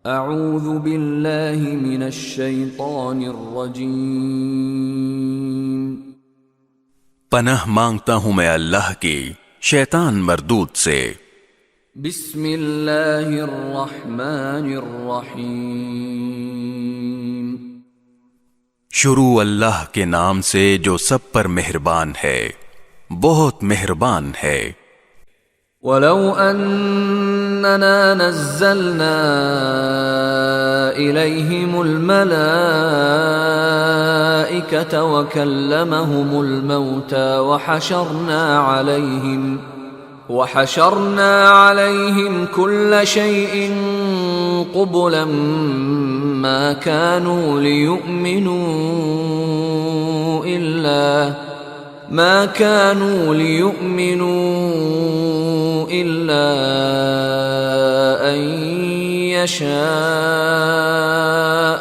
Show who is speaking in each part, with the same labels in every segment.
Speaker 1: اعوذ باللہ من الشیطان الرجیم،
Speaker 2: پناہ مانگتا ہوں میں اللہ کی شیطان مردود سے۔
Speaker 1: بسم اللہ الرحمن الرحیم،
Speaker 2: شروع اللہ کے نام سے جو سب پر مہربان ہے، بہت مہربان ہے۔
Speaker 1: وَلَوْ أَنَّنَا نَزَّلْنَا إِلَيْهِمُ الْمَلَائِكَةَ وَكَلَّمَهُمُ الْمَوْتَى وَحَشَرْنَا عَلَيْهِمْ كُلَّ شَيْءٍ قُبُلًا مَا كَانُوا لِيُؤْمِنُوا إِلَّا أَن يَشَاءَ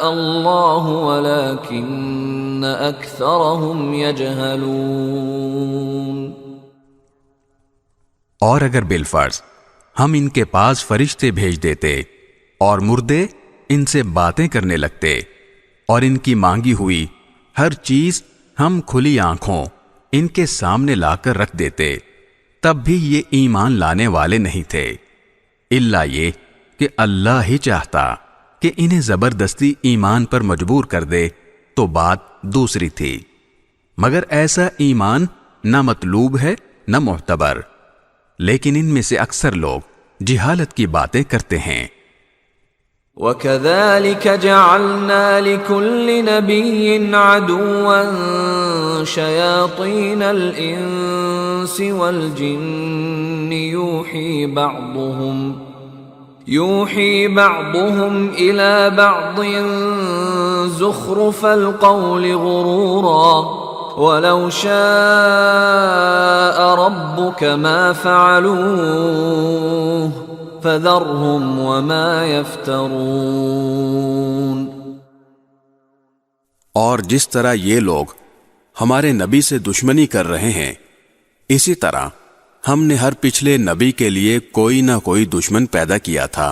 Speaker 1: اللَّهُ وَلَكِنَّ أَكْثَرَهُمْ يَجْهَلُونَ۔
Speaker 2: اور اگر بالفرض ہم ان کے پاس فرشتے بھیج دیتے اور مردے ان سے باتیں کرنے لگتے اور ان کی مانگی ہوئی ہر چیز ہم کھلی آنکھوں ان کے سامنے لا کر رکھ دیتے، تب بھی یہ ایمان لانے والے نہیں تھے، الا یہ کہ اللہ ہی چاہتا کہ انہیں زبردستی ایمان پر مجبور کر دے تو بات دوسری تھی، مگر ایسا ایمان نہ مطلوب ہے نہ معتبر، لیکن ان میں سے اکثر لوگ جہالت کی باتیں کرتے ہیں۔
Speaker 1: وَكَذَلِكَ جَعَلْنَا لِكُلِّ نَبِيٍّ عَدُوًّا شَيَاطِينَ الْإِنسِ وَالْجِنِّ يُوحِي بَعْضُهُمْ إِلَى بَعْضٍ زُخْرُفَ الْقَوْلِ غُرُورًا وَلَوْ شَاءَ رَبُّكَ مَا فَعَلُوهُ فَذَرْهُمْ وَمَا يَفْتَرُونَ۔
Speaker 2: اور جس طرح یہ لوگ ہمارے نبی سے دشمنی کر رہے ہیں، اسی طرح ہم نے ہر پچھلے نبی کے لیے کوئی نہ کوئی دشمن پیدا کیا تھا،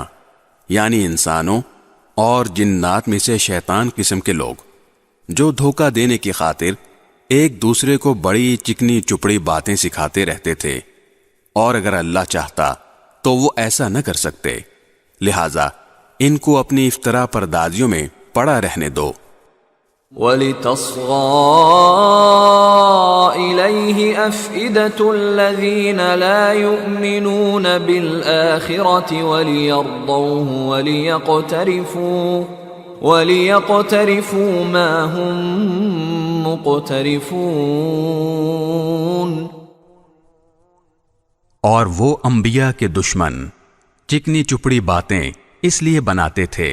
Speaker 2: یعنی انسانوں اور جنات میں سے شیطان قسم کے لوگ، جو دھوکہ دینے کی خاطر ایک دوسرے کو بڑی چکنی چپڑی باتیں سکھاتے رہتے تھے، اور اگر اللہ چاہتا تو وہ ایسا نہ کر سکتے، لہذا ان کو اپنی افطرا پردازیوں میں پڑا رہنے دو۔
Speaker 1: وَلِتَصْغَىٰ إِلَيْهِ أَفْئِدَةُ الَّذِينَ لَا يُؤْمِنُونَ بِالْآخِرَةِ وَلِيَرْضَوْهُ وَلِيَقْتَرِفُوا مَا هُمْ مُقْتَرِفُونَ۔
Speaker 2: اور وہ انبیاء کے دشمن چکنی چپڑی باتیں اس لیے بناتے تھے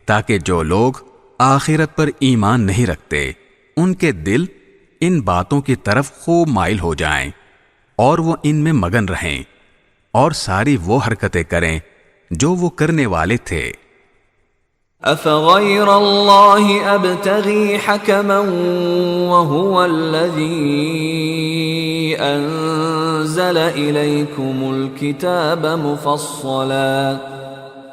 Speaker 2: تاکہ جو لوگ آخرت پر ایمان نہیں رکھتے ان کے دل ان باتوں کی طرف خوب مائل ہو جائیں اور وہ ان میں مگن رہیں اور ساری وہ حرکتیں کریں جو وہ کرنے والے تھے۔
Speaker 1: أَفَغَيْرَ اللَّهِ أَبْتَغِي حَكَمًا وَهُوَ الَّذِي أَنزَلَ إِلَيْكُمُ الْكِتَابَ مُفَصَّلًا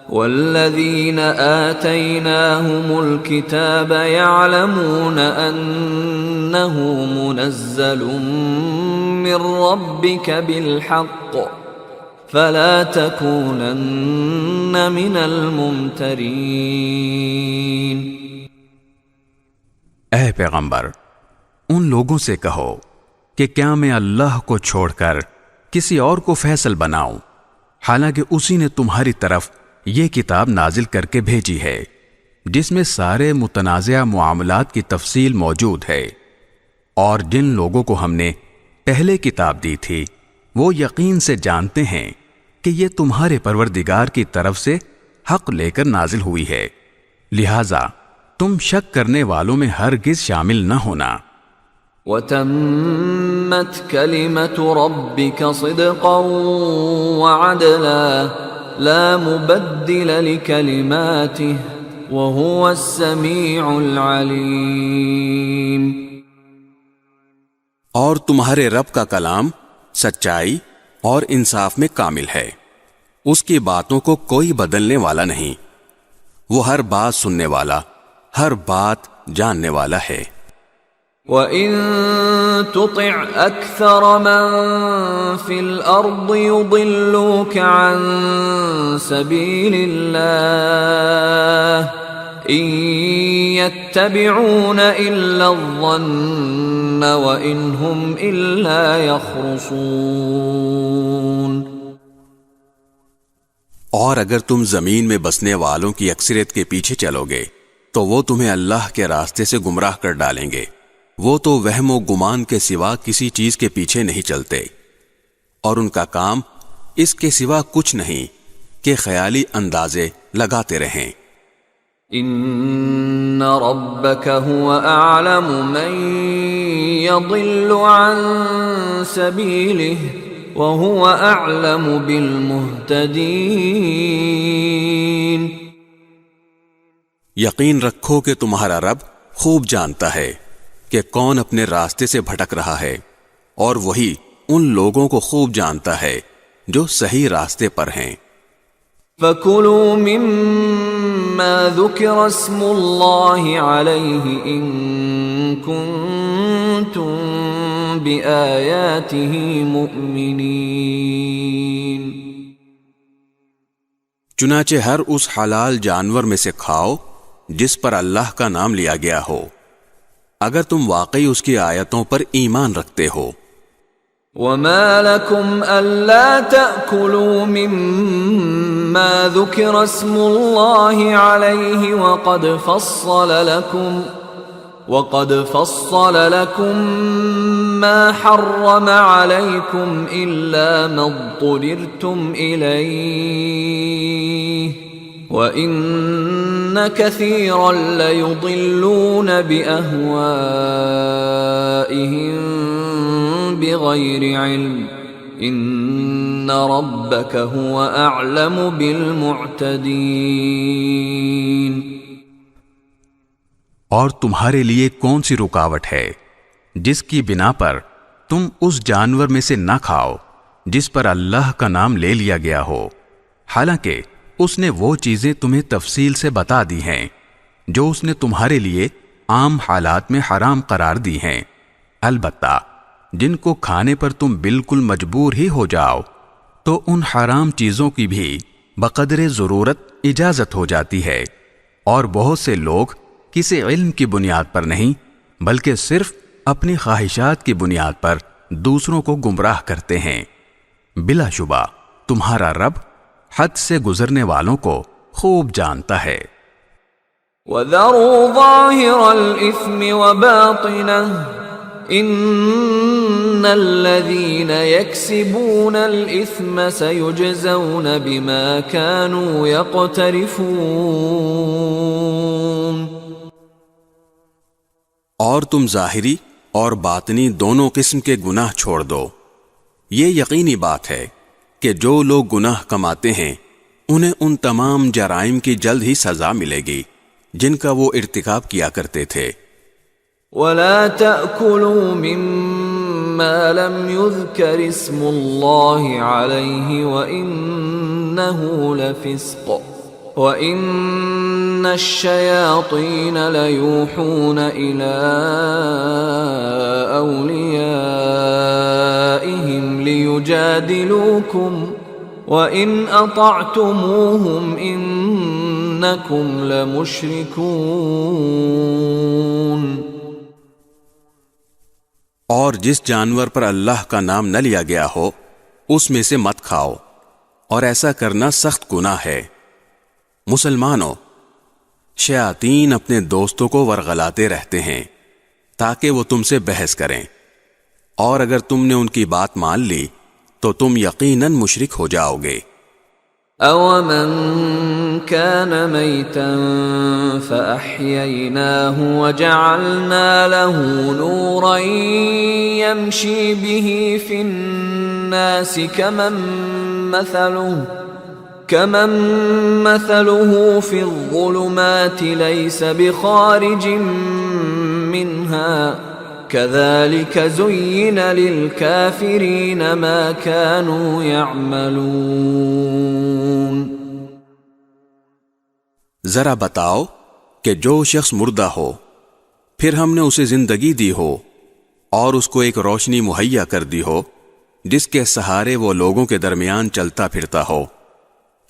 Speaker 1: وَالَّذِينَ آتَيْنَاهُمُ الْكِتَابَ يَعْلَمُونَ أَنَّهُ مُنَزَّلٌ مِّن رَّبِّكَ بِالْحَقِّ فَلَا تَكُونَنَّ مِنَ الْمُمْتَرِينَ۔
Speaker 2: اے پیغمبر، ان لوگوں سے کہو کہ کیا میں اللہ کو چھوڑ کر کسی اور کو فیصل بناؤں، حالانکہ اسی نے تمہاری طرف یہ کتاب نازل کر کے بھیجی ہے جس میں سارے متنازع معاملات کی تفصیل موجود ہے، اور جن لوگوں کو ہم نے پہلے کتاب دی تھی وہ یقین سے جانتے ہیں کہ یہ تمہارے پروردگار کی طرف سے حق لے کر نازل ہوئی ہے، لہذا تم شک کرنے والوں میں ہرگز شامل نہ ہونا۔
Speaker 1: وَتَمَّتْ كَلِمَةُ رَبِّكَ صِدْقًا وَعَدْلًا لَا مُبَدِّلَ لِكَلِمَاتِهِ وَهُوَ السَّمِيعُ الْعَلِيمُ۔
Speaker 2: اور تمہارے رب کا کلام سچائی اور انصاف میں کامل ہے، اس کی باتوں کو کوئی بدلنے والا نہیں، وہ ہر بات سننے والا، ہر بات جاننے والا ہے۔
Speaker 1: وَإِن تُطِعْ أَكْثَرَ مَن فِي الْأَرْضِ يُضِلُّوكَ عَن سَبِيلِ اللَّهِ إِن يَتَّبِعُونَ إِلَّا الظَّنَّ وَإِنْ هُمْ إِلَّا يَخْرُصُونَ۔
Speaker 2: اور اگر تم زمین میں بسنے والوں کی اکثریت کے پیچھے چلو گے تو وہ تمہیں اللہ کے راستے سے گمراہ کر ڈالیں گے۔ وہ تو وہم و گمان کے سوا کسی چیز کے پیچھے نہیں چلتے، اور ان کا کام اس کے سوا کچھ نہیں کہ خیالی اندازے لگاتے رہیں۔
Speaker 1: ان ربک هو اعلم من يضل عن سبیلہ وهو اعلم بالمہتدین۔
Speaker 2: یقین رکھو کہ تمہارا رب خوب جانتا ہے کہ کون اپنے راستے سے بھٹک رہا ہے، اور وہی ان لوگوں کو خوب جانتا ہے جو صحیح راستے پر ہیں۔
Speaker 1: فَكُلُوا مِمَّا ذُكِرَ اسْمُ اللَّهِ عَلَيْهِ إِن كُنتُم بِآيَاتِهِ مُؤْمِنِينَ۔
Speaker 2: چنانچہ ہر اس حلال جانور میں سے کھاؤ جس پر اللہ کا نام لیا گیا ہو، اگر تم واقعی اس کی آیتوں پر ایمان رکھتے ہو۔
Speaker 1: وَمَا لَكُمْ أَلَّا تَأْكُلُوا مِمَّا ذُكِرَ اسْمُ اللَّهِ عَلَيْهِ وَقَدْ فَصَّلَ لَكُم مَّا حَرَّمَ عَلَيْكُمْ إِلَّا مَا اضْطُرِرْتُمْ إِلَيْهِ وَإِنَّ كَثِيرًا لَيُضِلُّونَ بِأَهْوَائِهِمْ بِغَيْرِ عِلْمٍ إِنَّ رَبَّكَ هُوَ أَعْلَمُ بِالْمُعْتَدِينَ۔
Speaker 2: اور تمہارے لیے کون سی رکاوٹ ہے جس کی بنا پر تم اس جانور میں سے نہ کھاؤ جس پر اللہ کا نام لے لیا گیا ہو، حالانکہ اس نے وہ چیزیں تمہیں تفصیل سے بتا دی ہیں جو اس نے تمہارے لیے عام حالات میں حرام قرار دی ہیں، البتہ جن کو کھانے پر تم بالکل مجبور ہی ہو جاؤ تو ان حرام چیزوں کی بھی بقدر ضرورت اجازت ہو جاتی ہے، اور بہت سے لوگ کسی علم کی بنیاد پر نہیں بلکہ صرف اپنی خواہشات کی بنیاد پر دوسروں کو گمراہ کرتے ہیں۔ بلا شبہ تمہارا رب حد سے گزرنے والوں کو خوب جانتا ہے۔
Speaker 1: وَذَرُوا ظَاهِرَ الْإِثْمِ وَبَاطِنَهُ إِنَّ الَّذِينَ يَكْسِبُونَ الْإِثْمَ سَيُجْزَوْنَ بِمَا كَانُوا يَقْتَرِفُونَ۔
Speaker 2: اور تم ظاہری اور باطنی دونوں قسم کے گناہ چھوڑ دو۔ یہ یقینی بات ہے کہ جو لوگ گناہ کماتے ہیں انہیں ان تمام جرائم کی جلد ہی سزا ملے گی جن کا وہ ارتکاب کیا کرتے تھے۔
Speaker 1: وَلَا تَأْكُلُوا مِمَّا لَمْ يُذْكَرِ اسْمُ اللَّهِ عَلَيْهِ وَإِنَّهُ لَفِسْقٌ وَإِنَّ الشَّيَاطِينَ لَيُوحُونَ إِلَىٰ أَوْلِيَائِهِمْ لِيُجَادِلُوكُمْ وَإِنْ أَطَعْتُمُوهُمْ إِنَّكُمْ لَمُشْرِكُونَ۔
Speaker 2: اور جس جانور پر اللہ کا نام نہ لیا گیا ہو اس میں سے مت کھاؤ، اور ایسا کرنا سخت گناہ ہے۔ مسلمانوں، شیاطین اپنے دوستوں کو ورغلاتے رہتے ہیں تاکہ وہ تم سے بحث کریں، اور اگر تم نے ان کی بات مان لی تو تم یقیناً مشرک ہو جاؤ گے۔
Speaker 1: أَوَمَنْ كَانَ مَيْتًا فَأَحْيَيْنَاهُ وَجَعَلْنَا لَهُ نُورًا يَمْشِي بِهِ فِي النَّاسِ كَمَنْ مَثَلُهُ فِي الظُّلُمَاتِ لَيْسَ بِخَارِجٍ مِّنْهَا كَذَلِكَ زُيِّنَ لِلْكَافِرِينَ مَا كَانُوا يَعْمَلُونَ۔
Speaker 2: ذرا بتاؤ کہ جو شخص مردہ ہو پھر ہم نے اسے زندگی دی ہو اور اس کو ایک روشنی مہیا کر دی ہو جس کے سہارے وہ لوگوں کے درمیان چلتا پھرتا ہو،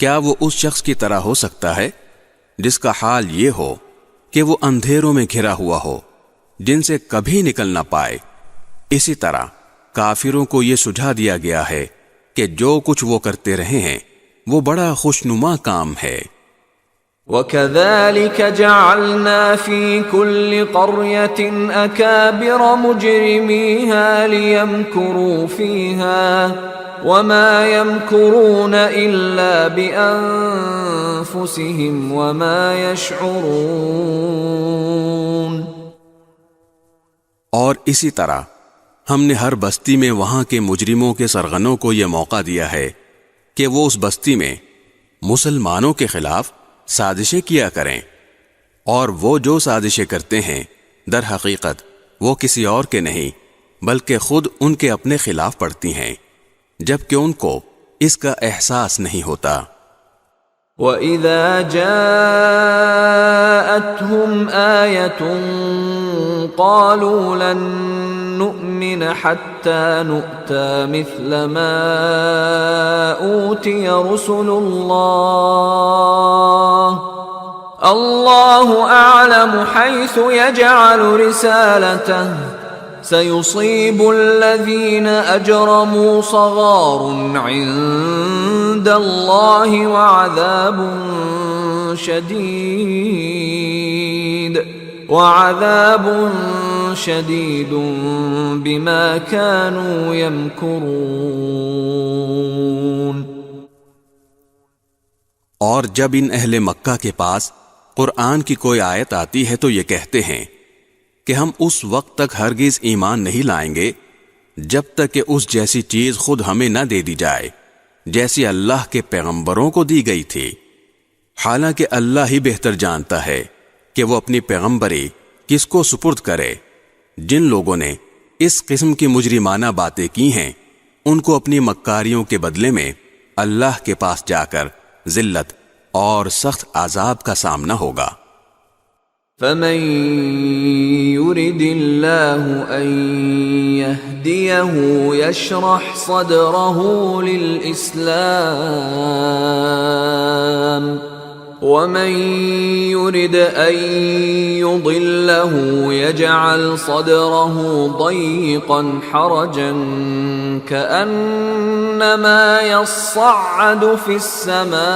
Speaker 2: کیا وہ اس شخص کی طرح ہو سکتا ہے جس کا حال یہ ہو کہ وہ اندھیروں میں گھرا ہوا ہو جن سے کبھی نکل نہ پائے؟ اسی طرح کافروں کو یہ سجھا دیا گیا ہے کہ جو کچھ وہ کرتے رہے ہیں وہ بڑا خوشنما کام ہے۔
Speaker 1: وَكَذَلِكَ جَعَلْنَا فِي كُلِّ قَرْيَةٍ أَكَابِرَ مُجْرِمِيهَا لِيَمْكُرُوا فِيهَا وَمَا يَمْكُرُونَ إِلَّا بِأَنفُسِهِمْ وَمَا يَشْعُرُونَ۔
Speaker 2: اور اسی طرح ہم نے ہر بستی میں وہاں کے مجرموں کے سرغنوں کو یہ موقع دیا ہے کہ وہ اس بستی میں مسلمانوں کے خلاف سازشیں کیا کریں، اور وہ جو سازشیں کرتے ہیں در حقیقت وہ کسی اور کے نہیں بلکہ خود ان کے اپنے خلاف پڑتی ہیں، جبکہ ان کو اس کا احساس نہیں ہوتا۔
Speaker 1: وَإِذَا جَاءَتْهُمْ آيَةٌ قَالُوا لَن نُّؤْمِنَ حَتَّى نُؤْتَى مِثْلَ مَا أُوتِيَ رُسُلُ اللَّهُ أَعْلَمُ حَيْثُ يَجْعَلُ رِسَالَتَهُ سَيُصِيبُ الَّذِينَ أَجْرَمُوا صَغَارٌ عِندَ اللَّهِ وَعَذَابٌ شَدِيدٌ بِمَا كَانُوا يَمْكُرُونَ۔
Speaker 2: اور جب ان اہل مکہ کے پاس قرآن کی کوئی آیت آتی ہے تو یہ کہتے ہیں کہ ہم اس وقت تک ہرگز ایمان نہیں لائیں گے جب تک کہ اس جیسی چیز خود ہمیں نہ دے دی جائے جیسی اللہ کے پیغمبروں کو دی گئی تھی، حالانکہ اللہ ہی بہتر جانتا ہے کہ وہ اپنی پیغمبری کس کو سپرد کرے۔ جن لوگوں نے اس قسم کی مجرمانہ باتیں کی ہیں ان کو اپنی مکاریوں کے بدلے میں اللہ کے پاس جا کر ذلت اور سخت عذاب کا سامنا ہوگا۔
Speaker 1: فَمَن يُرِدِ اللَّهُ أَن يَهْدِيَهُ يَشْرَحْ صَدْرَهُ لِلْإِسْلَامِ وَمَن يُرِدْ أَن يُضِلَّهُ يَجْعَلْ صَدْرَهُ ضَيِّقًا حَرَجًا كَأَنَّمَا يَصَّعَّدُ فِي السَّمَاءِ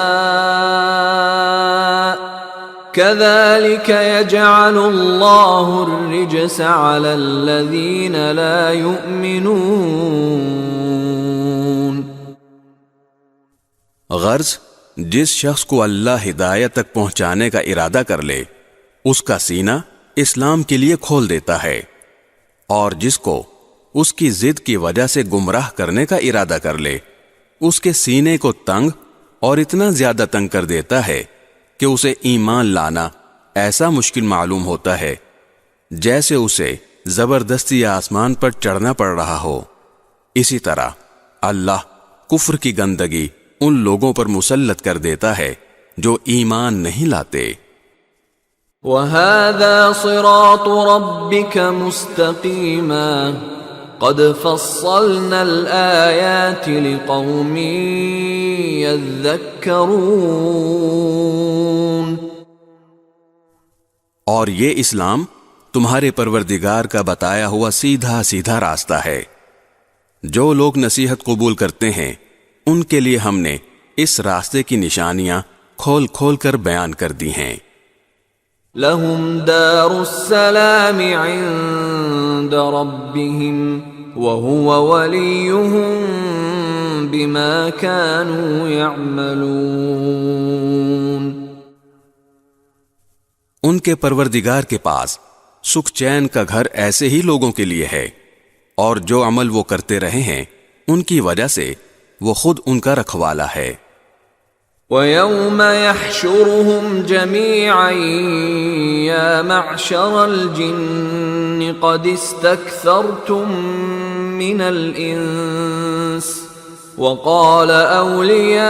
Speaker 1: كَذَلِكَ يَجْعَلُ اللَّهُ الرِّجْسَ عَلَى الَّذِينَ لَا يُؤْمِنُونَ۔
Speaker 2: غرض جس شخص کو اللہ ہدایت تک پہنچانے کا ارادہ کر لے اس کا سینہ اسلام کے لیے کھول دیتا ہے، اور جس کو اس کی ضد کی وجہ سے گمراہ کرنے کا ارادہ کر لے اس کے سینے کو تنگ اور اتنا زیادہ تنگ کر دیتا ہے کہ اسے ایمان لانا ایسا مشکل معلوم ہوتا ہے جیسے اسے زبردستی آسمان پر چڑھنا پڑ رہا ہو۔ اسی طرح اللہ کفر کی گندگی ان لوگوں پر مسلط کر دیتا ہے جو ایمان نہیں لاتے۔
Speaker 1: وَهَذَا صِرَاطُ رَبِّكَ مُسْتَقِيمًا قَدْ فَصَّلْنَا الْآيَاتِ لِقَوْمٍ يَذَّكَّرُونَ۔
Speaker 2: اور یہ اسلام تمہارے پروردگار کا بتایا ہوا سیدھا سیدھا راستہ ہے، جو لوگ نصیحت قبول کرتے ہیں ان کے لیے ہم نے اس راستے کی نشانیاں کھول کھول کر بیان کر دی ہیں۔
Speaker 1: لَهُمْ دَارُ السَّلَامِ عِندَ رَبِّهِمْ وَهُوَ وَلِيُّهُمْ بِمَا كَانُوا يَعْمَلُونَ۔
Speaker 2: ان کے پروردگار کے پاس سکھ چین کا گھر ایسے ہی لوگوں کے لیے ہے، اور جو عمل وہ کرتے رہے ہیں ان کی وجہ سے وہ خود ان کا رکھوالا ہے۔
Speaker 1: وَيَوْمَ يَحْشُرُهُمْ جَمِيعًا يَا مَعْشَرَ الْجِنِّ قَدِ اسْتَكْثَرْتُم مِّنَ الْإِنسِ وَقَالَ أَوْلِيَاؤُهُم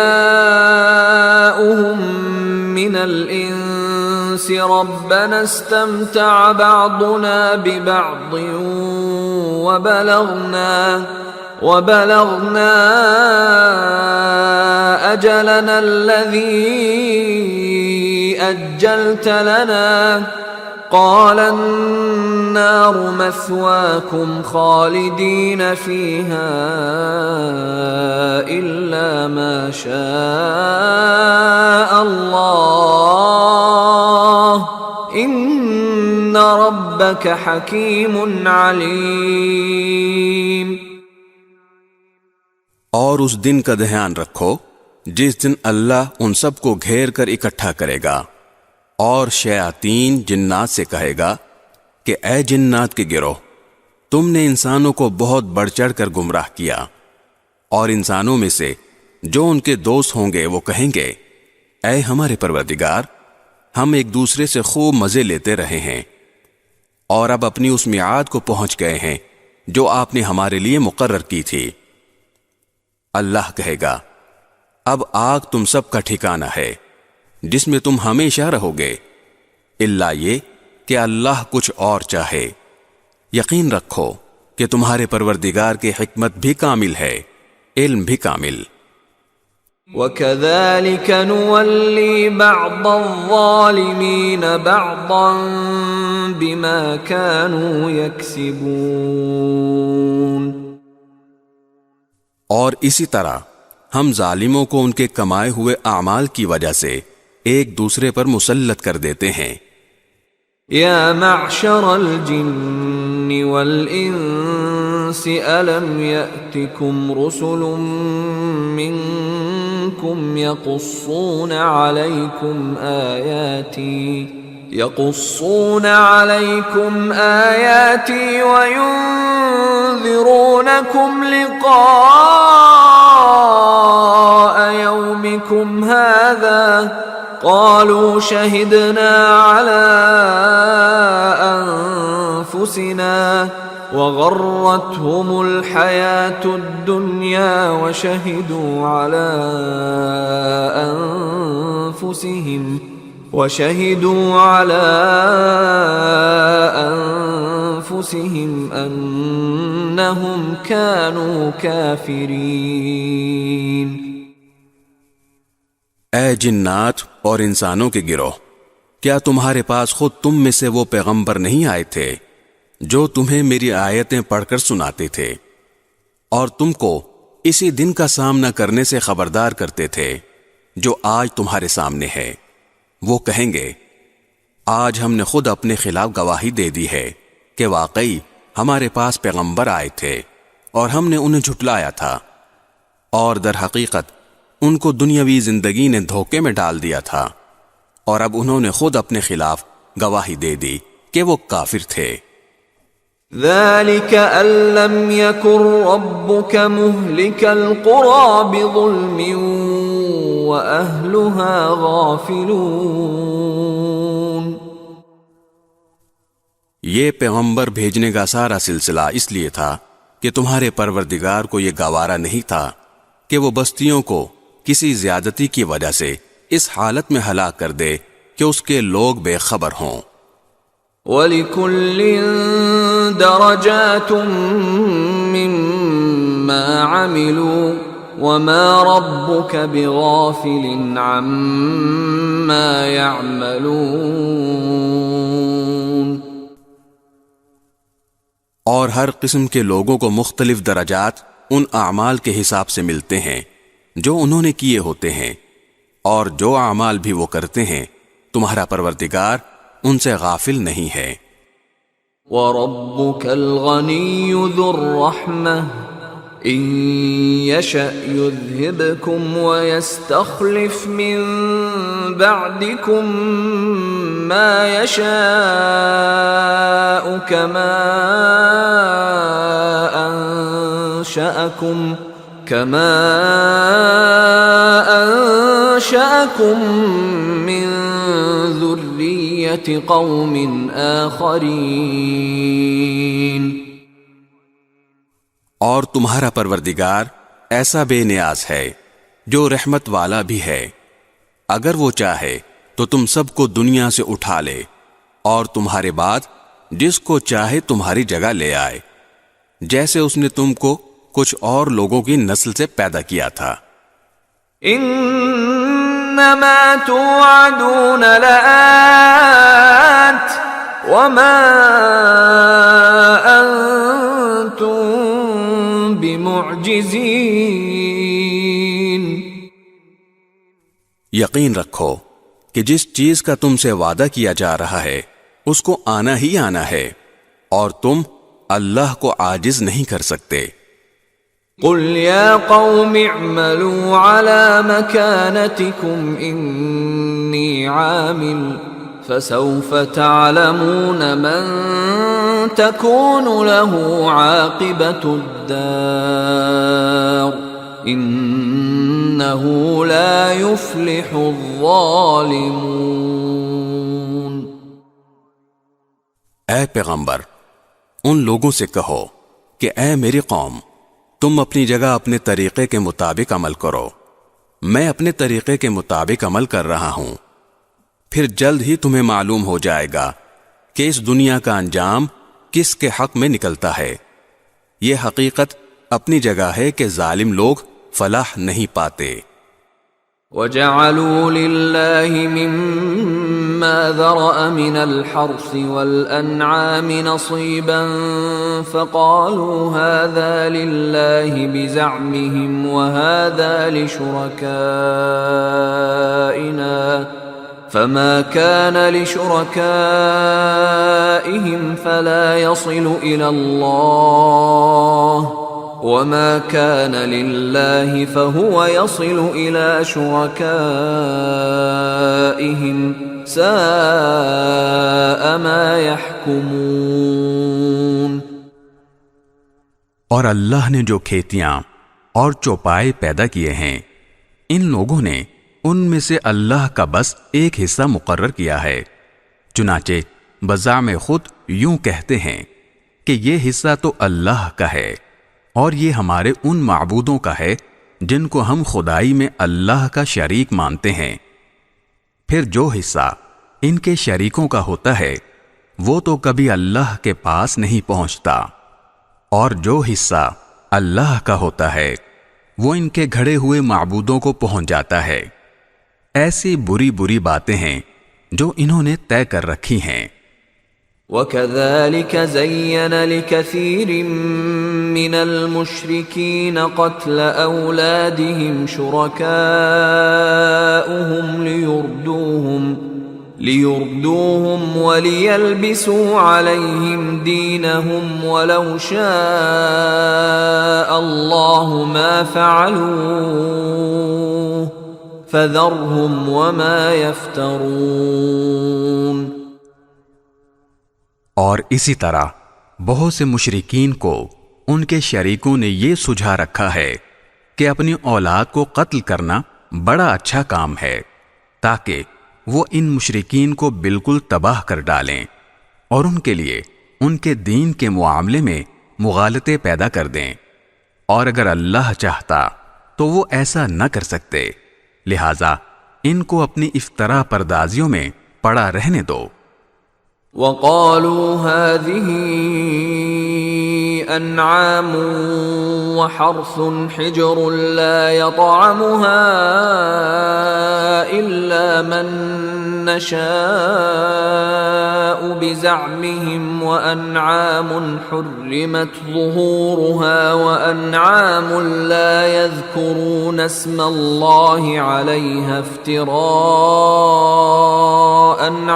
Speaker 1: مِّنَ الْإِنسِ ربنا استمتع بعضنا ببعض وبلغنا أجلنا الذي أجلت لنا قال النار مثواكم خالدين فيها إلا ما شاء الله إن ربك حكيم عليم.
Speaker 2: اور اس دن کا دھیان رکھو جس دن اللہ ان سب کو گھیر کر اکٹھا کرے گا، اور شیاطین جنات سے کہے گا کہ اے جنات کے گروہ، تم نے انسانوں کو بہت بڑھ چڑھ کر گمراہ کیا، اور انسانوں میں سے جو ان کے دوست ہوں گے وہ کہیں گے اے ہمارے پروردگار، ہم ایک دوسرے سے خوب مزے لیتے رہے ہیں اور اب اپنی اس میعاد کو پہنچ گئے ہیں جو آپ نے ہمارے لیے مقرر کی تھی. اللہ کہے گا اب آگ تم سب کا ٹھکانہ ہے جس میں تم ہمیشہ رہو گے، الا یہ کہ اللہ کچھ اور چاہے. یقین رکھو کہ تمہارے پروردگار کی حکمت بھی کامل ہے، علم بھی کامل.
Speaker 1: وَكَذَلِكَ نُوَلِّي بَعْضَ الظَّالِمِينَ بَعْضًا بِمَا كَانُوا يَكْسِبُونَ.
Speaker 2: اور اسی طرح ہم ظالموں کو ان کے کمائے ہوئے اعمال کی وجہ سے ایک دوسرے پر مسلط کر دیتے ہیں.
Speaker 1: یا معشر الجن والانس الم یأتکم رسل منکم یقصون علیکم آیاتی وینذرونکم لقاء یومکم هذا قالوا شهدنا على أنفسنا وغرتهم الحياة الدنيا وشهدوا على أنفسهم أنهم كانوا كافرين.
Speaker 2: اے جنات اور انسانوں کے گروہ، کیا تمہارے پاس خود تم میں سے وہ پیغمبر نہیں آئے تھے جو تمہیں میری آیتیں پڑھ کر سناتے تھے اور تم کو اسی دن کا سامنا کرنے سے خبردار کرتے تھے جو آج تمہارے سامنے ہے؟ وہ کہیں گے آج ہم نے خود اپنے خلاف گواہی دے دی ہے کہ واقعی ہمارے پاس پیغمبر آئے تھے اور ہم نے انہیں جھٹلایا تھا، اور در حقیقت ان کو دنیاوی زندگی نے دھوکے میں ڈال دیا تھا، اور اب انہوں نے خود اپنے خلاف گواہی دے دی کہ وہ کافر تھے.
Speaker 1: ذلك أن لم يكن ربك مهلك القرى بظلم وأهلها غافلون.
Speaker 2: یہ پیغمبر بھیجنے کا سارا سلسلہ اس لیے تھا کہ تمہارے پروردگار کو یہ گوارا نہیں تھا کہ وہ بستیوں کو کسی زیادتی کی وجہ سے اس حالت میں ہلاک کر دے کہ اس کے لوگ بے خبر ہوں.
Speaker 1: وَلِكُلٍّ دَرَجَاتٌ مِّمَّا عَمِلُوا وَمَا رَبُّكَ بِغَافِلٍ عَمَّا يَعْمَلُونَ.
Speaker 2: اور ہر قسم کے لوگوں کو مختلف درجات ان اعمال کے حساب سے ملتے ہیں جو انہوں نے کیے ہوتے ہیں، اور جو اعمال بھی وہ کرتے ہیں تمہارا پروردگار ان سے غافل نہیں ہے.
Speaker 1: وَرَبُّكَ الْغَنِيُّ ذُو الرَّحْمَةِ إِن يَشَأْ يُذْهِبْكُمْ وَيَسْتَخْلِفْ مِن بَعْدِكُم مَّا يَشَاءُ كَمَا أَنشَأَكُم مِّن ذُرِّيَّةِ قَوْمٍ آخَرِينَ.
Speaker 2: اور تمہارا پروردگار ایسا بے نیاز ہے جو رحمت والا بھی ہے، اگر وہ چاہے تو تم سب کو دنیا سے اٹھا لے اور تمہارے بعد جس کو چاہے تمہاری جگہ لے آئے، جیسے اس نے تم کو کچھ اور لوگوں کی نسل سے پیدا کیا تھا۔
Speaker 1: انما توعدون لآت وما انتم بمعجزین۔
Speaker 2: یقین رکھو کہ جس چیز کا تم سے وعدہ کیا جا رہا ہے اس کو آنا ہی آنا ہے، اور تم اللہ کو عاجز نہیں کر سکتے۔
Speaker 1: قل یا قوم اعملوا على مكانتكم انی عامل فسوف تعلمون من تكون له عاقبة الدار انه لا يفلح الظالمون۔
Speaker 2: اے پیغمبر، ان لوگوں سے کہو کہ اے میری قوم، تم اپنی جگہ اپنے طریقے کے مطابق عمل کرو، میں اپنے طریقے کے مطابق عمل کر رہا ہوں، پھر جلد ہی تمہیں معلوم ہو جائے گا کہ اس دنیا کا انجام کس کے حق میں نکلتا ہے۔ یہ حقیقت اپنی جگہ ہے کہ ظالم لوگ فلاح نہیں پاتے۔
Speaker 1: وَجَعَلُوا لِلَّهِ مِمَّا ذَرَأَ مِنَ الْحَرْثِ وَالْأَنْعَامِ نَصِيبًا فَقَالُوا هَذَا لِلَّهِ بِزَعْمِهِمْ وَهَذَا لِشُرَكَائِنَا فَمَا كَانَ لِشُرَكَائِهِمْ فَلَا يَصِلُ إِلَى اللَّهِ وَمَا كَانَ لِلَّهِ فَهُوَ يَصِلُ إِلَى شُرَكَائِهِمْ سَاءَ مَا يَحْكُمُونَ۔
Speaker 2: اور اللہ نے جو کھیتیاں اور چوپائے پیدا کیے ہیں، ان لوگوں نے ان میں سے اللہ کا بس ایک حصہ مقرر کیا ہے، چنانچہ بزعم خود یوں کہتے ہیں کہ یہ حصہ تو اللہ کا ہے اور یہ ہمارے ان معبودوں کا ہے جن کو ہم خدائی میں اللہ کا شریک مانتے ہیں، پھر جو حصہ ان کے شریکوں کا ہوتا ہے وہ تو کبھی اللہ کے پاس نہیں پہنچتا، اور جو حصہ اللہ کا ہوتا ہے وہ ان کے گھڑے ہوئے معبودوں کو پہنچ جاتا ہے۔ ایسی بری بری باتیں ہیں جو انہوں نے طے کر رکھی ہیں۔
Speaker 1: وَكَذَلِكَ زَيَّنَ لِكَثِيرٍ مِّنَ الْمُشْرِكِينَ قَتْلَ أَوْلَادِهِمْ شُرَكَاؤُهُمْ لِيُرْدُوهُمْ وَلِيَلْبِسُوا عَلَيْهِمْ دِينَهُمْ وَلَوْ شَاءَ اللَّهُ مَا فَعَلُوهُ فَذَرْهُمْ وَمَا يَفْتَرُونَ۔
Speaker 2: اور اسی طرح بہت سے مشرکین کو ان کے شریکوں نے یہ سجھا رکھا ہے کہ اپنی اولاد کو قتل کرنا بڑا اچھا کام ہے، تاکہ وہ ان مشرکین کو بالکل تباہ کر ڈالیں اور ان کے لیے ان کے دین کے معاملے میں مغالطے پیدا کر دیں، اور اگر اللہ چاہتا تو وہ ایسا نہ کر سکتے، لہذا ان کو اپنی افترا پردازیوں میں پڑا رہنے دو۔
Speaker 1: وَقَالُوا هَذِهِ أَنْعَامٌ وَحَرْثٌ حِجْرٌ لَا يَطْعَمُهَا إِلَّا مَن نَّشَاءُ بِزَعْمِهِمْ وَأَنْعَامٌ حُرِّمَتْ ظُهُورُهَا وَأَنْعَامٌ لَا يَذْكُرُونَ اسْمَ اللَّهِ عَلَيْهَا افْتِرَاءً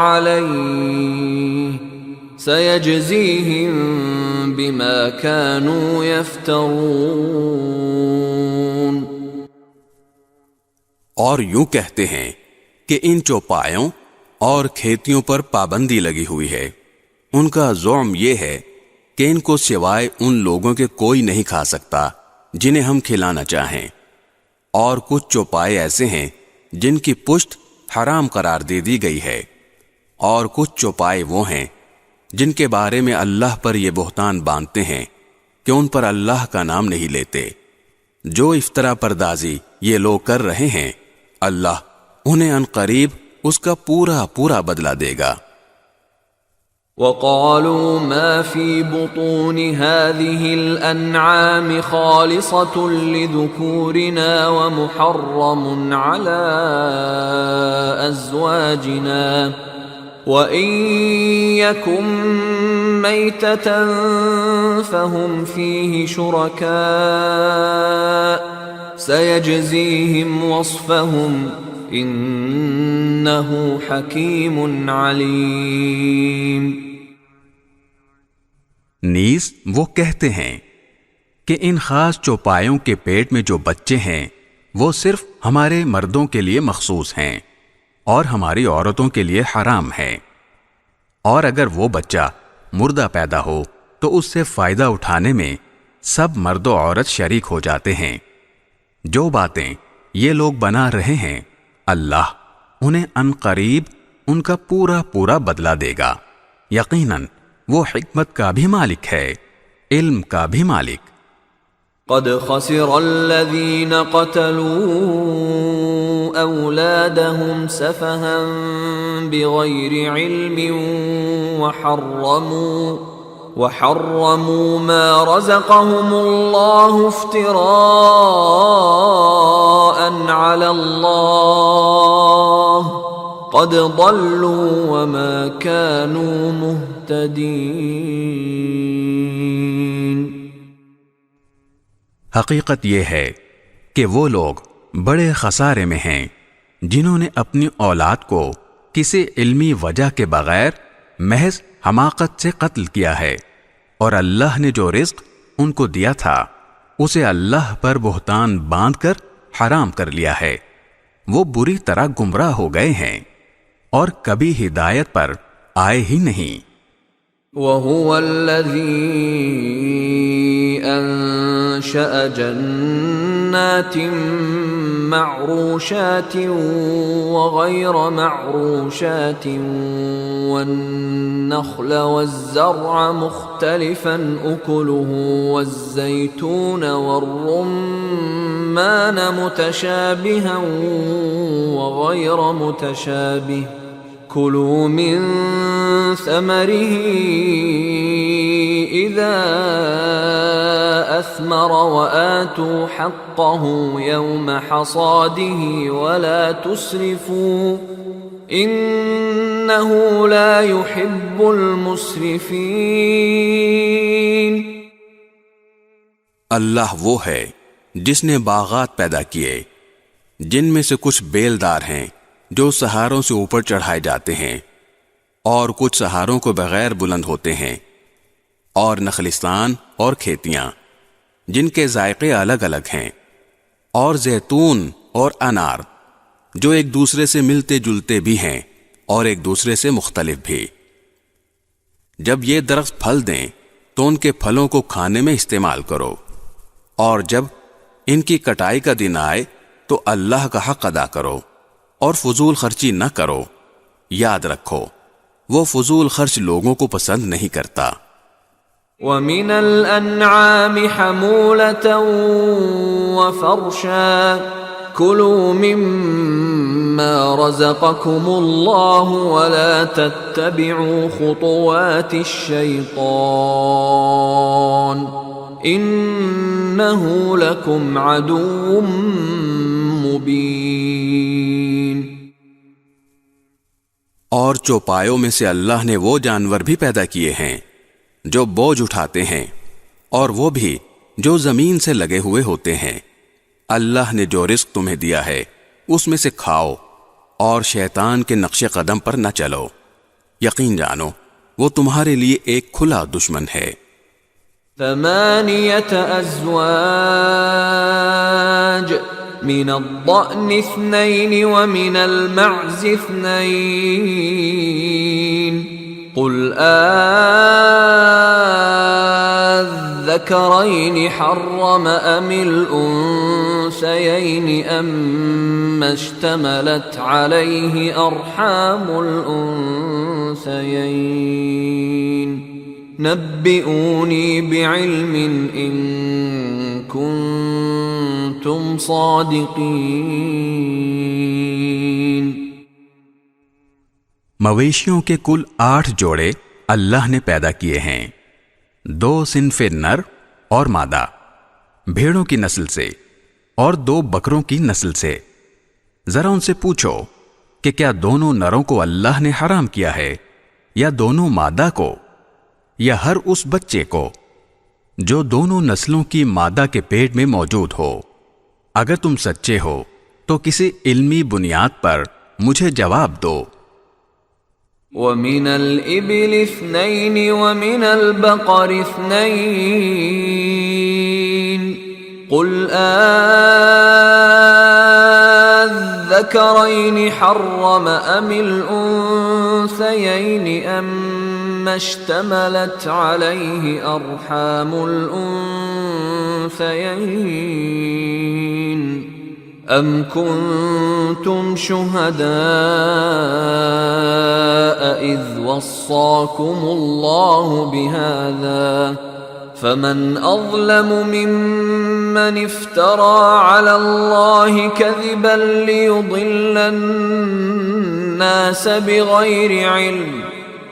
Speaker 1: عَلَيْهِ سَيَجْزِيهِمْ بِمَا كَانُوا يَفْتَرُونَ۔
Speaker 2: اور یوں کہتے ہیں کہ ان چوپایوں اور کھیتیوں پر پابندی لگی ہوئی ہے، ان کا زعم یہ ہے کہ ان کو سوائے ان لوگوں کے کوئی نہیں کھا سکتا جنہیں ہم کھلانا چاہیں، اور کچھ چوپائے ایسے ہیں جن کی پشت حرام قرار دے دی گئی ہے، اور کچھ چوپائے وہ ہیں جن کے بارے میں اللہ پر یہ بہتان باندھتے ہیں کہ ان پر اللہ کا نام نہیں لیتے۔ جو افطرا پردازی یہ لوگ کر رہے ہیں، اللہ انہیں عنقریب اس کا پورا پورا بدلہ دے گا۔
Speaker 1: وقالوا ما في بطون هذه الأنعام خالصة لذكورنا ومحرم على أزواجنا وإن يكن ميتة فهم فيه شركاء سيجزيهم وصفهم إنه حكيم عليم۔
Speaker 2: نیز وہ کہتے ہیں کہ ان خاص چوپایوں کے پیٹ میں جو بچے ہیں وہ صرف ہمارے مردوں کے لیے مخصوص ہیں اور ہماری عورتوں کے لیے حرام ہیں، اور اگر وہ بچہ مردہ پیدا ہو تو اس سے فائدہ اٹھانے میں سب مرد و عورت شریک ہو جاتے ہیں۔ جو باتیں یہ لوگ بنا رہے ہیں اللہ انہیں عنقریب ان کا پورا پورا بدلہ دے گا، یقیناً وہ حکمت کا بھی مالک ہے، علم کا بھی مالک۔
Speaker 1: قد خسر الذين قتلوا أولادهم سفها بغير علم وحرموا ما رزقهم الله افتراء على الله قد ضلوا وما كانوا مهتدين۔
Speaker 2: حقیقت یہ ہے کہ وہ لوگ بڑے خسارے میں ہیں جنہوں نے اپنی اولاد کو کسی علمی وجہ کے بغیر محض حماقت سے قتل کیا ہے، اور اللہ نے جو رزق ان کو دیا تھا اسے اللہ پر بہتان باندھ کر حرام کر لیا ہے۔ وہ بری طرح گمراہ ہو گئے ہیں اور کبھی ہدایت پر آئے ہی نہیں۔
Speaker 1: وَهُوَ الَّذِي أَنشَأَ جَنَّاتٍ مَّعْرُوشَاتٍ وَغَيْرَ مَعْرُوشَاتٍ وَالنَّخْلَ وَالزَّرْعَ مُخْتَلِفًا أُكُلُهُ وَالزَّيْتُونَ وَالرُّمَّانَ مُتَشَابِهًا وَغَيْرَ مُتَشَابِهٍ كُلُوا مِن ثَمَرِهِ إِذَا أَثْمَرَ وَآتُوا حَقَّهُ يَوْمَ حَصَادِهِ وَلَا تُسْرِفُوا إِنَّهُ لَا يُحِبُّ الْمُسْرِفِينَ۔
Speaker 2: اللہ وہ ہے جس نے باغات پیدا کیے جن میں سے کچھ بیلدار ہیں جو سہاروں سے اوپر چڑھائے جاتے ہیں اور کچھ سہاروں کو بغیر بلند ہوتے ہیں، اور نخلستان اور کھیتیاں جن کے ذائقے الگ الگ ہیں، اور زیتون اور انار جو ایک دوسرے سے ملتے جلتے بھی ہیں اور ایک دوسرے سے مختلف بھی۔ جب یہ درخت پھل دیں تو ان کے پھلوں کو کھانے میں استعمال کرو، اور جب ان کی کٹائی کا دن آئے تو اللہ کا حق ادا کرو اور فضول خرچی نہ کرو۔ یاد رکھو وہ فضول خرچ لوگوں کو پسند نہیں کرتا۔
Speaker 1: وَمِنَ الْأَنْعَامِ حَمُولَةً وَفَرْشًا كُلُوا مِمَّا رَزَقَكُمُ اللَّهُ وَلَا تَتَّبِعُوا خُطُوَاتِ الشَّيْطَانِ إِنَّهُ لَكُمْ عَدُوٌّ مُبِينٌ۔
Speaker 2: اور چوپایوں میں سے اللہ نے وہ جانور بھی پیدا کیے ہیں جو بوجھ اٹھاتے ہیں، اور وہ بھی جو زمین سے لگے ہوئے ہوتے ہیں۔ اللہ نے جو رزق تمہیں دیا ہے اس میں سے کھاؤ، اور شیطان کے نقش قدم پر نہ چلو، یقین جانو وہ تمہارے لیے ایک کھلا دشمن ہے۔
Speaker 1: 8 أزواج من الضأن 2 ومن المعز 2 قل الذكرين حرم أم الأنثيين أما اشتملت عليه أرحام الأنثيين نبئوني بعلم إن كنتم صادقين۔
Speaker 2: مویشیوں کے کل 8 جوڑے اللہ نے پیدا کیے ہیں، 2 صنف نر اور مادہ، بھیڑوں کی نسل سے اور 2 بکروں کی نسل سے۔ ذرا ان سے پوچھو کہ کیا دونوں نروں کو اللہ نے حرام کیا ہے، یا دونوں مادہ کو، یا ہر اس بچے کو جو دونوں نسلوں کی مادہ کے پیٹ میں موجود ہو؟ اگر تم سچے ہو تو کسی علمی بنیاد پر مجھے جواب دو۔
Speaker 1: وَمِنَ الْإِبِلِ 2 وَمِنَ الْبَقَرِ 2 قُلْ الذكرين حرم أم الأنثيين أما اشتملت عليه أرحام الأنثيين أم كنتم شهداء إذ وصاكم الله بهذا فمن أظلم ممن افترى على الله كذبا ليضل الناس بغير علم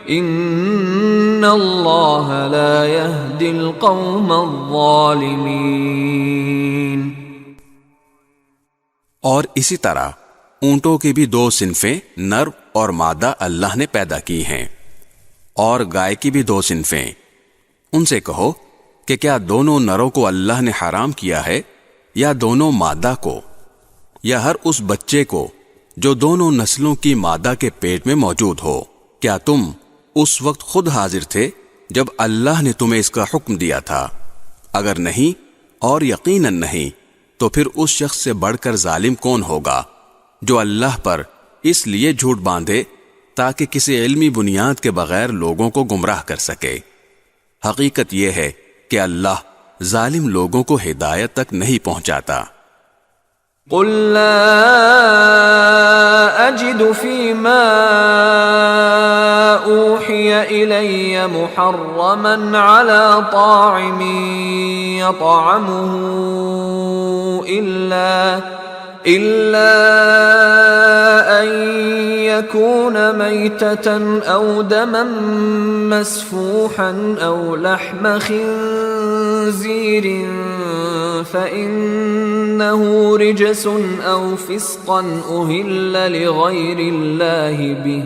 Speaker 1: إن الله لا يهدي القوم الظالمين۔
Speaker 2: اور اسی طرح اونٹوں کی بھی 2 صنفیں نر اور مادہ اللہ نے پیدا کی ہیں، اور گائے کی بھی 2 صنفیں۔ ان سے کہو کہ کیا دونوں نروں کو اللہ نے حرام کیا ہے، یا دونوں مادہ کو، یا ہر اس بچے کو جو دونوں نسلوں کی مادہ کے پیٹ میں موجود ہو؟ کیا تم اس وقت خود حاضر تھے جب اللہ نے تمہیں اس کا حکم دیا تھا؟ اگر نہیں، اور یقیناً نہیں، تو پھر اس شخص سے بڑھ کر ظالم کون ہوگا جو اللہ پر اس لیے جھوٹ باندھے تاکہ کسی علمی بنیاد کے بغیر لوگوں کو گمراہ کر سکے۔ حقیقت یہ ہے کہ اللہ ظالم لوگوں کو ہدایت تک نہیں پہنچاتا۔
Speaker 1: قل لا اجد فيما اوحي الي محرما على طاعم يطعمه إلا أن يكون ميتة أو دما مسفوحا أو لحم خنزير فإنه رجس أو فسقا أهل لغير الله به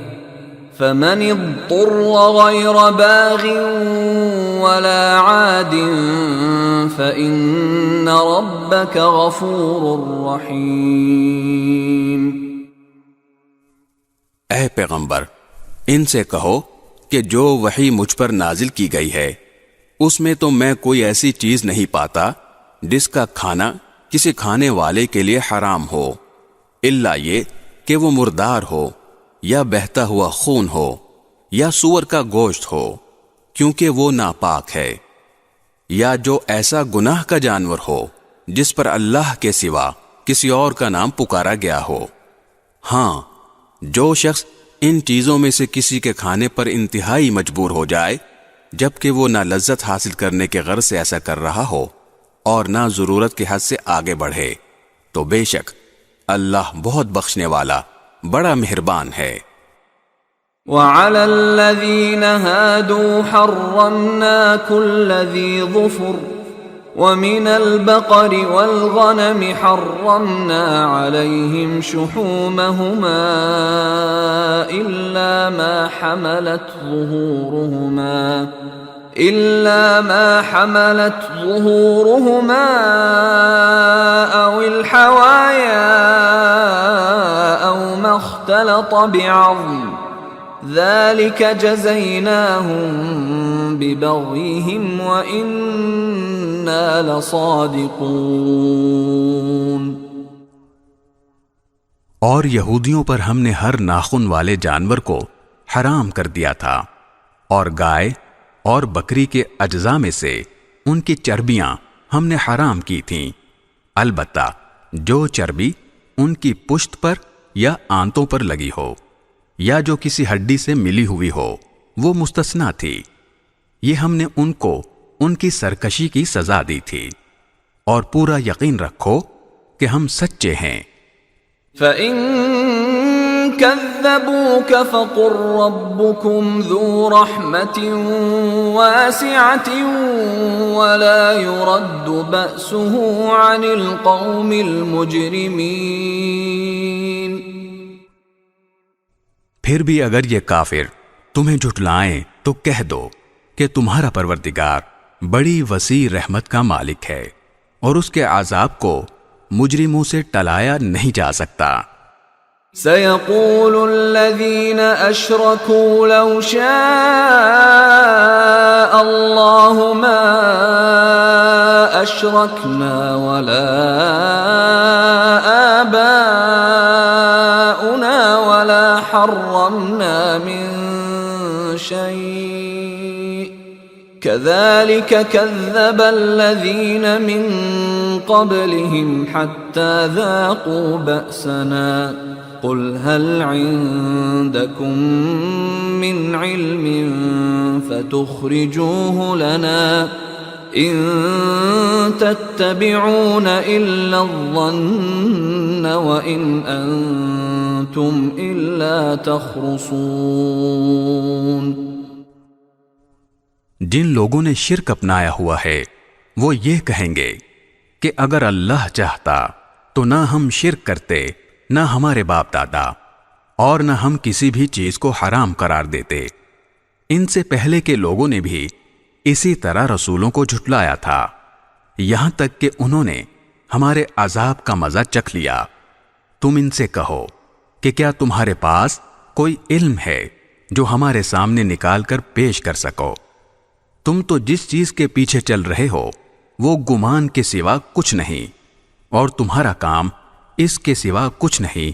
Speaker 1: فمن اضطر غير باغ ولا عاد فإن ربك غفور رحيم۔
Speaker 2: اے پیغمبر، ان سے کہو کہ جو وحی مجھ پر نازل کی گئی ہے اس میں تو میں کوئی ایسی چیز نہیں پاتا جس کا کھانا کسی کھانے والے کے لیے حرام ہو، الا یہ کہ وہ مردار ہو، یا بہتا ہوا خون ہو، یا سور کا گوشت ہو، کیونکہ وہ ناپاک ہے، یا جو ایسا گناہ کا جانور ہو جس پر اللہ کے سوا کسی اور کا نام پکارا گیا ہو۔ ہاں، جو شخص ان چیزوں میں سے کسی کے کھانے پر انتہائی مجبور ہو جائے، جبکہ وہ نہ لذت حاصل کرنے کے غرض سے ایسا کر رہا ہو اور نہ ضرورت کے حد سے آگے بڑھے، تو بے شک اللہ بہت بخشنے والا بڑا مہربان ہے۔
Speaker 1: وعلى الذين هادوا حرمنا كل ذي ظفر ومن البقر والغنم حرمنا عليهم شحومهما إلا ما حملت ظهورهما أو الحوايا أو ما اختلط بعظم ذلك جزيناهم ببغيهم وإنا لصادقون۔
Speaker 2: اور یہودیوں پر ہم نے ہر ناخن والے جانور کو حرام کر دیا تھا، اور گائے اور بکری کے اجزاء میں سے ان کی چربیاں ہم نے حرام کی تھیں، البتہ جو چربی ان کی پشت پر یا آنتوں پر لگی ہو یا جو کسی ہڈی سے ملی ہوئی ہو وہ مستثنا تھی۔ یہ ہم نے ان کو ان کی سرکشی کی سزا دی تھی، اور پورا یقین رکھو کہ ہم سچے ہیں۔
Speaker 1: فَإِن كذبوك فقل ربكم ذو رحمة واسعة ولا يرد بأسه عن القوم المجرمين۔
Speaker 2: پھر بھی اگر یہ کافر تمہیں جھٹلائیں تو کہہ دو کہ تمہارا پروردگار بڑی وسیع رحمت کا مالک ہے اور اس کے عذاب کو مجرموں سے ٹلایا نہیں جا سکتا۔
Speaker 1: سيقول الذين أشركوا لو شاء الله ما أشركنا ولا آباؤنا ولا حرمنا من شيء كذلك كذب الذين من قبلهم حتى ذاقوا بأسنا قل هل عندكم من علم فتخرجوه لنا إن تتبعون إلا الظن وإن أنتم إلا تخرصون۔
Speaker 2: جن لوگوں نے شرک اپنایا ہوا ہے وہ یہ کہیں گے کہ اگر اللہ چاہتا تو نہ ہم شرک کرتے، نہ ہمارے باپ دادا، اور نہ ہم کسی بھی چیز کو حرام قرار دیتے۔ ان سے پہلے کے لوگوں نے بھی اسی طرح رسولوں کو جھٹلایا تھا، یہاں تک کہ انہوں نے ہمارے عذاب کا مزہ چکھ لیا۔ تم ان سے کہو کہ کیا تمہارے پاس کوئی علم ہے جو ہمارے سامنے نکال کر پیش کر سکو؟ تم تو جس چیز کے پیچھے چل رہے ہو وہ گمان کے سوا کچھ نہیں، اور تمہارا کام اس کے سوا کچھ نہیں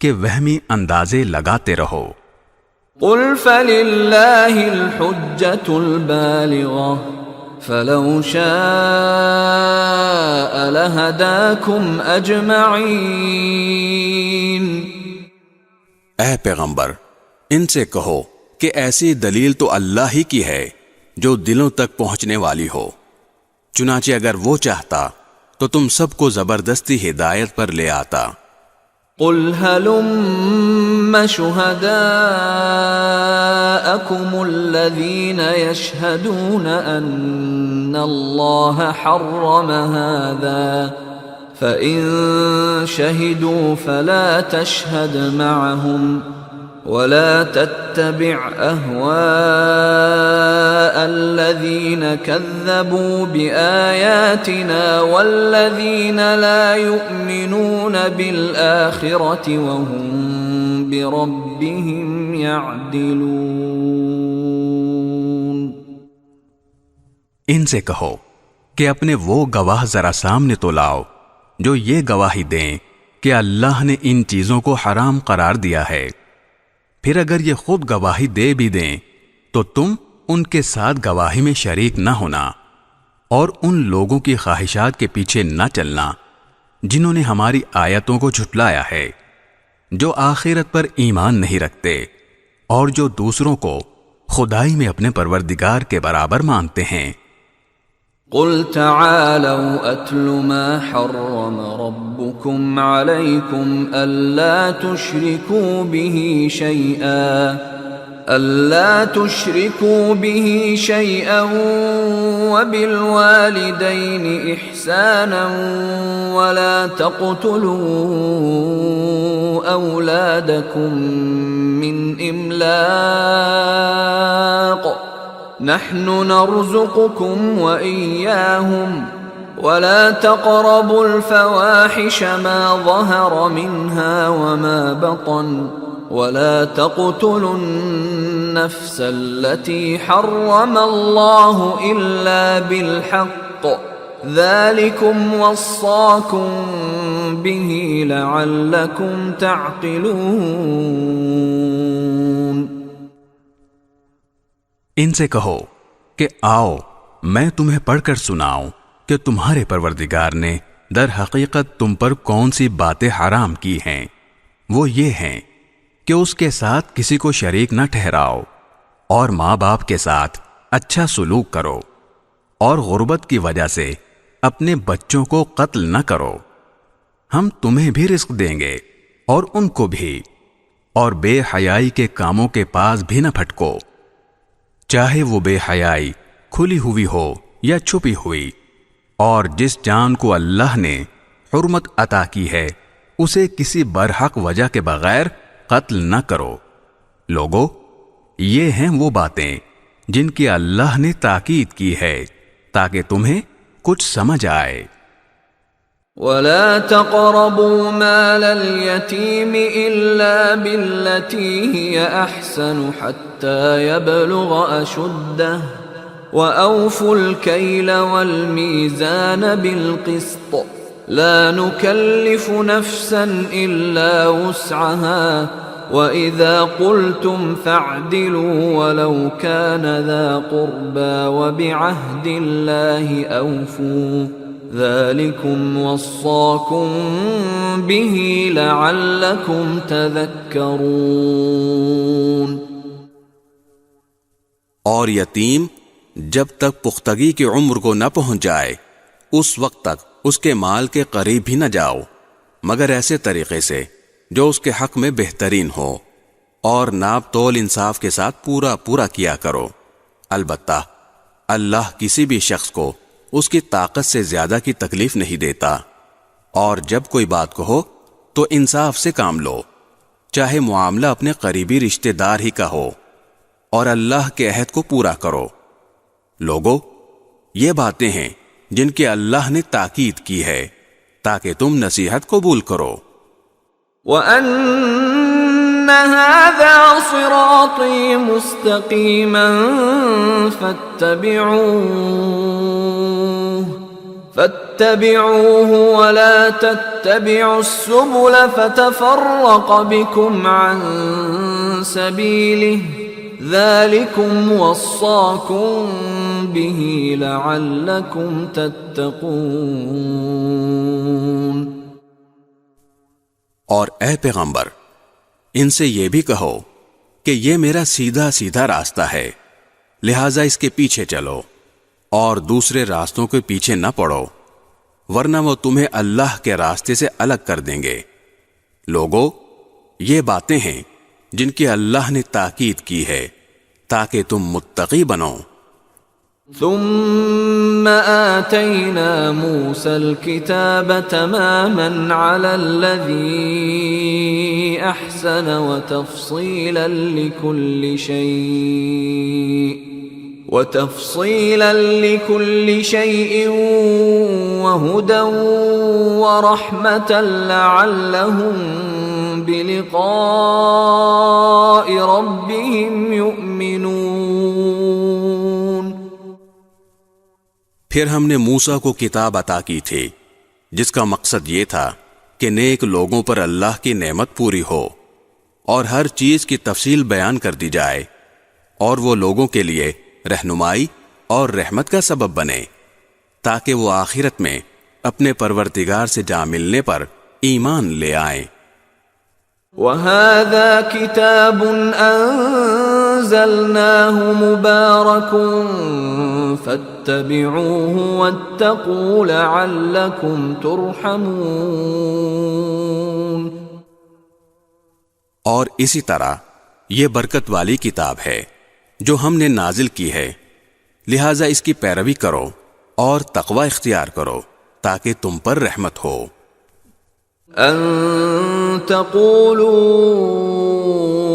Speaker 2: کہ وہمی اندازے لگاتے رہو۔
Speaker 1: قل فللہ الحجۃ البالغہ فلو شاء لہداکم اجمعین۔
Speaker 2: اے پیغمبر، ان سے کہو کہ ایسی دلیل تو اللہ ہی کی ہے جو دلوں تک پہنچنے والی ہو، چنانچہ اگر وہ چاہتا تو تم سب کو زبردستی ہدایت پر لے آتا۔
Speaker 1: قل هلم شهداءكم الذين يشهدون أن الله حرم هذا فإن شهدوا فلا تشهد معهم ولا تتبع أهواء الذين كذبوا بآياتنا والذين لا يؤمنون بالآخرة وهم بربهم يعدلون۔
Speaker 2: ان سے کہو کہ اپنے وہ گواہ ذرا سامنے تو لاؤ جو یہ گواہی دیں کہ اللہ نے ان چیزوں کو حرام قرار دیا ہے، پھر اگر یہ خود گواہی دے بھی دیں تو تم ان کے ساتھ گواہی میں شریک نہ ہونا، اور ان لوگوں کی خواہشات کے پیچھے نہ چلنا جنہوں نے ہماری آیتوں کو جھٹلایا ہے، جو آخرت پر ایمان نہیں رکھتے اور جو دوسروں کو خدائی میں اپنے پروردگار کے برابر مانتے ہیں۔
Speaker 1: قل تعالوا أتل ما حرم ربكم عليكم ألا تشركوا به شيئا وبالوالدين إحسانا ولا تقتلوا أولادكم من إملاق نحن نرزقكم وإياهم ولا تقربوا الفواحش ما ظهر منها وما بطن ولا تقتلوا النفس التي حرم الله إلا بالحق ذلكم وصاكم به لعلكم تعقلون۔
Speaker 2: ان سے کہو کہ آؤ میں تمہیں پڑھ کر سناؤں کہ تمہارے پروردگار نے در حقیقت تم پر کون سی باتیں حرام کی ہیں۔ وہ یہ ہیں کہ اس کے ساتھ کسی کو شریک نہ ٹھہراؤ، اور ماں باپ کے ساتھ اچھا سلوک کرو، اور غربت کی وجہ سے اپنے بچوں کو قتل نہ کرو۔ ہم تمہیں بھی رزق دیں گے اور ان کو بھی، اور بے حیائی کے کاموں کے پاس بھی نہ پھٹکو، چاہے وہ بے حیائی کھلی ہوئی ہو یا چھپی ہوئی، اور جس جان کو اللہ نے حرمت عطا کی ہے اسے کسی برحق وجہ کے بغیر قتل نہ کرو۔ لوگو، یہ ہیں وہ باتیں جن کی اللہ نے تاکید کی ہے تاکہ تمہیں کچھ سمجھ آئے۔
Speaker 1: وَلَا تَقْرَبُوا مَالَ الْيَتِيمِ إِلَّا بِالَّتِي هِيَ أَحْسَنُ حَتَّى يَبْلُغَ أَشُدَّهُ وَأَوْفُوا الْكَيْلَ وَالْمِيزَانَ بِالْقِسْطِ لَا نُكَلِّفُ نَفْسًا إِلَّا وُسْعَهَا وَإِذَا قُلْتُمْ فَاعْدِلُوا وَلَوْ كَانَ ذَا قُرْبَى وَبِعَهْدِ اللَّهِ أَوْفُوا ذَلِكُمْ وَصَّاكُمْ بِهِ لَعَلَّكُمْ تَذَكَّرُونَ۔
Speaker 3: اور یتیم جب تک پختگی کی عمر کو نہ پہنچ جائے اس وقت تک اس کے مال کے قریب بھی نہ جاؤ، مگر ایسے طریقے سے جو اس کے حق میں بہترین ہو، اور ناپ تول انصاف کے ساتھ پورا پورا کیا کرو۔ البتہ اللہ کسی بھی شخص کو اس کی طاقت سے زیادہ کی تکلیف نہیں دیتا، اور جب کوئی بات کہو تو انصاف سے کام لو، چاہے معاملہ اپنے قریبی رشتہ دار ہی کا ہو، اور اللہ کے عہد کو پورا کرو۔ لوگو، یہ باتیں ہیں جن کی اللہ نے تاکید کی ہے تاکہ تم نصیحت قبول کرو۔
Speaker 1: وَأَنَّ هَذَا صِرَاطِي مُسْتَقِيمًا فَاتَّبِعُوهُ وَلَا تَتَّبِعُوا السُّبُلَ فَتَفَرَّقَ بِكُمْ عَن سَبِيلِهِ ذَلِكُمْ وَصَّاكُمْ بِهِ لَعَلَّكُمْ تَتَّقُونَ۔
Speaker 3: اور اے پیغمبر، ان سے یہ بھی کہو کہ یہ میرا سیدھا سیدھا راستہ ہے، لہٰذا اس کے پیچھے چلو اور دوسرے راستوں کے پیچھے نہ پڑو، ورنہ وہ تمہیں اللہ کے راستے سے الگ کر دیں گے۔ لوگو، یہ باتیں ہیں جن کی اللہ نے تاکید کی ہے تاکہ تم متقی بنو۔
Speaker 1: ثم آتينا موسى الكتاب تماما على الذي أحسن وتفصيلا لكل شيء وهدى ورحمة لعلهم بلقاء ربهم يؤمنون۔
Speaker 3: پھر ہم نے موسیٰ کو کتاب عطا کی تھی جس کا مقصد یہ تھا کہ نیک لوگوں پر اللہ کی نعمت پوری ہو اور ہر چیز کی تفصیل بیان کر دی جائے، اور وہ لوگوں کے لیے رہنمائی اور رحمت کا سبب بنے تاکہ وہ آخرت میں اپنے پروردگار سے جا ملنے پر ایمان لے آئیں۔
Speaker 1: وَهَذَا كِتَابٌ أَنزَلْنَاهُ مُبَارَكٌ فَاتَّبِعُوهُ وَاتَّقُوا لَعَلَّكُمْ تُرْحَمُونَ۔
Speaker 3: اور اسی طرح یہ برکت والی کتاب ہے جو ہم نے نازل کی ہے، لہٰذا اس کی پیروی کرو اور تقوی اختیار کرو تاکہ تم پر رحمت ہو۔
Speaker 1: أَن تَقُولُوا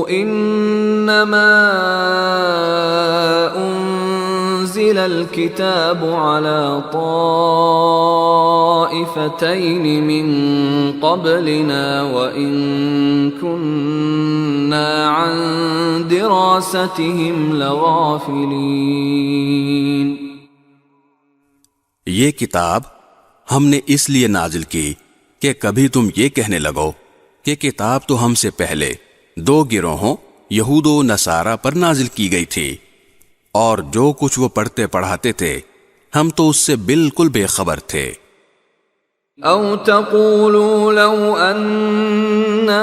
Speaker 1: إِنَّمَا أُنزِلَ الْكِتَابُ عَلَى طَائِفَتَيْنِ مِن قَبْلِنَا وَإِن كُنَّا عَن دِرَاسَتِهِمْ لَغَافِلِينَ۔
Speaker 3: یہ کتاب ہم نے اس لیے نازل کی کہ کبھی تم یہ کہنے لگو کہ کتاب تو ہم سے پہلے دو گروہوں یہود و نصارہ پر نازل کی گئی تھی، اور جو کچھ وہ پڑھتے پڑھاتے تھے ہم تو اس سے بالکل بے خبر تھے۔
Speaker 1: او تقولوا لو اننا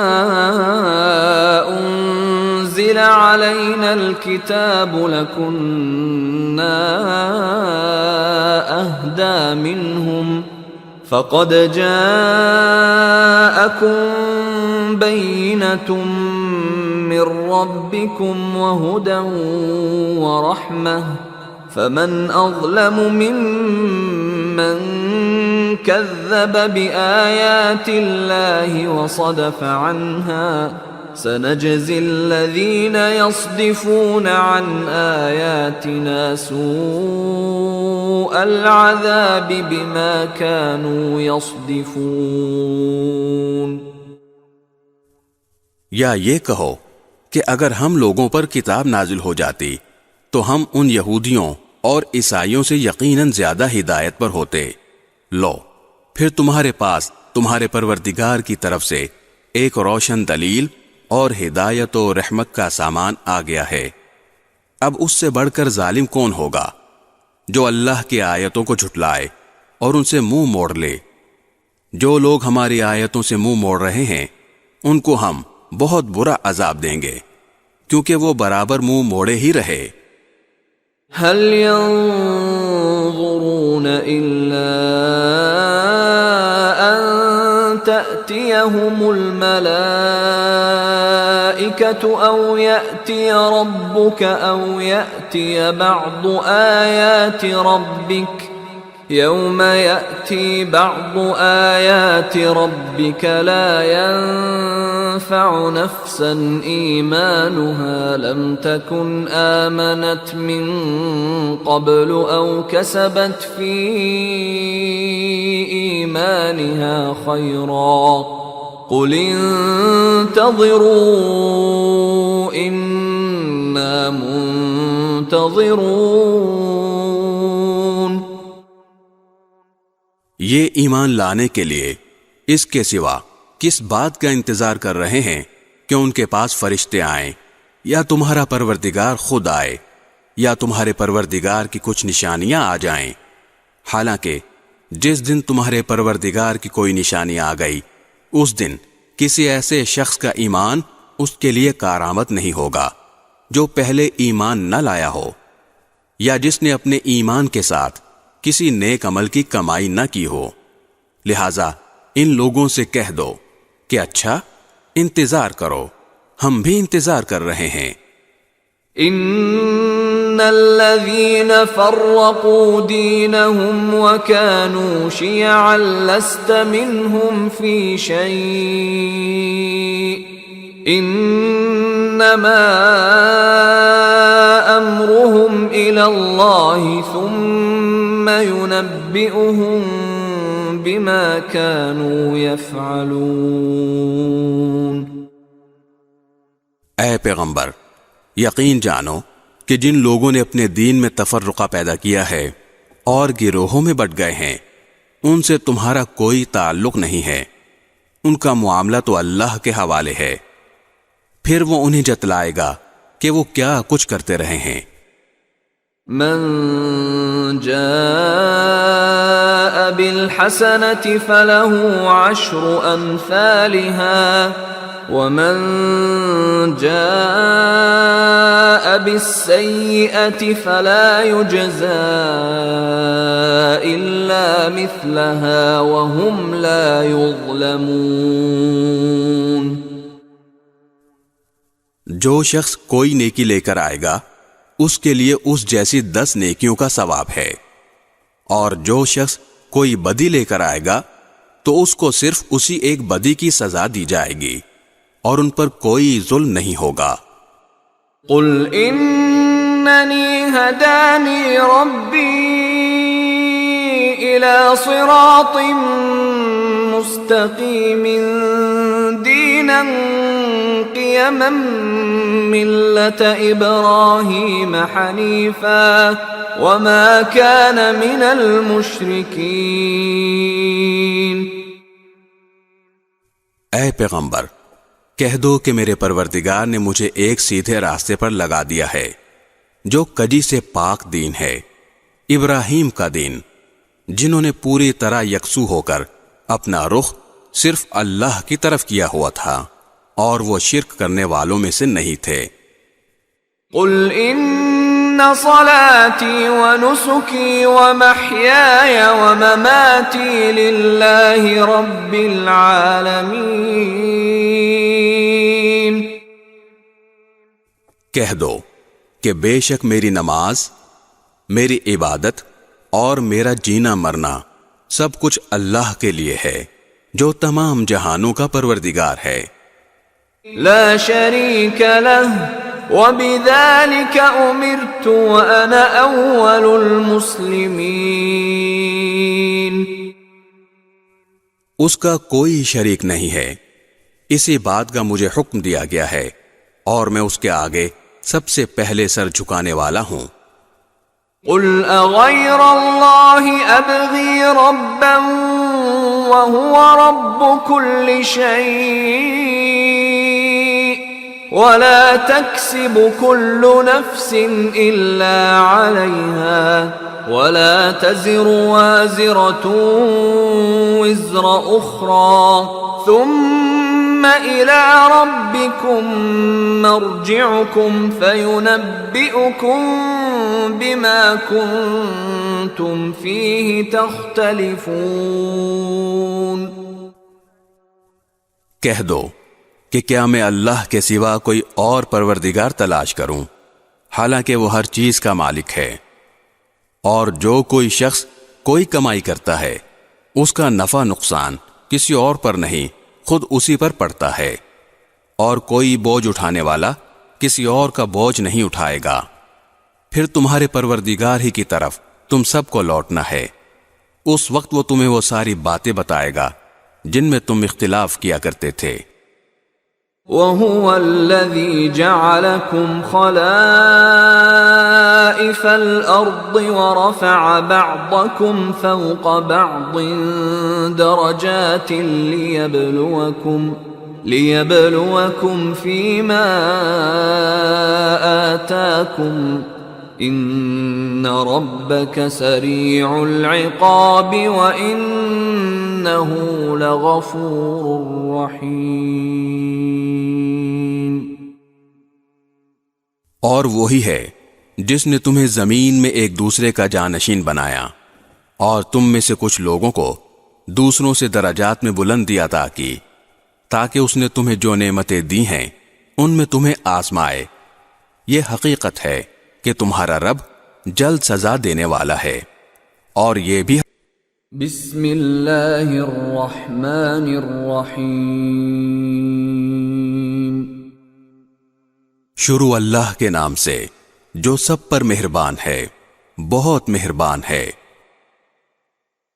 Speaker 1: انزل علينا الكتاب لكنا اهدى منهم فقد جاءكم بينة من ربكم وهدى ورحمة فمن أظلم ممن كذب بآيات الله وصدف عنها سنجزي الذين يصدفون عن آياتنا سوء العذاب بما كانوا يصدفون۔
Speaker 3: یا یہ کہو کہ اگر ہم لوگوں پر کتاب نازل ہو جاتی تو ہم ان یہودیوں اور عیسائیوں سے یقیناً زیادہ ہدایت پر ہوتے۔ لو، پھر تمہارے پاس تمہارے پروردگار کی طرف سے ایک روشن دلیل اور ہدایت و رحمت کا سامان آ گیا ہے۔ اب اس سے بڑھ کر ظالم کون ہوگا جو اللہ کی آیتوں کو جھٹلائے اور ان سے منہ موڑ لے۔ جو لوگ ہماری آیتوں سے منہ موڑ رہے ہیں ان کو ہم بہت برا عذاب دیں گے، کیونکہ وہ برابر منہ موڑے ہی رہے۔
Speaker 1: هل ينظرون إلا أن تأتيهم الملائكة أو يأتي ربك أو يأتي بعض آيات ربك يوم يأتي بعض آيات ربك لا ينفع نفسا إيمانها لم تكن آمنت من قبل أو كسبت في إيمانها خيرا قل انتظروا إنا منتظرون۔
Speaker 3: یہ ایمان لانے کے لیے اس کے سوا کس بات کا انتظار کر رہے ہیں کہ ان کے پاس فرشتے آئیں، یا تمہارا پروردگار خود آئے، یا تمہارے پروردگار کی کچھ نشانیاں آ جائیں؟ حالانکہ جس دن تمہارے پروردگار کی کوئی نشانی آ گئی اس دن کسی ایسے شخص کا ایمان اس کے لیے کارآمد نہیں ہوگا جو پہلے ایمان نہ لایا ہو، یا جس نے اپنے ایمان کے ساتھ کسی نیک عمل کی کمائی نہ کی ہو۔ لہذا ان لوگوں سے کہہ دو کہ اچھا انتظار کرو، ہم بھی انتظار کر رہے ہیں۔
Speaker 1: ان الذين فرقوا دينهم وكانوا شيعا لست منهم في شيء انما امرهم الى الله ثم ينبئهم بما كانوا يفعلون۔
Speaker 3: اے پیغمبر، یقین جانو کہ جن لوگوں نے اپنے دین میں تفرقہ پیدا کیا ہے اور گروہوں میں بٹ گئے ہیں ان سے تمہارا کوئی تعلق نہیں ہے، ان کا معاملہ تو اللہ کے حوالے ہے، پھر وہ انہیں جتلائے گا کہ وہ کیا کچھ کرتے رہے ہیں۔
Speaker 1: من جاء بالحسنة فله عشر أمثالها ومن جاء بالسيئة فلا يجزى إلا مثلها وهم لا يظلمون۔
Speaker 3: جو شخص کوئی نیکی لے کر آئے گا اس کے لیے اس جیسی 10 نیکیوں کا ثواب ہے، اور جو شخص کوئی بدی لے کر آئے گا تو اس کو صرف اسی ایک بدی کی سزا دی جائے گی اور ان پر کوئی ظلم نہیں ہوگا۔
Speaker 1: قل اننی ہدانی ربی الى صراط مستقیم دینا قیما ملة ابراہیم حنیفا وما كان من المشرکین۔
Speaker 3: اے پیغمبر، کہہ دو کہ میرے پروردگار نے مجھے ایک سیدھے راستے پر لگا دیا ہے جو کجی سے پاک دین ہے، ابراہیم کا دین، جنہوں نے پوری طرح یکسو ہو کر اپنا رخ صرف اللہ کی طرف کیا ہوا تھا اور وہ شرک کرنے والوں میں سے نہیں تھے۔
Speaker 1: قل ان صلاتي ونسكي ومحياي ومماتي لله رب العالمين
Speaker 3: کہہ دو کہ بے شک میری نماز، میری عبادت اور میرا جینا مرنا سب کچھ اللہ کے لیے ہے جو تمام جہانوں کا پروردگار ہے۔
Speaker 1: لا شریک لہ وبذلک امرت وانا اول المسلمین۔
Speaker 3: اس کا کوئی شریک نہیں ہے، اسی بات کا مجھے حکم دیا گیا ہے اور میں اس کے آگے سب سے پہلے سر جھکانے والا ہوں۔
Speaker 1: قل اغیر اللہ ابغی ربا وهو رب كل شيء ولا تكسب كل نفس الا عليها ولا تزر وازرة وزر اخرى ثم الى ربكم مرجعكم فينبئكم بما كنتم فيه تختلفون۔
Speaker 3: کہہ دو کہ کیا میں اللہ کے سوا کوئی اور پروردگار تلاش کروں، حالانکہ وہ ہر چیز کا مالک ہے، اور جو کوئی شخص کوئی کمائی کرتا ہے اس کا نفع نقصان کسی اور پر نہیں، خود اسی پر پڑتا ہے، اور کوئی بوجھ اٹھانے والا کسی اور کا بوجھ نہیں اٹھائے گا۔ پھر تمہارے پروردگار ہی کی طرف تم سب کو لوٹنا ہے، اس وقت وہ تمہیں وہ ساری باتیں بتائے گا جن میں تم اختلاف کیا کرتے تھے۔
Speaker 1: وَهُوَ الَّذِي جَعَلَكُمْ خَلَائِفَ الْأَرْضِ وَرَفَعَ بَعْضَكُمْ فَوْقَ بَعْضٍ دَرَجَاتٍ لِيَبْلُوَكُمْ فِيمَا آتَاكُمْ إِنَّ رَبَّكَ سَرِيعُ الْعِقَابِ وَإِنَّهُ لَغَفُورٌ رَحِيمٌ۔
Speaker 3: اور وہی ہے جس نے تمہیں زمین میں ایک دوسرے کا جانشین بنایا اور تم میں سے کچھ لوگوں کو دوسروں سے درجات میں بلندی عطا کی، تاکہ اس نے تمہیں جو نعمتیں دی ہیں ان میں تمہیں آزمائے۔ یہ حقیقت ہے کہ تمہارا رب جلد سزا دینے والا ہے، اور یہ بھی
Speaker 1: بسم اللہ الرحمن الرحیم۔
Speaker 3: شروع اللہ کے نام سے جو سب پر مہربان ہے، بہت مہربان ہے۔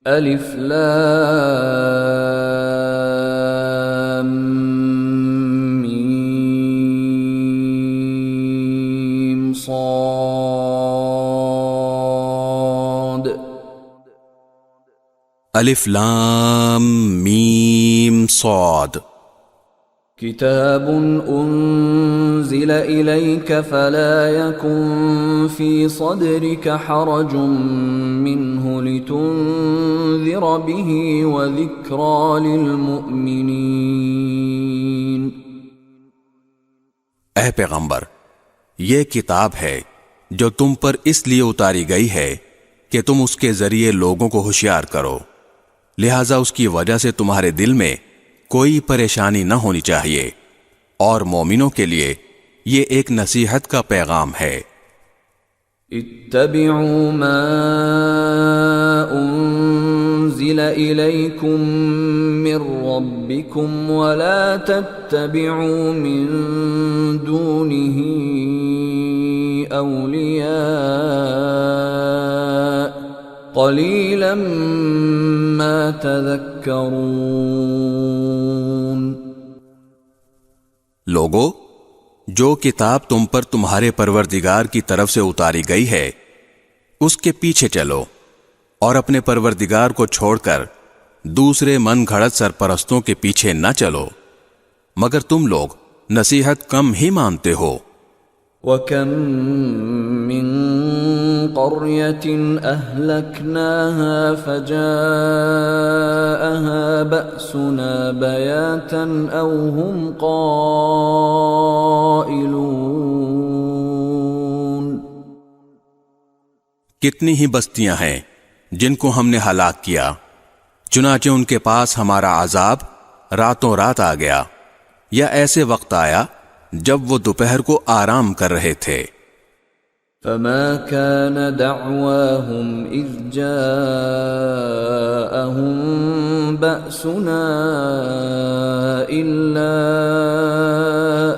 Speaker 1: الف لام میم صاد۔
Speaker 3: الف لام میم صاد۔
Speaker 1: کتاب انزل الیک فلا یکن فی صدرک حرج منہ لتنذر به وذکرى للمؤمنین۔
Speaker 3: اے پیغمبر، یہ کتاب ہے جو تم پر اس لیے اتاری گئی ہے کہ تم اس کے ذریعے لوگوں کو ہوشیار کرو، لہذا اس کی وجہ سے تمہارے دل میں کوئی پریشانی نہ ہونی چاہیے، اور مومنوں کے لیے یہ ایک نصیحت کا پیغام ہے۔
Speaker 1: اتبعوا ما انزل الیکم من ربکم ولا تتبعوا من دونه اولیاء قلیلا ما تذکرون۔
Speaker 3: لوگو، جو کتاب تم پر تمہارے پروردگار کی طرف سے اتاری گئی ہے اس کے پیچھے چلو، اور اپنے پروردگار کو چھوڑ کر دوسرے من گھڑت سرپرستوں کے پیچھے نہ چلو، مگر تم لوگ نصیحت کم ہی مانتے ہو۔
Speaker 1: وَكَم مِّن قَرْيَةٍ أَهْلَكْنَاهَا فَجَاءَهَا بَأْسُنَا بَيَاتًا أَوْ هُمْ قَائِلُونَ۔
Speaker 3: کتنی ہی بستیاں ہیں جن کو ہم نے ہلاک کیا، چنانچہ ان کے پاس ہمارا عذاب راتوں رات آ گیا، یا ایسے وقت آیا جب وہ دوپہر کو آرام کر رہے تھے۔
Speaker 1: فما كان دعواهم إذ جاءهم بأسنا إلا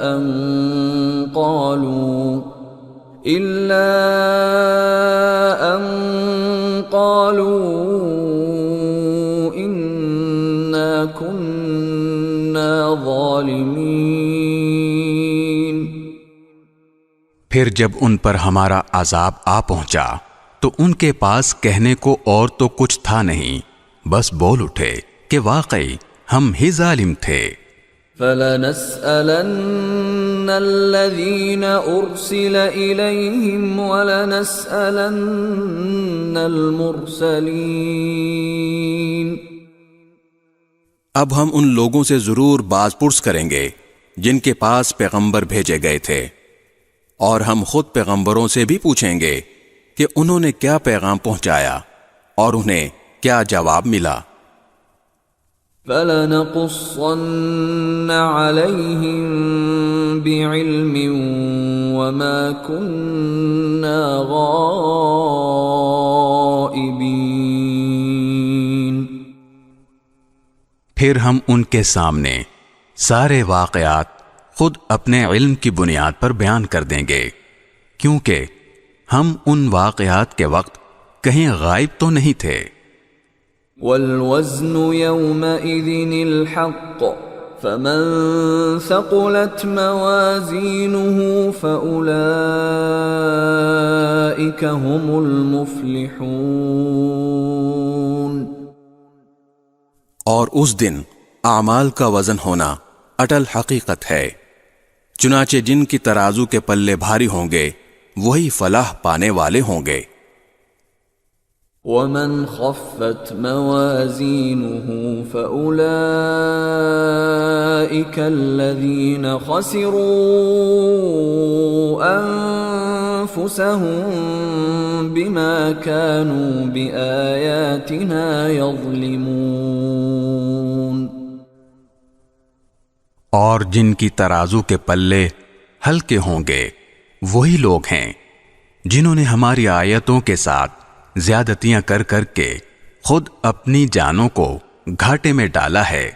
Speaker 1: أن قالوا إنا كنا ظالمين۔
Speaker 2: پھر جب ان پر ہمارا عذاب آ پہنچا تو ان کے پاس کہنے کو اور تو کچھ تھا نہیں، بس بول اٹھے کہ واقعی ہم ہی ظالم تھے۔
Speaker 1: فَلَنَسْأَلَنَّ الَّذِينَ أُرْسِلَ إِلَيْهِمْ وَلَنَسْأَلَنَّ الْمُرْسَلِينَ۔
Speaker 3: اب ہم ان لوگوں سے ضرور باز پرس کریں گے جن کے پاس پیغمبر بھیجے گئے تھے، اور ہم خود پیغمبروں سے بھی پوچھیں گے کہ انہوں نے کیا پیغام پہنچایا اور انہیں کیا جواب ملا۔
Speaker 1: فَلَنَقُصَّنَّ عَلَيْهِمْ بِعِلْمٍ وَمَا كُنَّا غَائِبِينَ۔
Speaker 2: پھر ہم ان کے سامنے سارے واقعات خود اپنے علم کی بنیاد پر بیان کر دیں گے، کیونکہ ہم ان واقعات کے وقت کہیں غائب تو نہیں تھے۔
Speaker 1: وَالْوَزْنُ يَوْمَئِذٍ الْحَقُّ فَمَنْ ثَقُلَتْ مَوَازِينُهُ فَأُولَئِكَ هُمُ الْمُفْلِحُونَ۔
Speaker 3: اور اس دن اعمال کا وزن ہونا اٹل حقیقت ہے، چنانچہ جن کی ترازو کے پلے بھاری ہوں گے وہی فلاح پانے والے ہوں گے۔
Speaker 1: وَمَنْ خَفَّتْ مَوَازِينُهُ فَأُولَئِكَ الَّذِينَ خَسِرُوا أَنفُسَهُمْ بِمَا كَانُوا بِآيَاتِنَا يَظْلِمُونَ۔
Speaker 2: اور جن کی ترازو کے پلے ہلکے ہوں گے وہی لوگ ہیں جنہوں نے ہماری آیتوں کے ساتھ زیادتیاں کر کر کے خود اپنی جانوں کو گھاٹے میں ڈالا ہے۔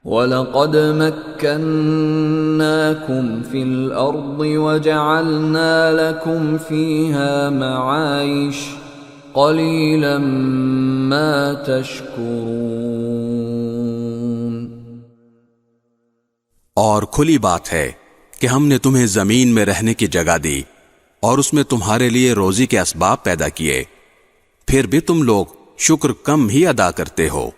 Speaker 1: وَلَقَدْ مَكَّنَّاكُمْ فِي الْأَرْضِ وَجَعَلْنَا لَكُمْ فِيهَا مَعَايِشَ قَلِيلًا مَا تَشْكُرُونَ۔
Speaker 3: اور کھلی بات ہے کہ ہم نے تمہیں زمین میں رہنے کی جگہ دی اور اس میں تمہارے لیے روزی کے اسباب پیدا کیے، پھر بھی تم لوگ شکر کم ہی ادا کرتے ہو۔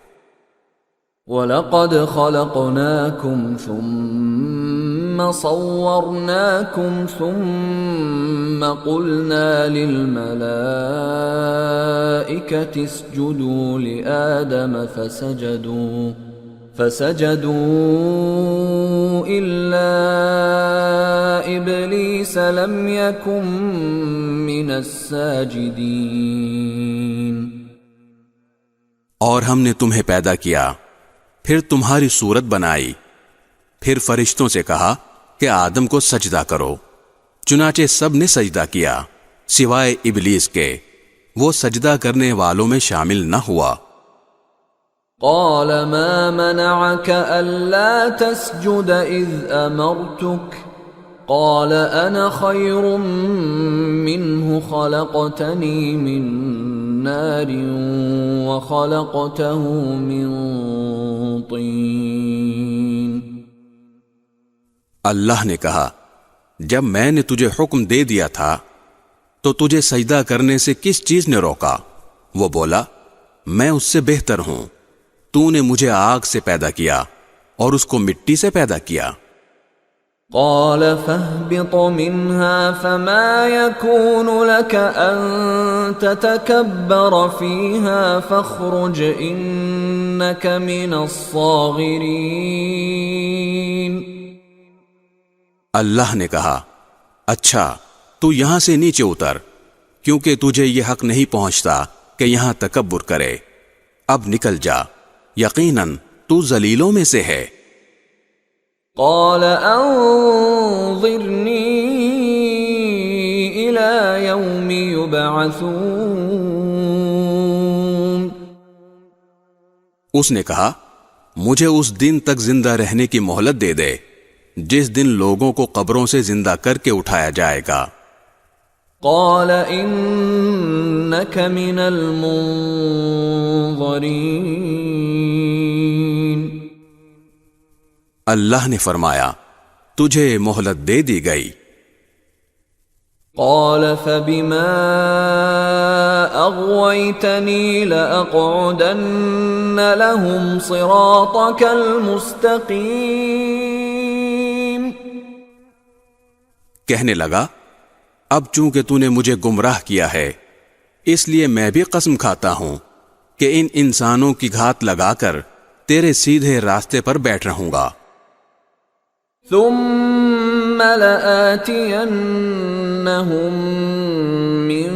Speaker 1: وَلَقَدْ خَلَقْنَاكُمْ ثُمَّ صَوَّرْنَاكُمْ ثُمَّ قُلْنَا لِلْمَلَائِكَةِ اسْجُدُوا لِآدَمَ فسجدوا إلا إبليس لم يكن من الساجدين۔
Speaker 3: اور ہم نے تمہیں پیدا کیا، پھر تمہاری صورت بنائی، پھر فرشتوں سے کہا کہ آدم کو سجدہ کرو، چنانچہ سب نے سجدہ کیا سوائے ابلیس کے، وہ سجدہ کرنے والوں میں شامل نہ ہوا۔
Speaker 1: قال ما منعك ألا تسجد إذ أمرتك قال أنا خير منه خلقتني من نار وخلقته من طين۔
Speaker 3: اللہ نے کہا جب میں نے تجھے حکم دے دیا تھا تو تجھے سجدہ کرنے سے کس چیز نے روکا؟ وہ بولا میں اس سے بہتر ہوں، تو نے مجھے آگ سے پیدا کیا اور اس کو مٹی سے پیدا کیا۔
Speaker 1: قال فاهبط منها فما يكون لك أن تتكبر فيها فاخرج إنك من الصاغرين۔
Speaker 3: اللہ نے کہا اچھا تو یہاں سے نیچے اتر، کیونکہ تجھے یہ حق نہیں پہنچتا کہ یہاں تکبر کرے، اب نکل جا، یقیناً تو ذلیلوں میں سے ہے۔
Speaker 1: قال انظرنی إلى يوم يبعثون.
Speaker 3: اس نے کہا مجھے اس دن تک زندہ رہنے کی مہلت دے دے جس دن لوگوں کو قبروں سے زندہ کر کے اٹھایا جائے گا.
Speaker 1: قال إنك من المنظرين.
Speaker 3: اللہ نے فرمایا تجھے مہلت دے دی گئی.
Speaker 1: قال فبما أغويتني لأقعدن لهم صراطك المستقيم.
Speaker 3: کہنے لگا اب چونکہ تو نے مجھے گمراہ کیا ہے اس لیے میں بھی قسم کھاتا ہوں کہ ان انسانوں کی گھات لگا کر تیرے سیدھے راستے پر بیٹھ رہوں گا.
Speaker 1: ثم لآتينهم من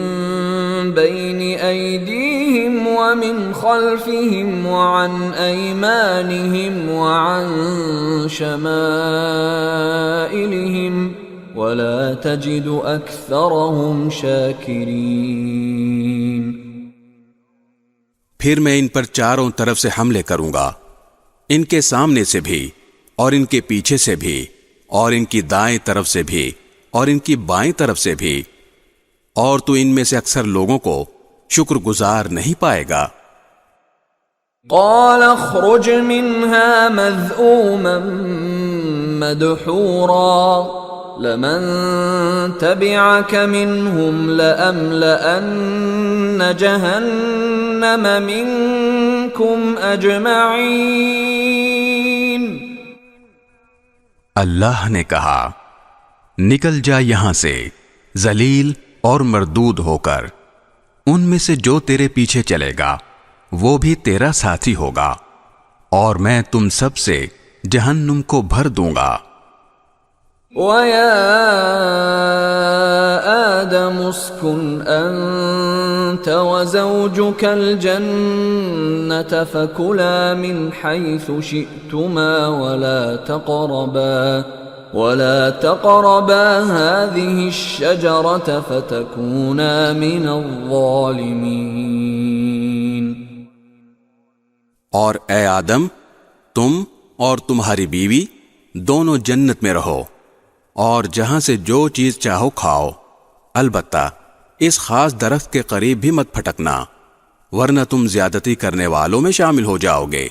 Speaker 1: بين أيديهم ومن خلفهم وعن أيمانهم وعن شمائلهم ولا تجد أكثرهم شاكرين.
Speaker 3: پھر میں ان پر چاروں طرف سے حملے کروں گا، ان کے سامنے سے بھی اور ان کے پیچھے سے بھی اور ان کی دائیں طرف سے بھی اور ان کی بائیں طرف سے بھی، اور تو ان میں سے اکثر لوگوں کو شکر گزار نہیں پائے گا.
Speaker 1: قال اخرج منها مذءوما مدحورا لمن تبعك منهم لأملأن جهنم منكم أجمعين.
Speaker 2: اللہ نے کہا نکل جا یہاں سے ذلیل اور مردود ہو کر، ان میں سے جو تیرے پیچھے چلے گا وہ بھی تیرا ساتھی ہوگا، اور میں تم سب سے جہنم کو بھر دوں گا.
Speaker 1: وَيَا آدَمُ اسْكُنْ أَنْتَ وَزَوْجُكَ الْجَنَّةَ فَكُلَا مِنْ حَيْثُ شِئْتُمَا وَلَا تَقْرَبَا هَذِهِ الشَّجَرَةَ فَتَكُونَا مِنَ الظَّالِمِينَ.
Speaker 3: اور اے آدم تم اور تمہاری بیوی دونوں جنت میں رہو اور جہاں سے جو چیز چاہو کھاؤ، البتہ اس خاص درخت کے قریب بھی مت پھٹکنا ورنہ تم زیادتی کرنے والوں میں شامل ہو جاؤ گے.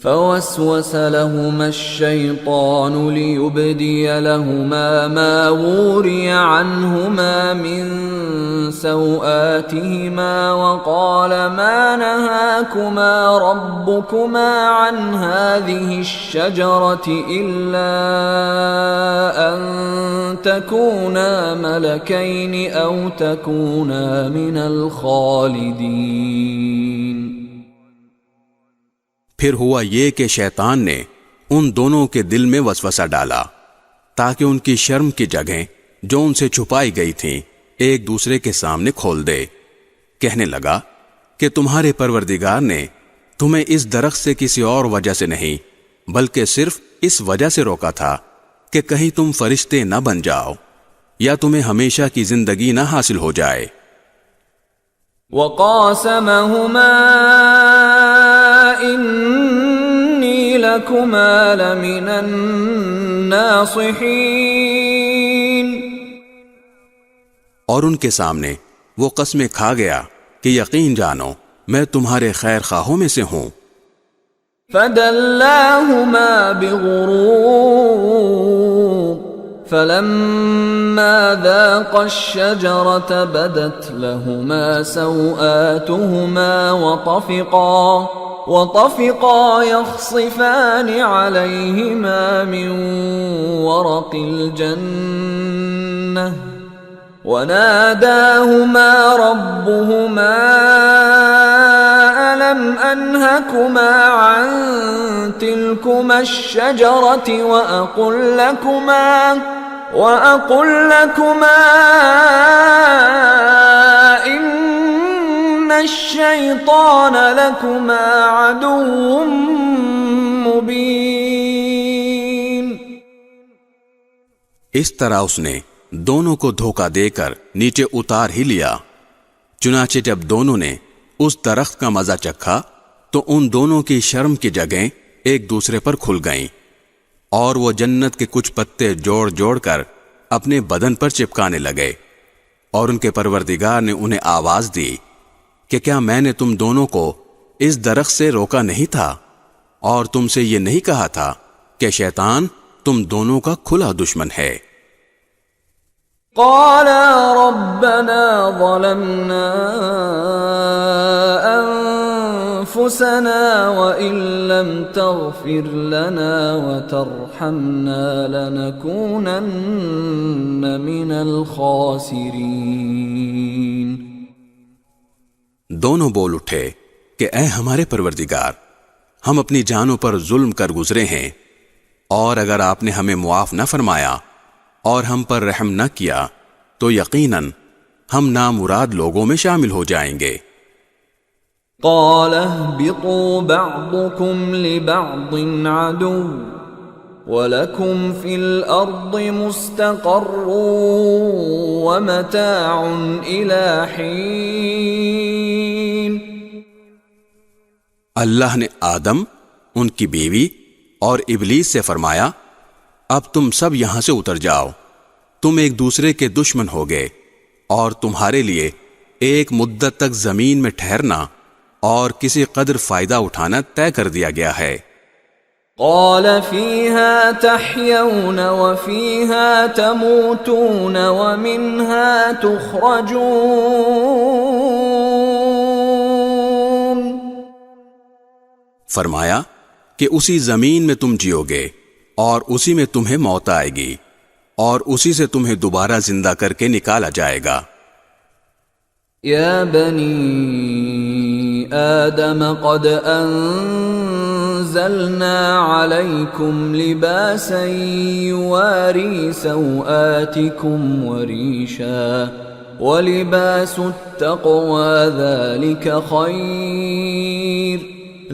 Speaker 1: فوسوس لهما الشيطان ليبدي لهما ما وري عنهما من سوآتهما وقال ما نهاكما ربكما عن هذه الشجرة إلا أن تكونا ملكين أو تكونا من الخالدين.
Speaker 3: پھر ہوا یہ کہ شیطان نے ان دونوں کے دل میں وسوسہ ڈالا تاکہ ان کی شرم کی جگہیں جو ان سے چھپائی گئی تھیں ایک دوسرے کے سامنے کھول دے. کہنے لگا کہ تمہارے پروردگار نے تمہیں اس درخت سے کسی اور وجہ سے نہیں بلکہ صرف اس وجہ سے روکا تھا کہ کہیں تم فرشتے نہ بن جاؤ یا تمہیں ہمیشہ کی زندگی نہ حاصل ہو جائے.
Speaker 1: وقاسمهما إني لكما لمن الناصحين.
Speaker 3: اور ان کے سامنے وہ قسمیں کھا گیا کہ یقین جانو میں تمہارے خیر خواہوں میں سے ہوں.
Speaker 1: فدلاهما بغرور فلما ذاقا الشجرة بدت لهما سوآتهما وطفقا يخصفان عليهما من ورق الجنة وناداهما ربهما ألم أنهكما عن تلكما الشجرة وأقل لكما إن الشيطان لكما عدو مبين.
Speaker 3: اس طرح اس نے دونوں کو دھوکہ دے کر نیچے اتار ہی لیا۔ چنانچہ جب دونوں نے اس درخت کا مزہ چکھا تو ان دونوں کی شرم کی جگہیں ایک دوسرے پر کھل گئیں، اور وہ جنت کے کچھ پتے جوڑ جوڑ کر اپنے بدن پر چپکانے لگے، اور ان کے پروردگار نے انہیں آواز دی کہ کیا میں نے تم دونوں کو اس درخت سے روکا نہیں تھا، اور تم سے یہ نہیں کہا تھا کہ شیطان تم دونوں کا کھلا دشمن ہے؟
Speaker 1: قالا ربنا ظلمنا انفسنا وان لم تغفر لنا وترحمنا لنكونن من الخاسرین۔
Speaker 3: دونوں بول اٹھے کہ اے ہمارے پروردگار، ہم اپنی جانوں پر ظلم کر گزرے ہیں، اور اگر آپ نے ہمیں معاف نہ فرمایا اور ہم پر رحم نہ کیا تو یقیناً ہم نامراد لوگوں میں شامل ہو جائیں گے۔
Speaker 1: قال اهبطوا بعضكم لبعض عدو وَلَكُمْ فِي الْأَرْضِ مُسْتَقَرٌّ وَمَتَاعٌ إِلَى حِينٍ۔
Speaker 3: اللہ نے آدم، ان کی بیوی اور ابلیس سے فرمایا، اب تم سب یہاں سے اتر جاؤ، تم ایک دوسرے کے دشمن ہو گئے، اور تمہارے لیے ایک مدت تک زمین میں ٹھہرنا اور کسی قدر فائدہ اٹھانا طے کر دیا گیا ہے۔
Speaker 1: قال فيها تحيون وفيها تموتون ومنها تخرجون۔
Speaker 3: فرمایا کہ اسی زمین میں تم جیو گے اور اسی میں تمہیں موت آئے گی اور اسی سے تمہیں دوبارہ زندہ کر کے نکالا جائے گا۔
Speaker 1: یا بنی آدم قد انزلنا علیکم لباسا یواری سوآتکم وریشا ولباس التقوى ذلك خیر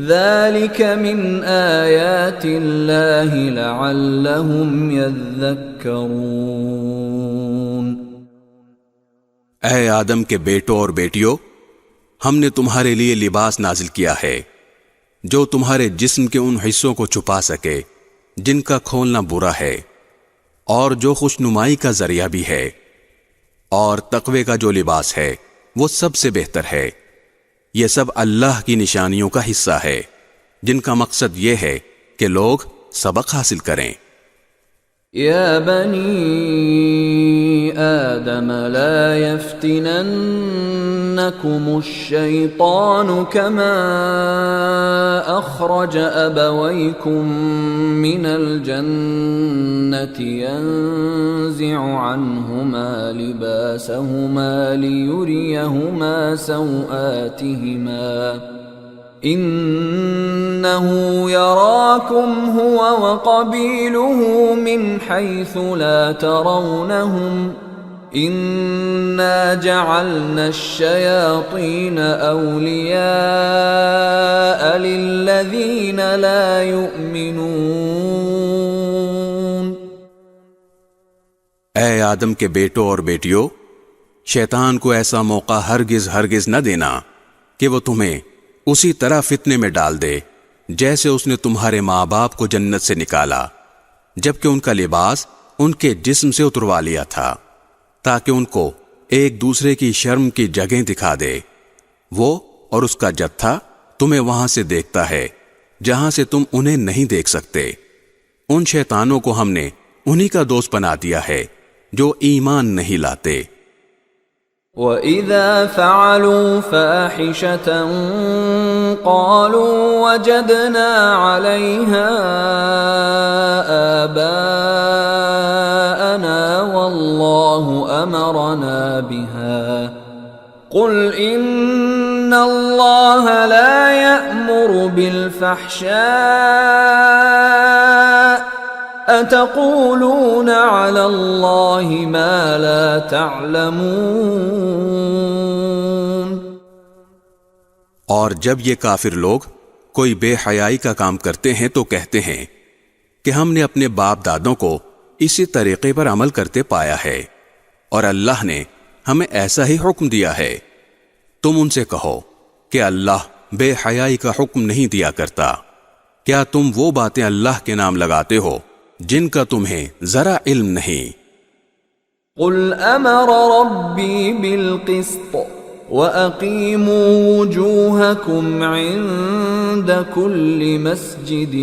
Speaker 1: ذلك من آیات اللہ لعلهم یذکرون۔
Speaker 3: اے آدم کے بیٹوں اور بیٹیوں، ہم نے تمہارے لیے لباس نازل کیا ہے جو تمہارے جسم کے ان حصوں کو چھپا سکے جن کا کھولنا برا ہے، اور جو خوش نمائی کا ذریعہ بھی ہے، اور تقوی کا جو لباس ہے وہ سب سے بہتر ہے۔ یہ سب اللہ کی نشانیوں کا حصہ ہے جن کا مقصد یہ ہے کہ لوگ سبق حاصل کریں۔
Speaker 1: یا بنی آدم لا يفتننکم الشیطان كما اخرج ابویکم من الجنة ينزع عنہما لباسہما لیریہما سوآتہما إِنَّهُ يَرَاكُمْ هُوَ وَقَبِيلُهُ مِنْ حَيْثُ لَا تَرَوْنَهُمْ إِنَّا جَعَلْنَا الشَّيَاطِينَ أَوْلِيَاءَ لِلَّذِينَ لَا يُؤْمِنُونَ۔
Speaker 3: اے آدم کے بیٹوں اور بیٹیوں، شیطان کو ایسا موقع ہرگز نہ دینا کہ وہ تمہیں اسی طرح فتنے میں ڈال دے جیسے اس نے تمہارے ماں باپ کو جنت سے نکالا جبکہ ان کا لباس ان کے جسم سے اتروا لیا تھا، تاکہ ان کو ایک دوسرے کی شرم کی جگہیں دکھا دے۔ وہ اور اس کا جتھا تمہیں وہاں سے دیکھتا ہے جہاں سے تم انہیں نہیں دیکھ سکتے۔ ان شیطانوں کو ہم نے انہی کا دوست بنا دیا ہے جو ایمان نہیں لاتے۔
Speaker 1: وَإِذَا فَعَلُوا فَاحِشَةً قَالُوا وَجَدْنَا عَلَيْهَا آبَاءَنَا وَاللَّهُ أَمَرَنَا بِهَا قُلْ إِنَّ اللَّهَ لَا يَأْمُرُ بِالْفَحْشَاءِ أَتَقُولُونَ عَلَى اللَّهِ مَا لَا تَعْلَمُونَ۔
Speaker 3: اور جب یہ کافر لوگ کوئی بے حیائی کا کام کرتے ہیں تو کہتے ہیں کہ ہم نے اپنے باپ دادوں کو اسی طریقے پر عمل کرتے پایا ہے، اور اللہ نے ہمیں ایسا ہی حکم دیا ہے۔ تم ان سے کہو کہ اللہ بے حیائی کا حکم نہیں دیا کرتا۔ کیا تم وہ باتیں اللہ کے نام لگاتے ہو جن کا تمہیں ذرا علم نہیں؟
Speaker 1: قل امر ربی بالقسط وَأَقِيمُوا وُجُوهَكُمْ عِندَ كُلِّ مَسْجِدٍ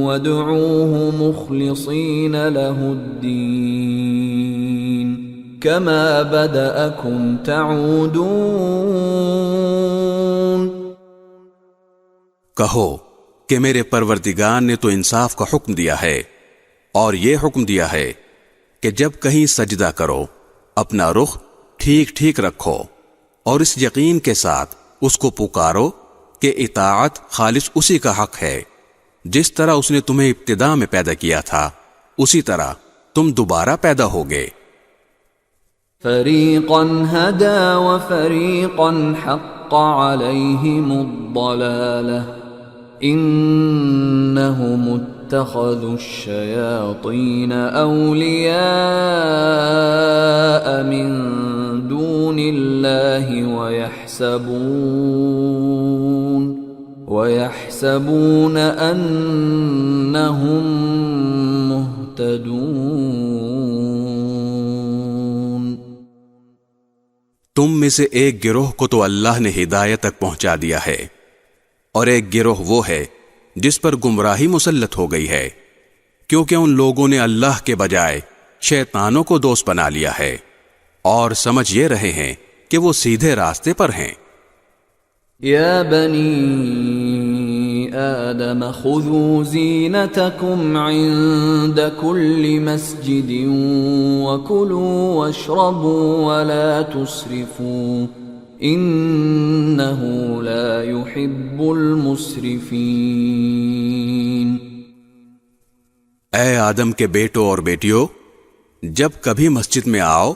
Speaker 1: وَادْعُوهُ مُخْلِصِينَ لَهُ الدِّينَ كَمَا بَدَأَكُمْ تَعُودُونَ۔
Speaker 3: کہو کہ میرے پروردگار نے تو انصاف کا حکم دیا ہے، اور یہ حکم دیا ہے کہ جب کہیں سجدہ کرو اپنا رخ ٹھیک ٹھیک رکھو، اور اس یقین کے ساتھ اس کو پکارو کہ اطاعت خالص اسی کا حق ہے، جس طرح اس نے تمہیں ابتدا میں پیدا کیا تھا اسی طرح تم دوبارہ پیدا ہوگے۔
Speaker 1: فریقا ہدی وفریقا حق علیہم الضلالہ انہم اتخذوا الشیاطین اولیاء من دون اللہ ویحسبون انہم مہتدون۔
Speaker 3: تم میں سے ایک گروہ کو تو اللہ نے ہدایت تک پہنچا دیا ہے، اور ایک گروہ وہ ہے جس پر گمراہی مسلط ہو گئی ہے، کیونکہ ان لوگوں نے اللہ کے بجائے شیطانوں کو دوست بنا لیا ہے، اور سمجھ یہ رہے ہیں کہ وہ سیدھے راستے پر ہیں۔
Speaker 1: یا بنی آدم خذوا زینتکم عند کل مسجد وکلوا واشربوا ولا تسرفوا انہ لا يحب المسرفین۔
Speaker 3: اے آدم کے بیٹوں اور بیٹیوں، جب کبھی مسجد میں آؤ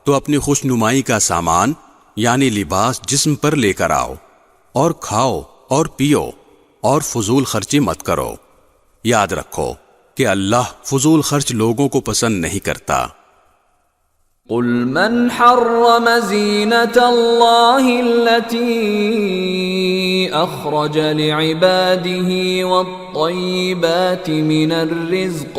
Speaker 3: تو اپنی خوش نمائی کا سامان یعنی لباس جسم پر لے کر آؤ، اور کھاؤ اور پیو، اور فضول خرچی مت کرو۔ یاد رکھو کہ اللہ فضول خرچ لوگوں کو پسند نہیں کرتا۔
Speaker 1: قل من حرم زینة اللہ التي اخرج لعباده والطیبات من الرزق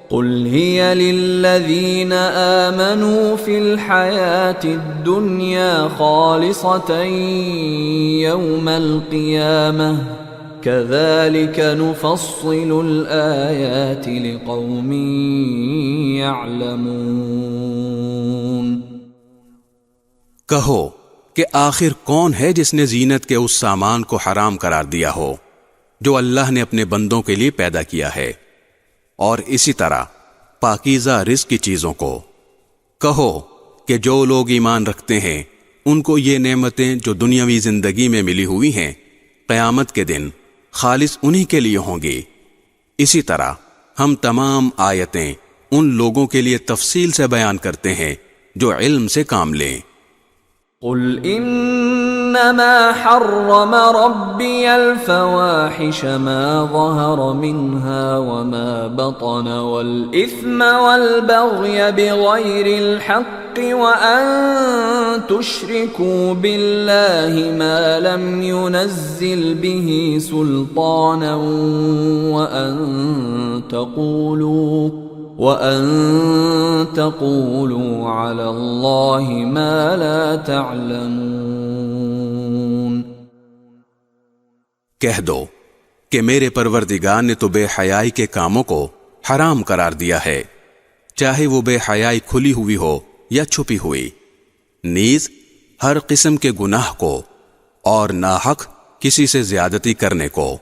Speaker 1: قل هي للذین آمنوا في الحیاة الدنیا خالصة یوم القیامة كذلك نفصل الآیات لقوم يعلمون۔
Speaker 3: کہو کہ آخر کون ہے جس نے زینت کے اس سامان کو حرام قرار دیا ہو جو اللہ نے اپنے بندوں کے لیے پیدا کیا ہے، اور اسی طرح پاکیزہ رزق کی چیزوں کو۔ کہو کہ جو لوگ ایمان رکھتے ہیں ان کو یہ نعمتیں جو دنیاوی زندگی میں ملی ہوئی ہیں قیامت کے دن خالص انہی کے لیے ہوں گی۔ اسی طرح ہم تمام آیتیں ان لوگوں کے لیے تفصیل سے بیان کرتے ہیں جو علم سے کام لیں۔
Speaker 1: قل انما حرم ربی الفواحش ما ظهر منها وما بطن والاثم والبغي بغير الحق وان تشركوا بالله ما لم ينزل به سلطانا وَأَن تَقُولُوا عَلَى اللَّهِ مَا لَا تَعْلَمُونَ۔
Speaker 3: کہہ دو کہ میرے پروردگار نے تو بے حیائی کے کاموں کو حرام قرار دیا ہے، چاہے وہ بے حیائی کھلی ہوئی ہو یا چھپی ہوئی، نیز ہر قسم کے گناہ کو، اور ناحق کسی سے زیادتی کرنے کو،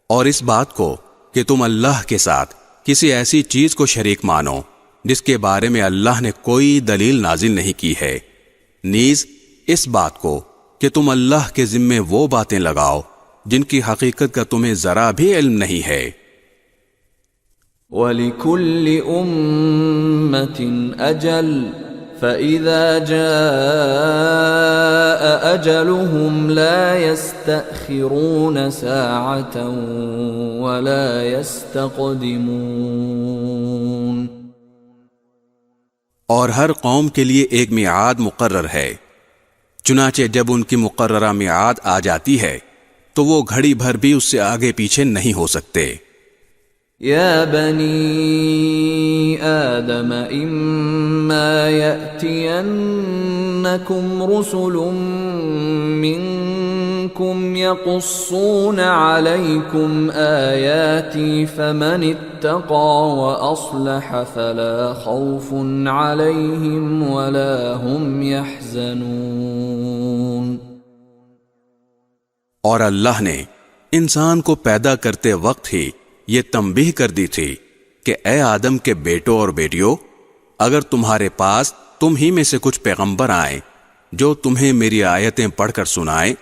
Speaker 3: اور اس بات کو کہ تم اللہ کے ساتھ کسی ایسی چیز کو شریک مانو جس کے بارے میں اللہ نے کوئی دلیل نازل نہیں کی ہے، نیز اس بات کو کہ تم اللہ کے ذمے وہ باتیں لگاؤ جن کی حقیقت کا تمہیں ذرا بھی علم نہیں ہے۔
Speaker 1: وَلِكُلِّ أُمَّةٍ أَجَلٌ فَإِذَا جَاءَ أَجَلُهُمْ لَا يَسْتَأْخِرُونَ سَاعَةً وَلَا يَسْتَقْدِمُونَ۔
Speaker 3: اور ہر قوم کے لیے ایک میعاد مقرر ہے، چنانچہ جب ان کی مقررہ میعاد آ جاتی ہے تو وہ گھڑی بھر بھی اس سے آگے پیچھے نہیں ہو سکتے۔
Speaker 1: يا بني آدم إما يأتينكم رسل منكم يقصون عليكم آياتي فمن اتقى وأصلح فلا خوف عليهم ولا هم يحزنون۔
Speaker 3: اور اللہ نے انسان کو پیدا کرتے وقت ہی یہ تنبیہ کر دی تھی کہ اے آدم کے بیٹوں اور بیٹیوں، اگر تمہارے پاس تم ہی میں سے کچھ پیغمبر آئیں جو تمہیں میری آیتیں پڑھ کر سنائیں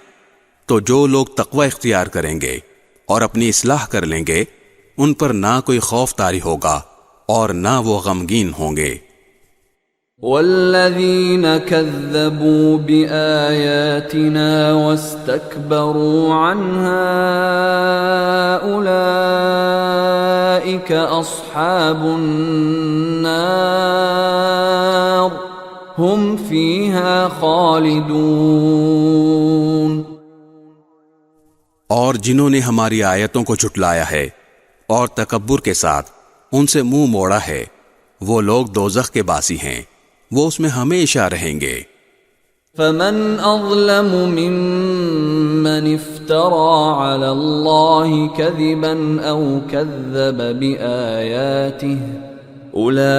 Speaker 3: تو جو لوگ تقوی اختیار کریں گے اور اپنی اصلاح کر لیں گے ان پر نہ کوئی خوف طاری ہوگا اور نہ وہ غمگین ہوں گے۔
Speaker 1: والذین کذبوا بآیاتنا واستکبروا عنها اولئک اصحاب النار هم فیہا خالدون۔
Speaker 3: اور جنہوں نے ہماری آیتوں کو جھٹلایا ہے اور تکبر کے ساتھ ان سے منہ موڑا ہے وہ لوگ دوزخ کے باسی ہیں، وہ اس میں ہمیشہ رہیں گے۔
Speaker 1: فمن اظلم ممن افترى على الله كذبا او كذب بآياته اولئك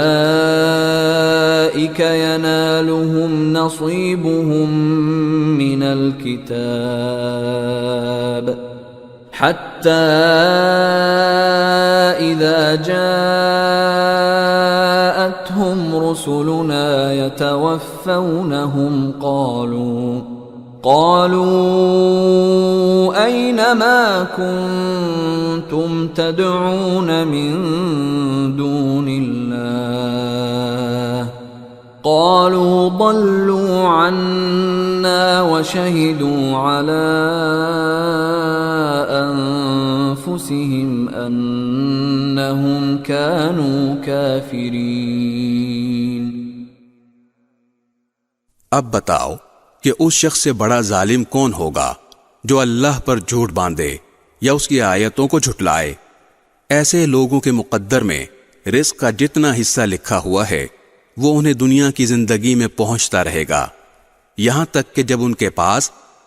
Speaker 1: ينالهم نصيبهم من الكتاب حتى إذا جاءتهم رسلنا يتوفونهم قالوا أين ما كنتم تدعون من دون الله قالوا ضلوا عنا وشهدوا على أنفسهم أنهم كانوا كافرين۔
Speaker 3: اب بتاؤ کہ اس شخص سے بڑا ظالم کون ہوگا جو اللہ پر جھوٹ باندھے یا اس کی آیتوں کو جھٹلائے۔ ایسے لوگوں کے مقدر میں رزق کا جتنا حصہ لکھا ہوا ہے وہ انہیں دنیا کی زندگی میں پہنچتا رہے گا، یہاں تک کہ جب ان کے پاس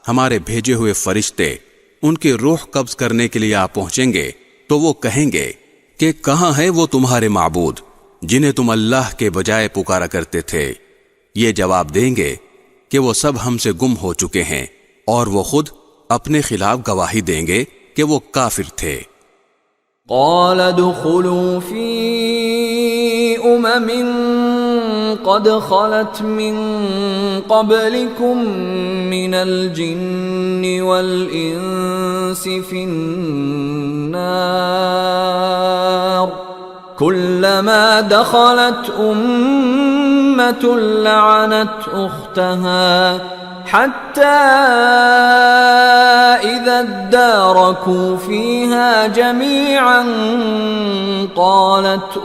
Speaker 3: ہمارے بھیجے ہوئے فرشتے ان کی روح قبض کرنے کے لیے آ پہنچیں گے تو وہ کہیں گے کہ کہاں ہے وہ تمہارے معبود جنہیں تم اللہ کے بجائے پکارا کرتے تھے؟ یہ جواب دیں گے کہ وہ سب ہم سے گم ہو چکے ہیں، اور وہ خود اپنے خلاف گواہی دیں گے کہ وہ کافر تھے۔
Speaker 1: قال ادخلوا في قد خلت من قبلكم من الجن والإنس في النار كلما دخلت أمة لعنت أختها حتى إذا اداركوا فيها جميعا قالت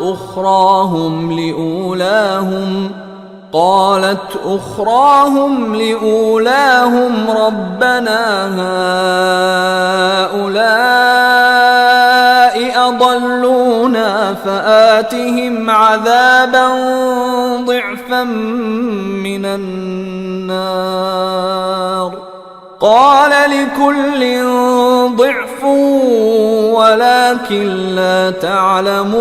Speaker 1: أخراهم لأولاهم ربنا هؤلاء أضلونا فآتهم عذابا ضعفا من النار قال لكل ضعف ولكن لا تعلمون۔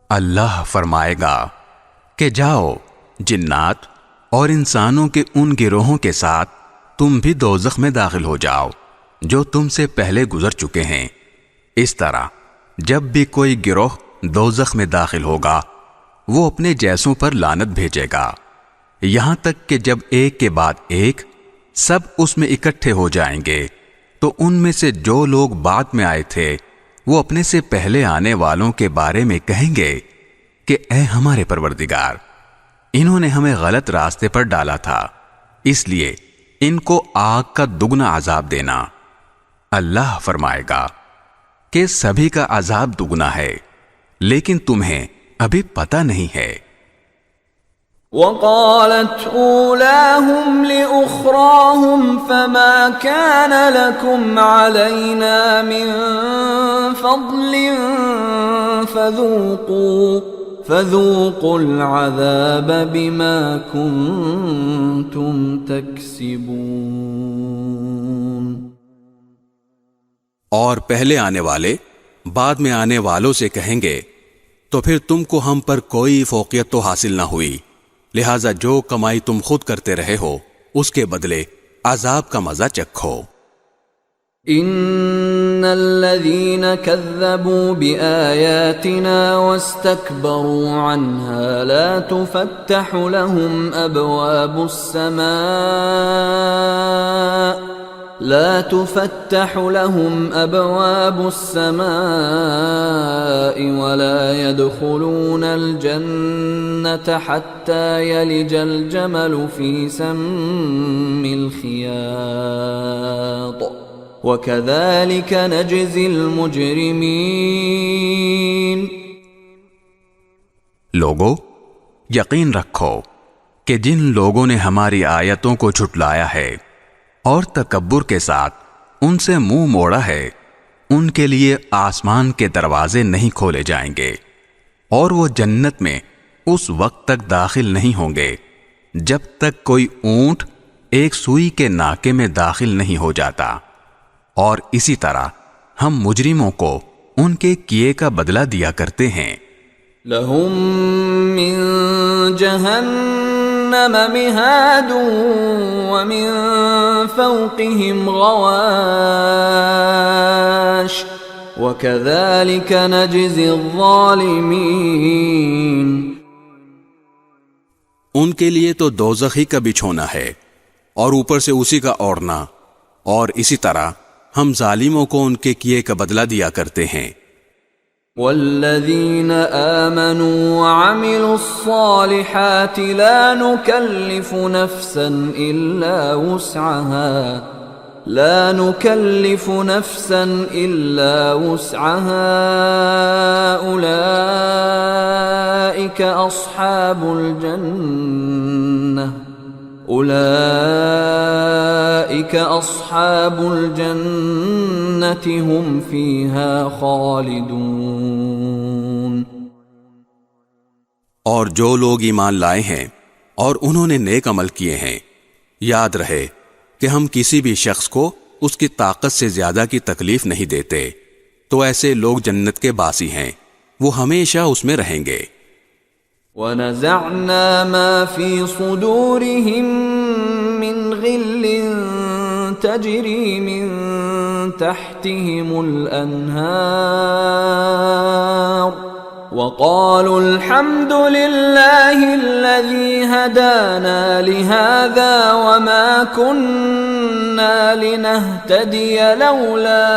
Speaker 2: اللہ فرمائے گا کہ جاؤ جنات اور انسانوں کے ان گروہوں کے ساتھ تم بھی دوزخ میں داخل ہو جاؤ جو تم سے پہلے گزر چکے ہیں۔ اس طرح جب بھی کوئی گروہ دوزخ میں داخل ہوگا وہ اپنے جیسوں پر لعنت بھیجے گا، یہاں تک کہ جب ایک کے بعد ایک سب اس میں اکٹھے ہو جائیں گے تو ان میں سے جو لوگ بعد میں آئے تھے وہ اپنے سے پہلے آنے والوں کے بارے میں کہیں گے کہ اے ہمارے پروردگار، انہوں نے ہمیں غلط راستے پر ڈالا تھا، اس لیے ان کو آگ کا دگنا عذاب دینا۔ اللہ فرمائے گا کہ سبھی کا عذاب دگنا ہے، لیکن تمہیں ابھی پتہ نہیں ہے۔
Speaker 1: وقالت أولاهم لأخراهم فما كان لكم علينا من فضل فذوقوا العذاب بما كنتم تكسبون۔
Speaker 3: اور پہلے آنے والے بعد میں آنے والوں سے کہیں گے تو پھر تم کو ہم پر کوئی فوقیت تو حاصل نہ ہوئی، لہذا جو کمائی تم خود کرتے رہے ہو اس کے بدلے عذاب کا مزہ چکھو۔
Speaker 1: ان الذين كذبوا بآياتنا واستكبروا عنها لا تفتح لهم أبواب السماء ولا يدخلون الجنة حتى يلج الجمل في سم الخياط وَكَذَلِكَ نَجْزِي الْمُجْرِمِينَ۔
Speaker 2: لوگو، یقین رکھو کہ جن لوگوں نے ہماری آیتوں کو جھٹلایا ہے اور تکبر کے ساتھ ان سے منہ موڑا ہے، ان کے لیے آسمان کے دروازے نہیں کھولے جائیں گے، اور وہ جنت میں اس وقت تک داخل نہیں ہوں گے جب تک کوئی اونٹ ایک سوئی کے ناکے میں داخل نہیں ہو جاتا، اور اسی طرح ہم مجرموں کو ان کے کیے کا بدلہ دیا کرتے ہیں۔
Speaker 1: لَهُم مِّن جَهَنَّمَ مِهَادٌ وَمِن فَوْقِهِمْ غَوَاشٍ وَكَذَلِكَ نَجْزِي الظَّالِمِينَ۔
Speaker 3: ان کے لیے تو دوزخ ہی کا بچھونا ہے اور اوپر سے اسی کا اوڑھنا، اور اسی طرح ہم ظالموں کو ان کے کیے کا بدلہ دیا کرتے ہیں۔
Speaker 1: والذین آمنوا وعملوا الصالحات لا نکلف نفسا الا وسعها اولئک اصحاب الجنة هم فيها خالدون۔
Speaker 3: اور جو لوگ ایمان لائے ہیں اور انہوں نے نیک عمل کیے ہیں، یاد رہے کہ ہم کسی بھی شخص کو اس کی طاقت سے زیادہ کی تکلیف نہیں دیتے، تو ایسے لوگ جنت کے باسی ہیں، وہ ہمیشہ اس میں رہیں گے۔
Speaker 1: وَنَزَعْنَا مَا فِي صُدُورِهِم مِّن غِلٍّ تَجْرِي مِن تَحْتِهِمُ الْأَنْهَارُ وَقَالُوا الْحَمْدُ لِلَّهِ الَّذِي هَدَانَا لِهَذَا وَمَا كُنَّا لِنَهْتَدِيَ لَوْلَا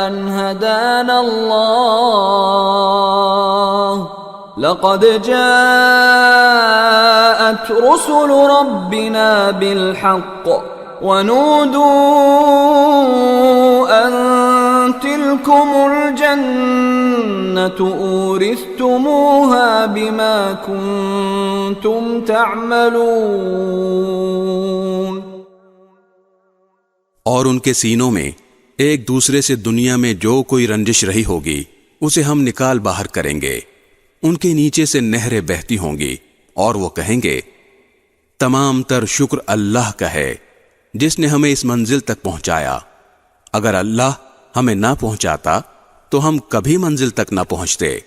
Speaker 1: أَنْ هَدَانَا اللَّهُ لَقَدْ جَاءَتْ رُسُلُ رَبِّنَا بِالْحَقِّ وَنُودُوا أَن تِلْكُمُ الْجَنَّةُ أُورِثْتُمُوهَا بِمَا كُنتُمْ تَعْمَلُونَ۔
Speaker 3: اور ان کے سینوں میں ایک دوسرے سے دنیا میں جو کوئی رنجش رہی ہوگی اسے ہم نکال باہر کریں گے، ان کے نیچے سے نہریں بہتی ہوں گی، اور وہ کہیں گے تمام تر شکر اللہ کا ہے جس نے ہمیں اس منزل تک پہنچایا، اگر اللہ ہمیں نہ پہنچاتا تو ہم کبھی منزل تک نہ پہنچتے۔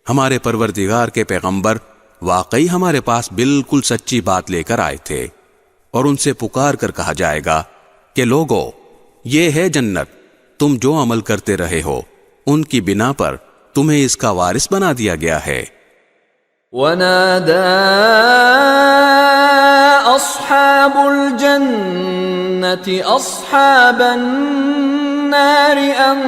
Speaker 3: ہمارے پروردگار کے پیغمبر واقعی ہمارے پاس بالکل سچی بات لے کر آئے تھے، اور ان سے پکار کر کہا جائے گا کہ لوگو، یہ ہے جنت، تم جو عمل کرتے رہے ہو ان کی بنا پر تمہیں اس کا وارث بنا دیا گیا ہے۔
Speaker 1: وَنَادَى أَصْحَابُ الْجَنَّةِ أَصْحَابَ النَّارِ النار أن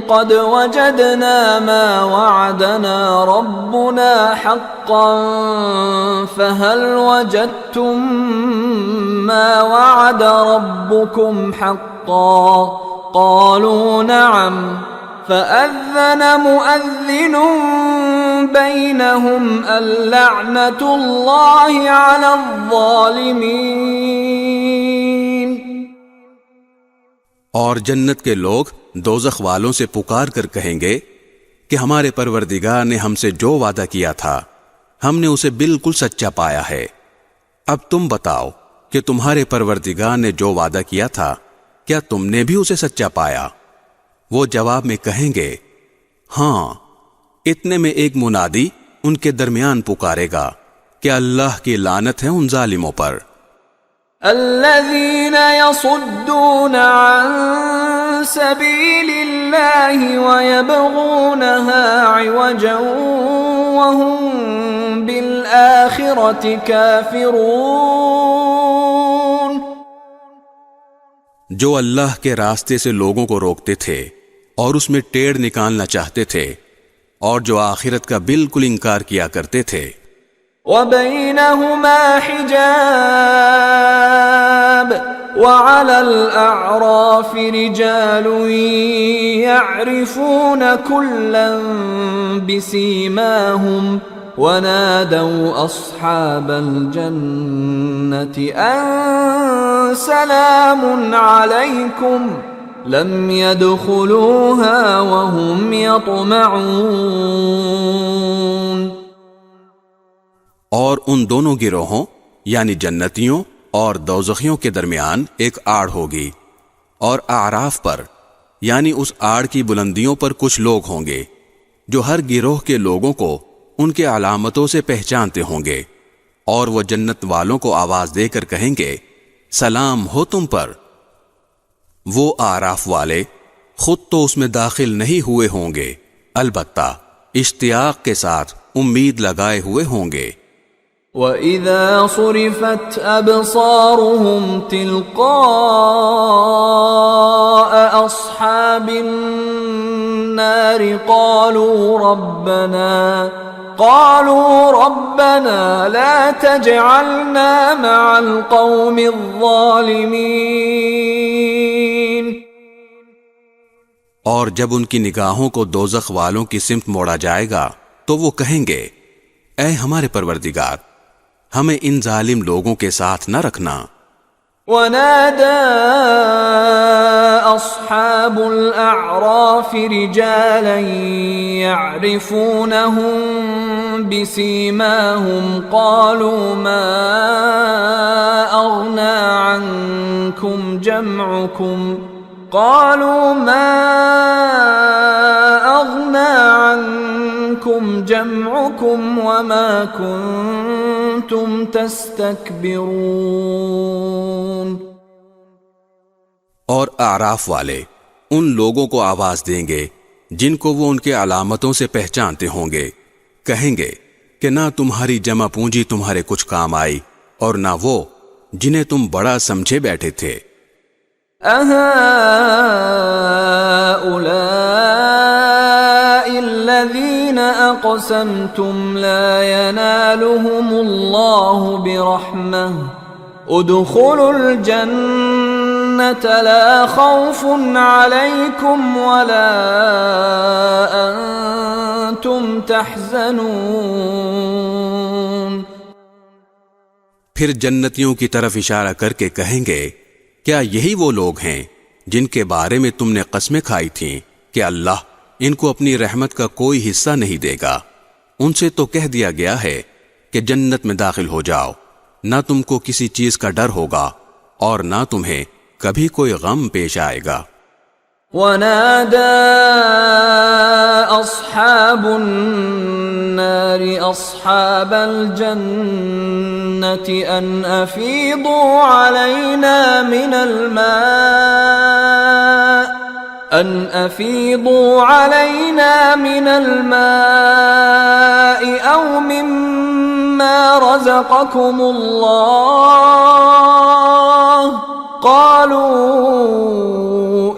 Speaker 1: قد وجدنا ما وعدنا ربنا حقا فهل وجدتم ما وعد ربكم حقا قالوا نعم فأذن مؤذن بينهم اللعنة الله على الظالمين.
Speaker 3: اور جنت کے لوگ دوزخ والوں سے پکار کر کہیں گے کہ ہمارے پروردگار نے ہم سے جو وعدہ کیا تھا ہم نے اسے بالکل سچا پایا ہے. اب تم بتاؤ کہ تمہارے پروردگار نے جو وعدہ کیا تھا کیا تم نے بھی اسے سچا پایا؟ وہ جواب میں کہیں گے ہاں. اتنے میں ایک منادی ان کے درمیان پکارے گا کہ اللہ کی لعنت ہے ان ظالموں پر.
Speaker 1: الذين يصدون عن سبيل الله ويبغونها عوجا وهم بالآخرة كافرون.
Speaker 3: جو اللہ کے راستے سے لوگوں کو روکتے تھے اور اس میں ٹیڑھ نکالنا چاہتے تھے اور جو آخرت کا بالکل انکار کیا کرتے تھے.
Speaker 1: وبينهما حجاب وعلى الأعراف رجال يعرفون كلا بسيماهم ونادوا أصحاب الجنة أن سلام عليكم لم يدخلوها وهم يطمعون.
Speaker 3: اور ان دونوں گروہوں یعنی جنتیوں اور دوزخیوں کے درمیان ایک آڑ ہوگی، اور اعراف پر یعنی اس آڑ کی بلندیوں پر کچھ لوگ ہوں گے جو ہر گروہ کے لوگوں کو ان کے علامتوں سے پہچانتے ہوں گے، اور وہ جنت والوں کو آواز دے کر کہیں گے سلام ہو تم پر. وہ اعراف والے خود تو اس میں داخل نہیں ہوئے ہوں گے، البتہ اشتیاق کے ساتھ امید لگائے ہوئے ہوں گے.
Speaker 1: وَإِذَا صُرِفَتْ أَبْصَارُهُمْ تِلْقَاءَ أَصْحَابِ النَّارِ قَالُوا رَبَّنَا لَا تَجْعَلْنَا مَعَ الْقَوْمِ الظَّالِمِينَ.
Speaker 3: اور جب ان کی نگاہوں کو دوزخ والوں کی سمت موڑا جائے گا تو وہ کہیں گے اے ہمارے پروردگار ہمیں ان ظالم لوگوں کے ساتھ نہ رکھنا.
Speaker 1: وَنَادَى أَصْحَابُ الْأَعْرَافِ رِجَالًا يَعْرِفُونَهُم بِسِيمَاهُمْ قَالُوا مَا أَغْنَى عنكم جمعكم وما كنتم تستكبرون.
Speaker 3: اور اعراف والے ان لوگوں کو آواز دیں گے جن کو وہ ان کے علامتوں سے پہچانتے ہوں گے، کہیں گے کہ نہ تمہاری جمع پونجی تمہارے کچھ کام آئی اور نہ وہ جنہیں تم بڑا سمجھے بیٹھے تھے.
Speaker 1: أَهَؤُلَاءِ الَّذِينَ أَقْسَمْتُمْ لَا يَنَالُهُمُ اللَّهُ بِرَحْمَةٍ ادْخُلُوا الْجَنَّةَ لَا خَوْفٌ عَلَيْكُمْ وَلَا أَنْتُمْ تَحْزَنُونَ.
Speaker 3: پھر جنتیوں کی طرف اشارہ کر کے کہیں گے کیا یہی وہ لوگ ہیں جن کے بارے میں تم نے قسمیں کھائی تھیں کہ اللہ ان کو اپنی رحمت کا کوئی حصہ نہیں دے گا؟ ان سے تو کہہ دیا گیا ہے کہ جنت میں داخل ہو جاؤ، نہ تم کو کسی چیز کا ڈر ہوگا اور نہ تمہیں کبھی کوئی غم پیش آئے گا.
Speaker 1: وَنَادَى أَصْحَابُ النَّارِ أَصْحَابَ الْجَنَّةِ أَنْ أَفِيضُوا عَلَيْنَا مِنَ الْمَاءِ أَوْ مِمَّا رَزَقَكُمُ اللَّهُ قَالُوا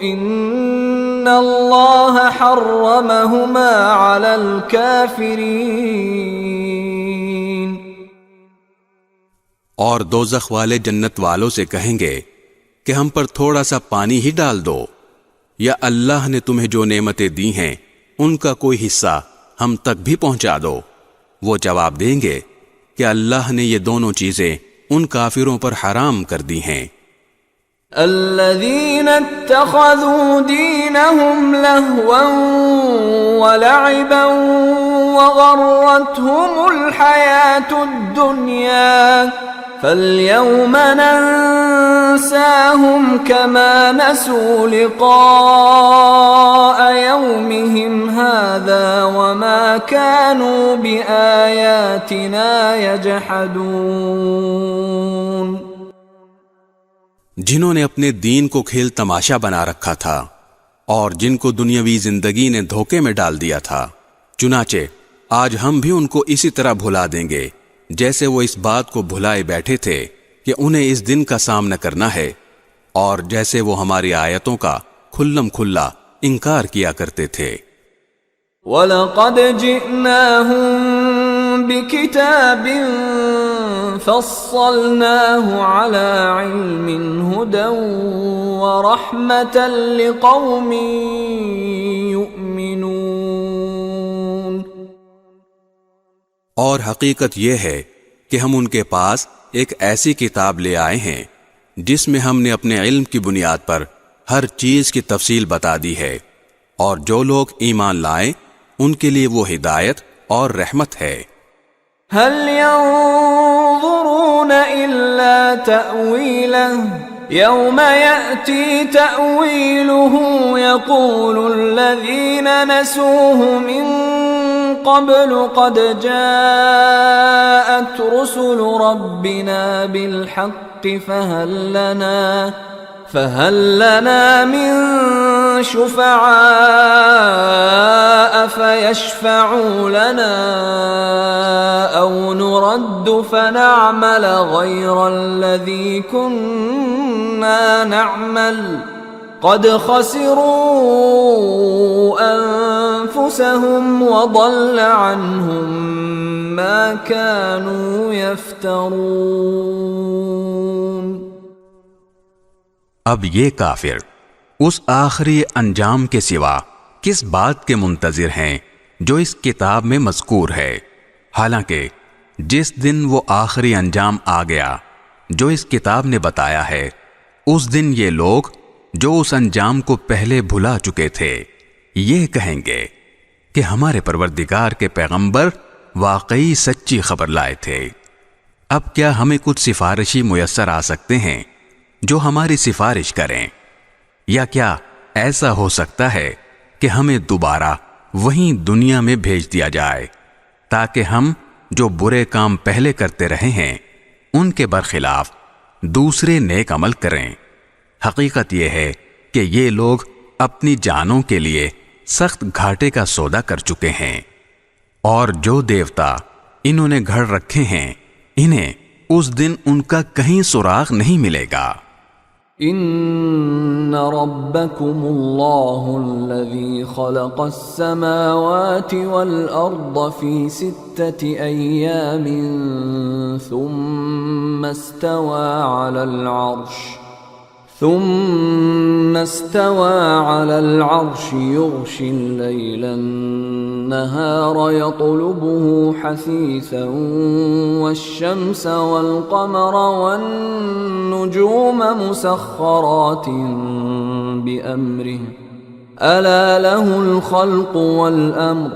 Speaker 1: إن الله حرمهما على الكافرين.
Speaker 3: اور دوزخ والے جنت والوں سے کہیں گے کہ ہم پر تھوڑا سا پانی ہی ڈال دو، یا اللہ نے تمہیں جو نعمتیں دی ہیں ان کا کوئی حصہ ہم تک بھی پہنچا دو. وہ جواب دیں گے کہ اللہ نے یہ دونوں چیزیں ان کافروں پر حرام کر دی ہیں.
Speaker 1: الذين اتخذوا دينهم لهوا ولعبا وغرتهم الحياة الدنيا فاليوم ننساهم كما نسوا لقاء يومهم هذا وما كانوا بآياتنا يجحدون.
Speaker 3: جنہوں نے اپنے دین کو کھیل تماشا بنا رکھا تھا اور جن کو دنیاوی زندگی نے دھوکے میں ڈال دیا تھا، چنانچہ آج ہم بھی ان کو اسی طرح بھلا دیں گے جیسے وہ اس بات کو بھلائے بیٹھے تھے کہ انہیں اس دن کا سامنا کرنا ہے، اور جیسے وہ ہماری آیتوں کا کھلم کھلا انکار کیا کرتے تھے.
Speaker 1: وَلَقَدْ جِئْنَاهُمْ بِكِتَابٍ فَصَّلْنَاهُ عَلَى عِلْمٍ هُدًى وَرَحْمَةً لِقَوْمٍ يُؤْمِنُونَ.
Speaker 3: اور حقیقت یہ ہے کہ ہم ان کے پاس ایک ایسی کتاب لے آئے ہیں جس میں ہم نے اپنے علم کی بنیاد پر ہر چیز کی تفصیل بتا دی ہے، اور جو لوگ ایمان لائیں ان کے لیے وہ ہدایت اور رحمت ہے.
Speaker 1: هل ينظرون إلا تأويله يوم يأتي تأويله يقول الذين نسوه من قبل قد جاءت رسل ربنا بالحق فهل لنا من شفعاء فيشفعوا لنا أو نرد فنعمل غير الذي كنا نعمل قد خسروا أنفسهم وضل عنهم ما كانوا يفترون.
Speaker 2: اب یہ کافر اس آخری انجام کے سوا کس بات کے منتظر ہیں جو اس کتاب میں مذکور ہے، حالانکہ جس دن وہ آخری انجام آ گیا جو اس کتاب نے بتایا ہے، اس دن یہ لوگ جو اس انجام کو پہلے بھلا چکے تھے یہ کہیں گے کہ ہمارے پروردگار کے پیغمبر واقعی سچی خبر لائے تھے. اب کیا ہمیں کچھ سفارشی میسر آ سکتے ہیں جو ہماری سفارش کریں، یا کیا ایسا ہو سکتا ہے کہ ہمیں دوبارہ وہیں دنیا میں بھیج دیا جائے تاکہ ہم جو برے کام پہلے کرتے رہے ہیں ان کے برخلاف دوسرے نیک عمل کریں. حقیقت یہ ہے کہ یہ لوگ اپنی جانوں کے لیے سخت گھاٹے کا سودا کر چکے ہیں، اور جو دیوتا انہوں نے گھڑ رکھے ہیں انہیں اس دن ان کا کہیں سراغ نہیں ملے گا.
Speaker 1: ان ربکم اللہ الذی خلق السماوات والارض فی 6 ایام ثم استوى على العرش يغشي الليل النهار يطلبه حثيثا والشمس والقمر والنجوم مسخرات بأمره ألا له الخلق والأمر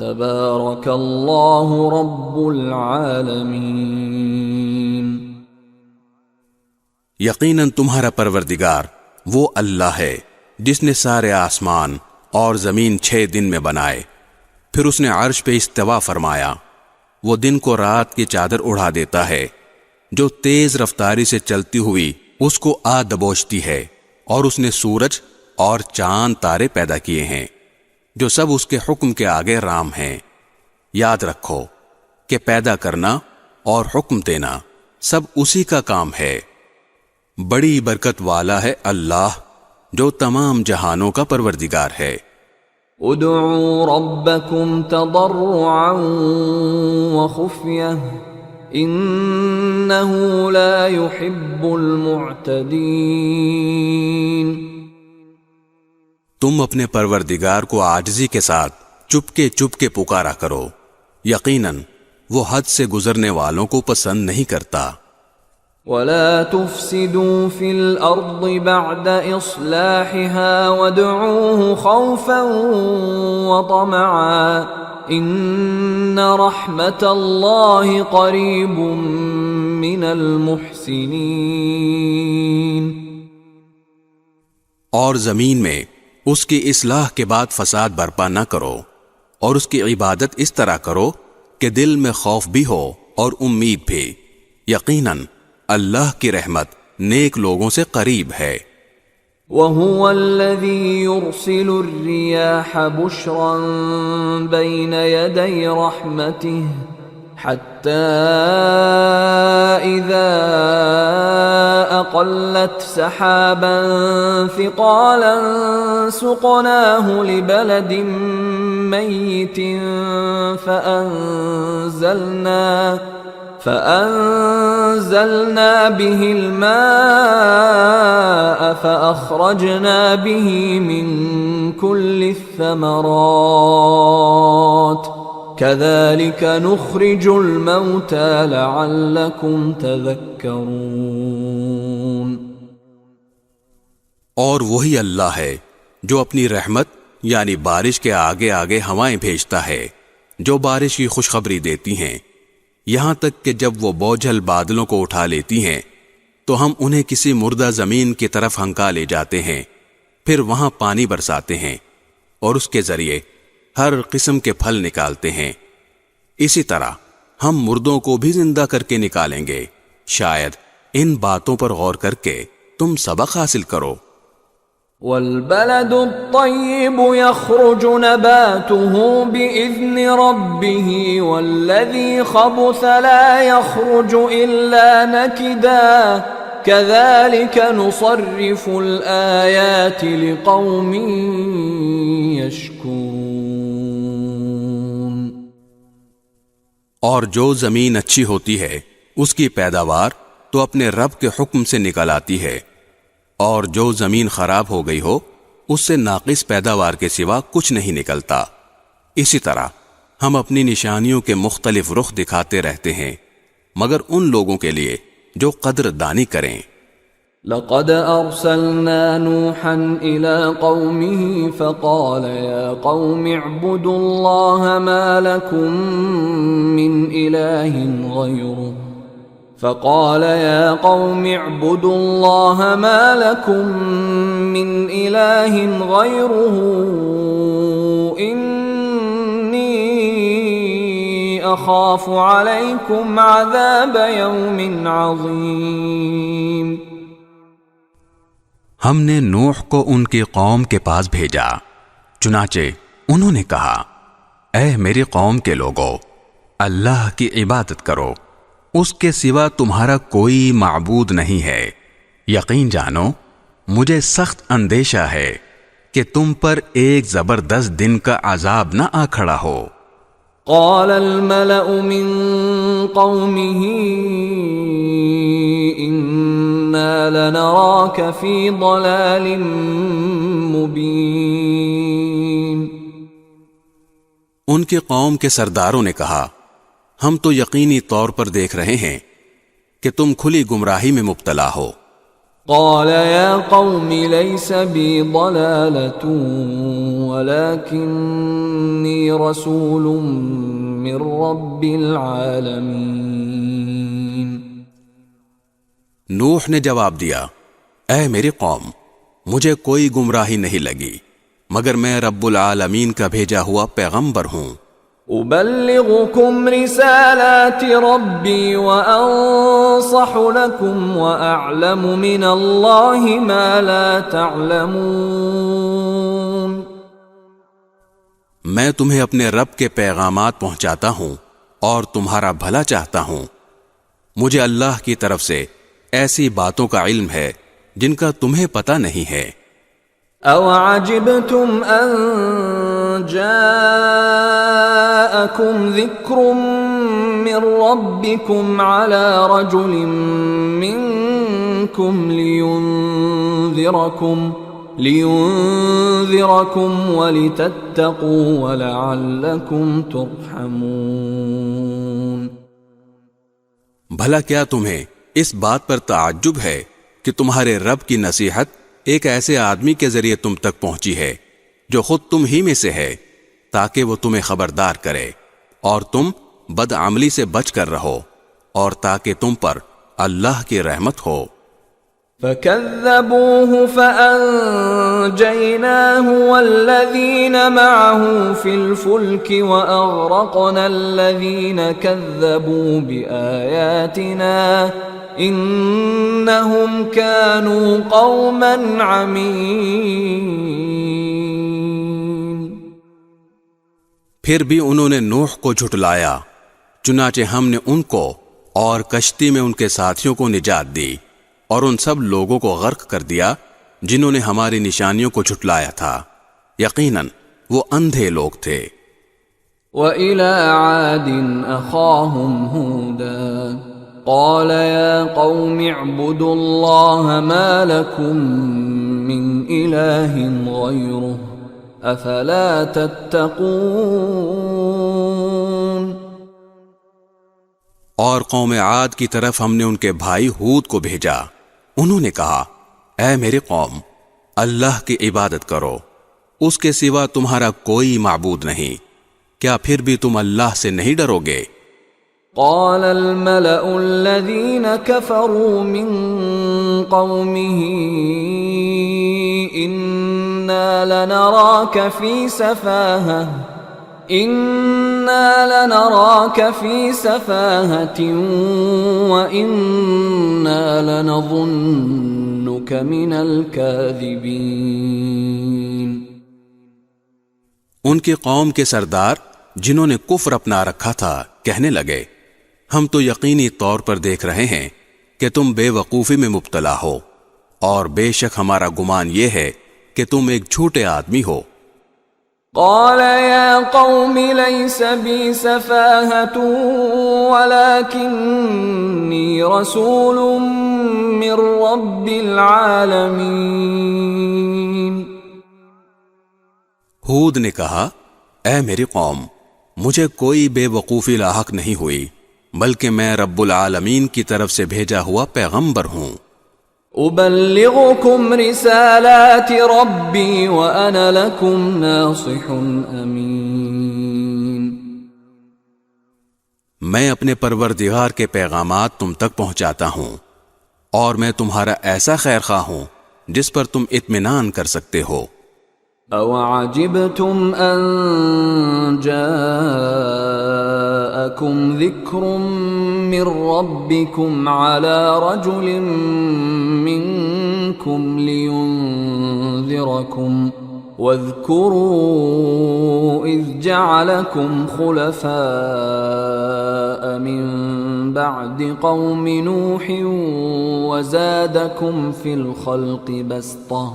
Speaker 1: تبارك الله رب العالمين.
Speaker 3: یقیناً تمہارا پروردگار وہ اللہ ہے جس نے سارے آسمان اور زمین 6 دن میں بنائے، پھر اس نے عرش پہ استوا فرمایا. وہ دن کو رات کی چادر اڑا دیتا ہے جو تیز رفتاری سے چلتی ہوئی اس کو آ دبوچتی ہے، اور اس نے سورج اور چاند تارے پیدا کیے ہیں جو سب اس کے حکم کے آگے رام ہیں. یاد رکھو کہ پیدا کرنا اور حکم دینا سب اسی کا کام ہے. بڑی برکت والا ہے اللہ جو تمام جہانوں کا پروردگار ہے۔
Speaker 1: ادعوا ربكم تضرعا وخفية انه لا يحب المعتدين۔
Speaker 3: تم اپنے پروردگار کو عاجزی کے ساتھ چپکے پکارا کرو، یقیناً وہ حد سے گزرنے والوں کو پسند نہیں کرتا۔
Speaker 1: ولا تفسدوا في الأرض بعد إصلاحها وادعوه خوفا وطمعا إن رحمة الله قريب من المحسنين۔
Speaker 3: اور زمین میں اس کی اصلاح کے بعد فساد برپا نہ کرو، اور اس کی عبادت اس طرح کرو کہ دل میں خوف بھی ہو اور امید بھی، یقیناً اللہ کی رحمت نیک لوگوں سے قریب ہے۔
Speaker 1: وَهُوَ الَّذِي يُرْسِلُ الرِّيَاحَ بُشْرًا بَيْنَ يَدَيْ رَحْمَتِهِ حَتَّى إِذَا أَقَلَّتْ سَحَابًا ثِقَالًا سُقْنَاهُ لِبَلَدٍ مَّيِّتٍ فأنزلنا به الماء فأخرجنا به من كل الثمرات كذلك نخرج الموتى لعلكم تذكرون۔
Speaker 3: اور وہی اللہ ہے جو اپنی رحمت یعنی بارش کے آگے آگے ہوائیں بھیجتا ہے جو بارش کی خوشخبری دیتی ہیں، یہاں تک کہ جب وہ بوجھل بادلوں کو اٹھا لیتی ہیں تو ہم انہیں کسی مردہ زمین کی طرف ہنکا لے جاتے ہیں، پھر وہاں پانی برساتے ہیں اور اس کے ذریعے ہر قسم کے پھل نکالتے ہیں۔ اسی طرح ہم مردوں کو بھی زندہ کر کے نکالیں گے، شاید ان باتوں پر غور کر کے تم سبق حاصل کرو۔
Speaker 1: والبلد الطيب يخرج نباته بإذن ربه والذي خبث لا يخرج إلا نكدا كذلك نصرف الآيات لقوم يشكرون۔
Speaker 3: اور جو زمین اچھی ہوتی ہے اس کی پیداوار تو اپنے رب کے حکم سے نکل آتی ہے، اور جو زمین خراب ہو گئی ہو اس سے ناقص پیداوار کے سوا کچھ نہیں نکلتا۔ اسی طرح ہم اپنی نشانیوں کے مختلف رخ دکھاتے رہتے ہیں مگر ان لوگوں کے لیے جو قدر دانی کریں۔
Speaker 1: لقد ارسلنا نوحا الى قومه فقال يا قوم اعبدوا الله ما لكم من اله غيره فقال يا قوم اعبدوا الله ما لكم من إله غيره إني أخاف عليكم عذاب يوم عظيم۔
Speaker 2: ہم نے نوح کو ان کی قوم کے پاس بھیجا، چنانچہ انہوں نے کہا، اے میری قوم کے لوگو، اللہ کی عبادت کرو، اس کے سوا تمہارا کوئی معبود نہیں ہے۔ یقین جانو مجھے سخت اندیشہ ہے کہ تم پر ایک زبردست دن کا عذاب نہ آ کھڑا ہو۔
Speaker 1: قال الملأ من قومه إنا لنراك في ضلال مبين۔
Speaker 3: ان کے قوم کے سرداروں نے کہا، ہم تو یقینی طور پر دیکھ رہے ہیں کہ تم کھلی گمراہی میں مبتلا ہو۔
Speaker 1: قال يا قوم ليس بي ضلالة ولكني رسول من رب العالمين۔
Speaker 3: نوح نے جواب دیا، اے میری قوم، مجھے کوئی گمراہی نہیں لگی مگر میں رب العالمین کا بھیجا ہوا پیغمبر ہوں۔
Speaker 1: أبلغكم رسالات ربي وأنصح لكم وأعلم من الله ما لا تعلمون۔
Speaker 3: میں تمہیں اپنے رب کے پیغامات پہنچاتا ہوں اور تمہارا بھلا چاہتا ہوں۔ مجھے اللہ کی طرف سے ایسی باتوں کا علم ہے جن کا تمہیں پتہ نہیں ہے۔
Speaker 1: أَوَعَجِبْتُمْ أَنْ جَاءَكُمْ ذِكْرٌ مِّن رَّبِّكُمْ عَلَى رَجُلٍ مِّنكُمْ لِيُنذِرَكُمْ وَلِتَتَّقُوا وَلَعَلَّكُمْ تُرْحَمُونَ۔
Speaker 3: بھلا کیا تمہیں اس بات پر تعجب ہے کہ تمہارے رب کی نصیحت ایک ایسے آدمی کے ذریعے تم تک پہنچی ہے جو خود تم ہی میں سے ہے، تاکہ وہ تمہیں خبردار کرے اور تم بدعملی سے بچ کر رہو، اور تاکہ تم پر اللہ کی رحمت ہو۔
Speaker 1: فَكَذَّبُوهُ فَأَنجَيْنَاهُ وَالَّذِينَ مَعَهُ فِي الْفُلْكِ وَأَغْرَقْنَا الَّذِينَ كَذَّبُوا بِآيَاتِنَا إِنَّهُمْ كَانُوا قَوْمًا عَمِينَ۔
Speaker 3: پھر بھی انہوں نے نوح کو جھٹلایا، چنانچہ ہم نے ان کو اور کشتی میں ان کے ساتھیوں کو نجات دی، اور ان سب لوگوں کو غرق کر دیا جنہوں نے ہماری نشانیوں کو جھٹلایا تھا، یقیناً وہ اندھے لوگ تھے۔
Speaker 1: وَإِلَىٰ عَادٍ أَخَاهُمْ هُودًا قَالَ يَا قَوْمِ اعْبُدُوا اللَّهَ مَا لَكُمْ مِنْ إِلَٰهٍ غَيْرُهُ أَفَلَا تَتَّقُونَ۔
Speaker 3: اور قوم عاد کی طرف ہم نے ان کے بھائی ہود کو بھیجا، انہوں نے کہا، اے میری قوم، اللہ کی عبادت کرو، اس کے سوا تمہارا کوئی معبود نہیں، کیا پھر بھی تم اللہ سے نہیں ڈرو گے؟
Speaker 1: قال الملأ الذين كفروا من قومه إنا لنراك في سفاهة وإنا لنظنك من الكاذبين۔
Speaker 3: ان کی قوم کے سردار جنہوں نے کفر اپنا رکھا تھا کہنے لگے، ہم تو یقینی طور پر دیکھ رہے ہیں کہ تم بے وقوفی میں مبتلا ہو، اور بے شک ہمارا گمان یہ ہے کہ تم ایک جھوٹے آدمی ہو۔
Speaker 1: قال يا قوم ليس بي سفاهة ولكني رسول من رب العالمين۔
Speaker 3: ہود نے کہا، اے میری قوم، مجھے کوئی بے وقوفی لاحق نہیں ہوئی، بلکہ میں رب العالمین کی طرف سے بھیجا ہوا پیغمبر ہوں۔
Speaker 1: أبلغكم رسالات ربي وأنا لكم ناصح أمين۔
Speaker 3: میں اپنے پروردگار کے پیغامات تم تک پہنچاتا ہوں، اور میں تمہارا ایسا خیر خواہ ہوں جس پر تم اطمینان کر سکتے ہو۔
Speaker 1: أَوَعَجِبْتُمْ أَنْ جَاءَكُمْ ذِكْرٌ مِّن رَّبِّكُمْ عَلَى رَجُلٍ مِّنكُمْ لِيُنذِرَكُمْ وَاذْكُرُوا إِذْ جَعَلَكُمْ خُلَفَاءَ مِن بَعْدِ قَوْمِ نُوحٍ وَزَادَكُمْ فِي الْخَلْقِ بَسْطَةً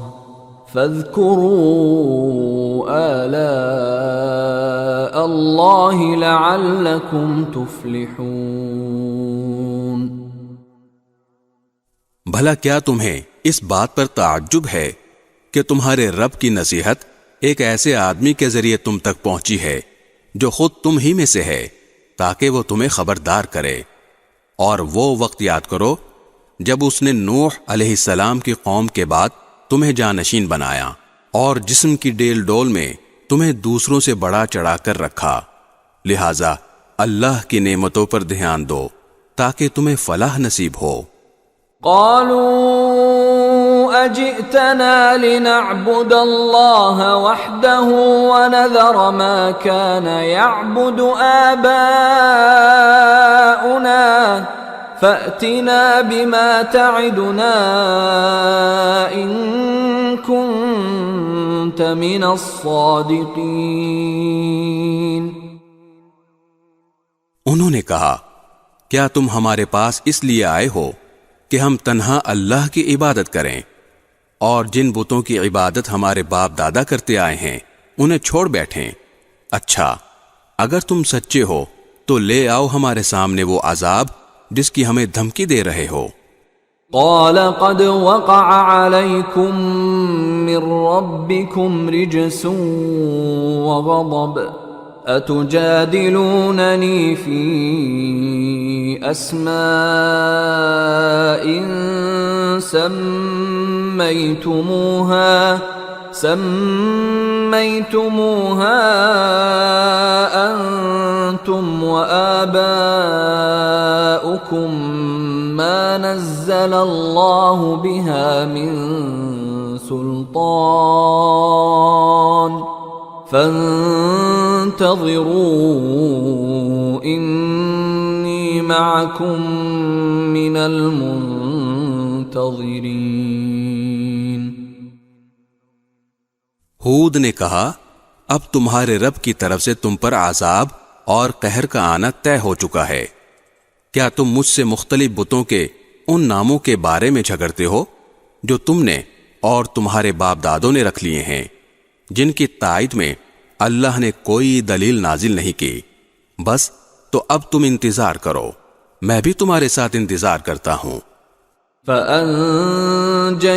Speaker 1: فَاذْكُرُوا آلاءَ اللَّهِ لَعَلَّكُمْ تُفْلِحُونَ۔
Speaker 3: بھلا کیا تمہیں اس بات پر تعجب ہے کہ تمہارے رب کی نصیحت ایک ایسے آدمی کے ذریعے تم تک پہنچی ہے جو خود تم ہی میں سے ہے، تاکہ وہ تمہیں خبردار کرے؟ اور وہ وقت یاد کرو جب اس نے نوح علیہ السلام کی قوم کے بعد تمہیں جانشین بنایا، اور جسم کی ڈیل ڈول میں تمہیں دوسروں سے بڑا چڑھا کر رکھا، لہذا اللہ کی نعمتوں پر دھیان دو تاکہ تمہیں فلاح نصیب ہو۔
Speaker 1: قالوا أجئتنا لنعبد الله وحده ونذر ما كان يعبد آباؤنا فأتنا بما تعدنا إن كنت من الصادقين۔
Speaker 3: انہوں نے کہا، کیا تم ہمارے پاس اس لیے آئے ہو کہ ہم تنہا اللہ کی عبادت کریں اور جن بتوں کی عبادت ہمارے باپ دادا کرتے آئے ہیں انہیں چھوڑ بیٹھیں۔ اچھا اگر تم سچے ہو تو لے آؤ ہمارے سامنے وہ عذاب جس کی ہمیں دھمکی دے رہے ہو۔
Speaker 1: قال قد وقع عليكم من ربكم رجس وغضب أتجادلونني في أسماء سميتموها أنتم وآباؤكم ما نزل الله بها من سلطان فانتظروا إني معكم من المنتظرين۔
Speaker 3: ہود نے کہا اب تمہارے رب کی طرف سے تم پر عذاب اور قہر کا آنا طے ہو چکا ہے۔ کیا تم مجھ سے مختلف بتوں کے ان ناموں کے بارے میں جھگڑتے ہو جو تم نے اور تمہارے باپ دادوں نے رکھ لیے ہیں، جن کی تائید میں اللہ نے کوئی دلیل نازل نہیں کی؟ بس تو اب تم انتظار کرو، میں بھی تمہارے ساتھ انتظار کرتا ہوں۔
Speaker 1: فَأَنجَيْنَاهُ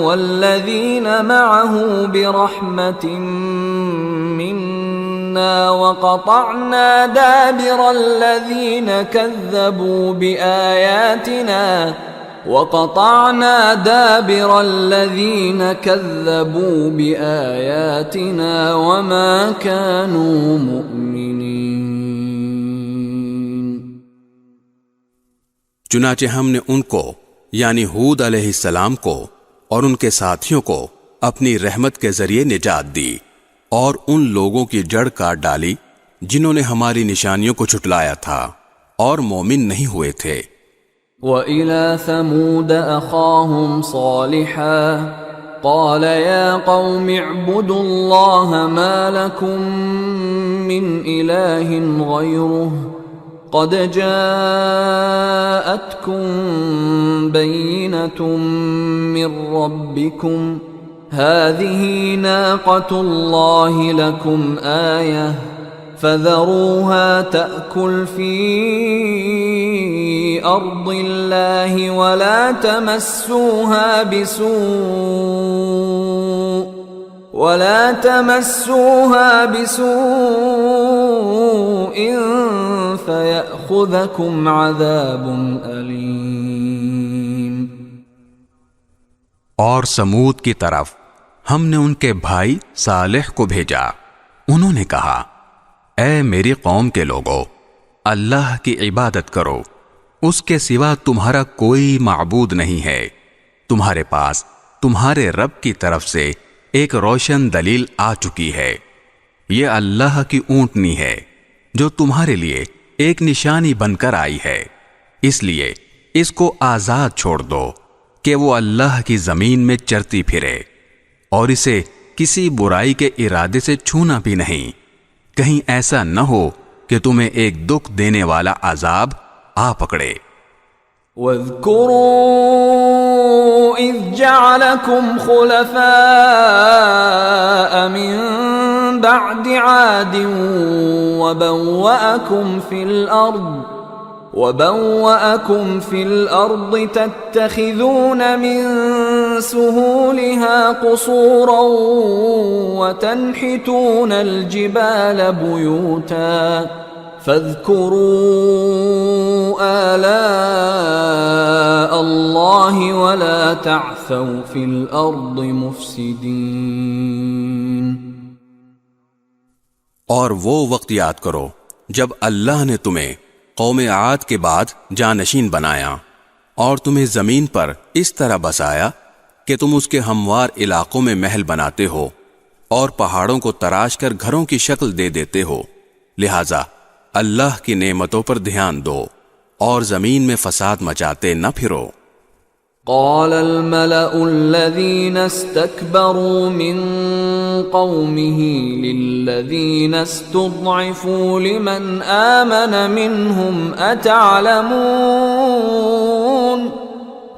Speaker 1: وَالَّذِينَ مَعَهُ بِرَحْمَةٍ مِّنَّا وَقَطَعْنَا دَابِرَ الَّذِينَ كَذَّبُوا بِآيَاتِنَا وَمَا كَانُوا مُؤْمِنِينَ۔
Speaker 3: چنانچہ ہم نے ان کو یعنی ہود علیہ السلام کو اور ان کے ساتھیوں کو اپنی رحمت کے ذریعے نجات دی، اور ان لوگوں کی جڑ کاٹ ڈالی جنہوں نے ہماری نشانیوں کو جھٹلایا تھا اور مومن نہیں ہوئے تھے۔
Speaker 1: وَإِلَى ثَمُودَ أَخَاهُمْ صَالِحًا قَالَ يَا قَوْمِ اعْبُدُوا اللَّهَ مَا لَكُمْ مِنْ إِلَٰهٍ غَيْرُهُ قَدْ جَاءَتْكُمْ بَيِّنَةٌ مِّن رَّبِّكُمْ هَٰذِهِ نَاقَةُ اللَّهِ لَكُمْ آيَةً فَذَرُوهَا تَأْكُلْ فِي أَرْضِ اللَّهِ وَلَا تَمَسُّوهَا بِسُوءٍ فَيَأْخُذَكُمْ عَذَابٌ أَلِيمٌ۔
Speaker 2: اور سمود کی طرف ہم نے ان کے بھائی صالح کو بھیجا، انہوں نے کہا اے میری قوم کے لوگو، اللہ کی عبادت کرو، اس کے سوا تمہارا کوئی معبود نہیں ہے، تمہارے پاس تمہارے رب کی طرف سے ایک روشن دلیل آ چکی ہے، یہ اللہ کی اونٹنی ہے جو تمہارے لیے ایک نشانی بن کر آئی ہے، اس لیے اس کو آزاد چھوڑ دو کہ وہ اللہ کی زمین میں چرتی پھرے، اور اسے کسی برائی کے ارادے سے چھونا بھی نہیں، کہیں ایسا نہ ہو کہ تمہیں ایک دکھ دینے والا عذاب آ پکڑے۔
Speaker 1: وَاذْكُرُوا إِذْ جَعَلَكُمْ خُلَفَاءَ مِن بَعْدِ عَادٍ وَبَوَّأَكُمْ فِي الْأَرْضِ تَتَّخِذُونَ مِن سُهُولِهَا قُصُورًا وَتَنْحِتُونَ الْجِبَالَ بُيُوتًا فَاذْكُرُوا آلَاءَ اللَّهِ وَلَا تَعْثَوْا فِي الْأَرْضِ مُفْسِدِينَ۔
Speaker 3: اور وہ وقت یاد کرو جب اللہ نے تمہیں قوم عاد کے بعد جانشین بنایا اور تمہیں زمین پر اس طرح بسایا کہ تم اس کے ہموار علاقوں میں محل بناتے ہو اور پہاڑوں کو تراش کر گھروں کی شکل دے دیتے ہو، لہذا اللہ کی نعمتوں پر دھیان دو اور زمین میں فساد مچاتے نہ پھرو۔
Speaker 1: قال الملأ الذين استكبروا من قومه للذين استضعفوا لمن آمن منهم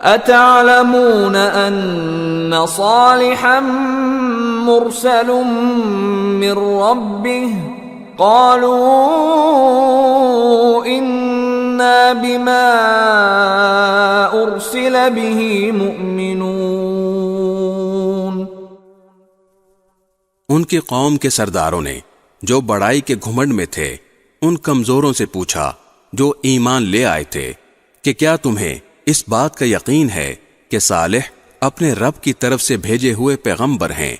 Speaker 1: أتعلمون أن صالحا مرسل من ربه قالوا إنا بما أرسل به مؤمنون۔
Speaker 3: ان کی قوم کے سرداروں نے جو بڑائی کے گھمنڈ میں تھے ان کمزوروں سے پوچھا جو ایمان لے آئے تھے کہ کیا تمہیں اس بات کا یقین ہے کہ صالح اپنے رب کی طرف سے بھیجے ہوئے پیغمبر ہیں؟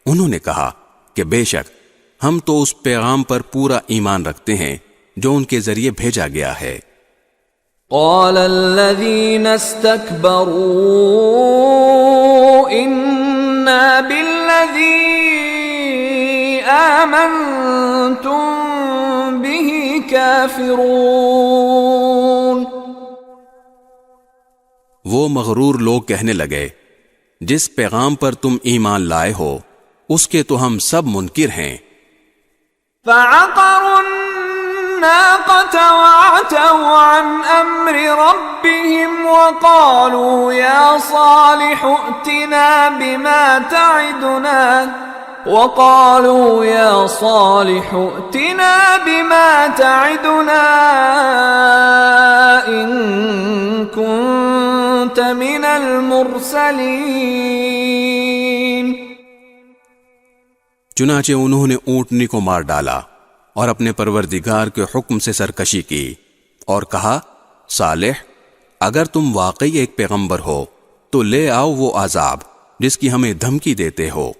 Speaker 3: انہوں نے کہا کہ بے شک ہم تو اس پیغام پر پورا ایمان رکھتے ہیں جو ان کے ذریعے بھیجا گیا ہے۔
Speaker 1: قال الذين استكبروا إنا بالذي آمنتم به كافرون۔
Speaker 3: وہ مغرور لوگ کہنے لگے جس پیغام پر تم ایمان لائے ہو اس کے تو ہم سب منکر ہیں۔
Speaker 1: فعقروا الناقة وعتوا عن أمر ربهم وقالوا يا صالح ائتنا بما تعدنا إن كنت من المرسلين۔
Speaker 3: چنانچہ انہوں نے اونٹنی کو مار ڈالا اور اپنے پروردگار کے حکم سے سرکشی کی اور کہا صالح اگر تم واقعی ایک پیغمبر ہو تو لے آؤ وہ عذاب جس کی ہمیں دھمکی دیتے ہو۔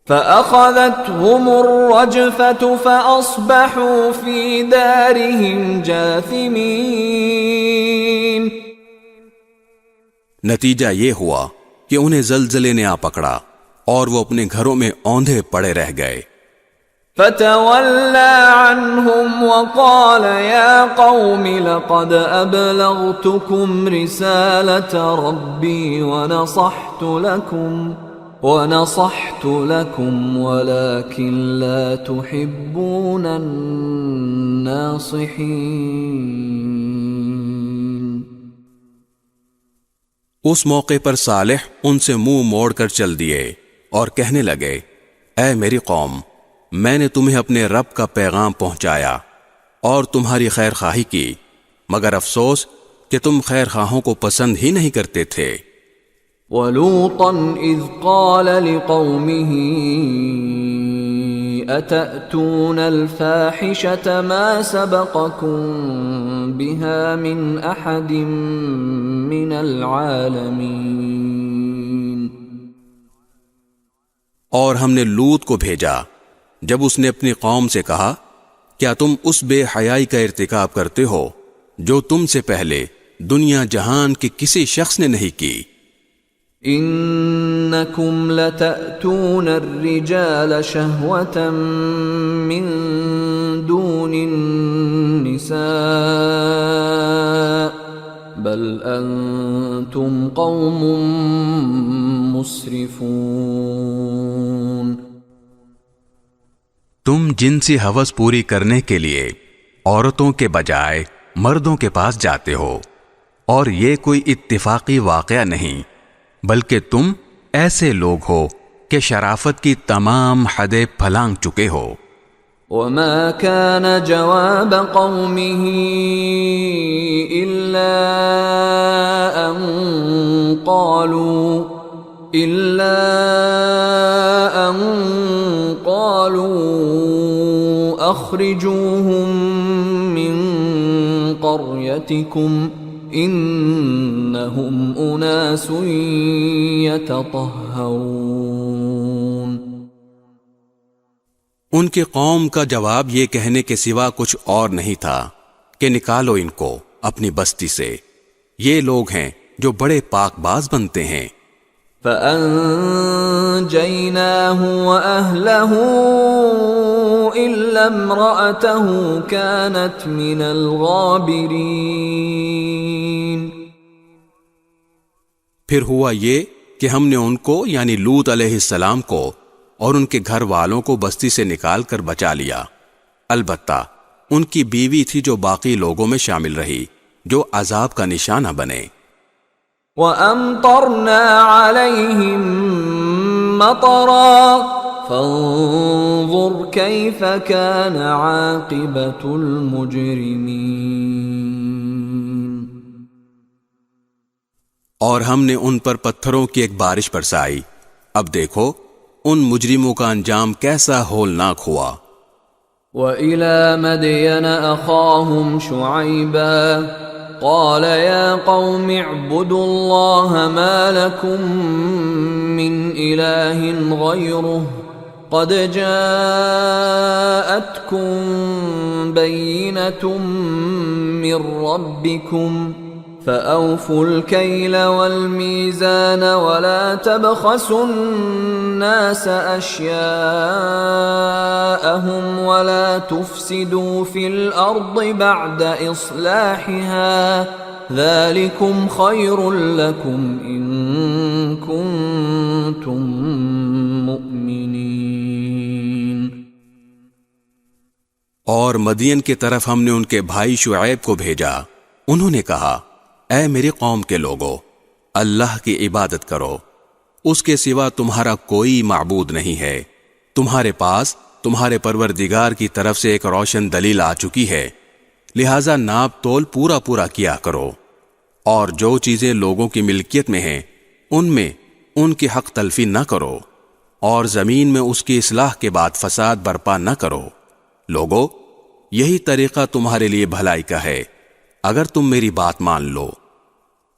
Speaker 1: فأخذتهم الرجفة فأصبحوا في دارهم جاثمين۔
Speaker 3: نتیجہ یہ ہوا کہ انہیں زلزلے نے آ پکڑا اور وہ اپنے گھروں میں اوندھے پڑے رہ گئے۔
Speaker 1: فتولى عنهم وقال يا قوم لقد أبلغتكم رسالة ربي ونصحت لكم ولكن لا تحبون الناصحين۔
Speaker 3: اس موقع پر صالح ان سے منہ موڑ کر چل دیے اور کہنے لگے اے میری قوم میں نے تمہیں اپنے رب کا پیغام پہنچایا اور تمہاری خیر خواہی کی مگر افسوس کہ تم خیر خواہوں کو پسند ہی نہیں کرتے تھے۔
Speaker 1: وَلُوطًا إِذْ قَالَ لِقَوْمِهِ أَتَأْتُونَ الْفَاحِشَةَ مَا سَبَقَكُمْ بِهَا مِنْ أَحَدٍ مِّنَ الْعَالَمِينَ۔
Speaker 3: اور ہم نے لوط کو بھیجا جب اس نے اپنی قوم سے کہا کیا تم اس بے حیائی کا ارتکاب کرتے ہو جو تم سے پہلے دنیا جہان کے کسی شخص نے نہیں کی۔
Speaker 1: انکم لتأتون الرجال شہوة من دون النساء بل انتم قوم مسرفون۔
Speaker 2: تم جنسی ہوس پوری کرنے کے لیے عورتوں کے بجائے مردوں کے پاس جاتے ہو اور یہ کوئی اتفاقی واقعہ نہیں بلکہ تم ایسے لوگ ہو کہ شرافت کی تمام حدیں پھلانگ چکے ہو۔
Speaker 1: وما كان جواب قومه إلا أن قالوا أخرجوهم من قريتكم إنهم أناس يتطهرون۔
Speaker 3: ان کی قوم کا جواب یہ کہنے کے سوا کچھ اور نہیں تھا کہ نکالو ان کو اپنی بستی سے، یہ لوگ ہیں جو بڑے پاک باز بنتے ہیں۔
Speaker 1: فَأَنجَيْنَاهُ وَأَهْلَهُ إِلَّا امْرَأَتَهُ كَانَتْ مِنَ الْغَابِرِينَ۔
Speaker 3: پھر ہوا یہ کہ ہم نے ان کو یعنی لوط علیہ السلام کو اور ان کے گھر والوں کو بستی سے نکال کر بچا لیا، البتہ ان کی بیوی تھی جو باقی لوگوں میں شامل رہی جو عذاب کا نشانہ بنے۔
Speaker 1: وَأَمْطَرْنَا عَلَيْهِمْ مَطَرًا فَانظُرْ كَيْفَ كَانَ عَاقِبَةُ الْمُجْرِمِينَ۔
Speaker 3: اور ہم نے ان پر پتھروں کی ایک بارش برسائی، اب دیکھو ان مجرموں کا انجام کیسا ہولناک ہوا۔
Speaker 1: وَإِلَى مَدْيَنَ أَخَاهُمْ شُعَيْبًا قَالَ يَا قَوْمِ اعْبُدُوا اللَّهَ مَا لَكُمْ مِنْ إِلَٰهٍ غَيْرُهُ قَدْ جَاءَتْكُمْ بَيِّنَةٌ مِّن رَّبِّكُمْ فَأَوْفُوا الْكَيْلَ وَالْمِيزَانَ وَلَا تَبْخَسُوا النَّاسَ أَشْيَاءَهُمْ وَلَا تُفْسِدُوا فِي الْأَرْضِ بَعْدَ إِصْلَاحِهَا ذَلِكُمْ خَيْرٌ لَكُمْ إِن كُنتُم مُّؤْمِنِينَ۔
Speaker 3: اور مدین کی طرف ہم نے ان کے بھائی شعیب کو بھیجا، انہوں نے کہا اے میری قوم کے لوگو، اللہ کی عبادت کرو، اس کے سوا تمہارا کوئی معبود نہیں ہے، تمہارے پاس تمہارے پروردگار کی طرف سے ایک روشن دلیل آ چکی ہے، لہذا ناپ تول پورا پورا کیا کرو، اور جو چیزیں لوگوں کی ملکیت میں ہیں ان میں ان کی حق تلفی نہ کرو، اور زمین میں اس کی اصلاح کے بعد فساد برپا نہ کرو۔ لوگو، یہی طریقہ تمہارے لیے بھلائی کا ہے اگر تم میری بات مان لو۔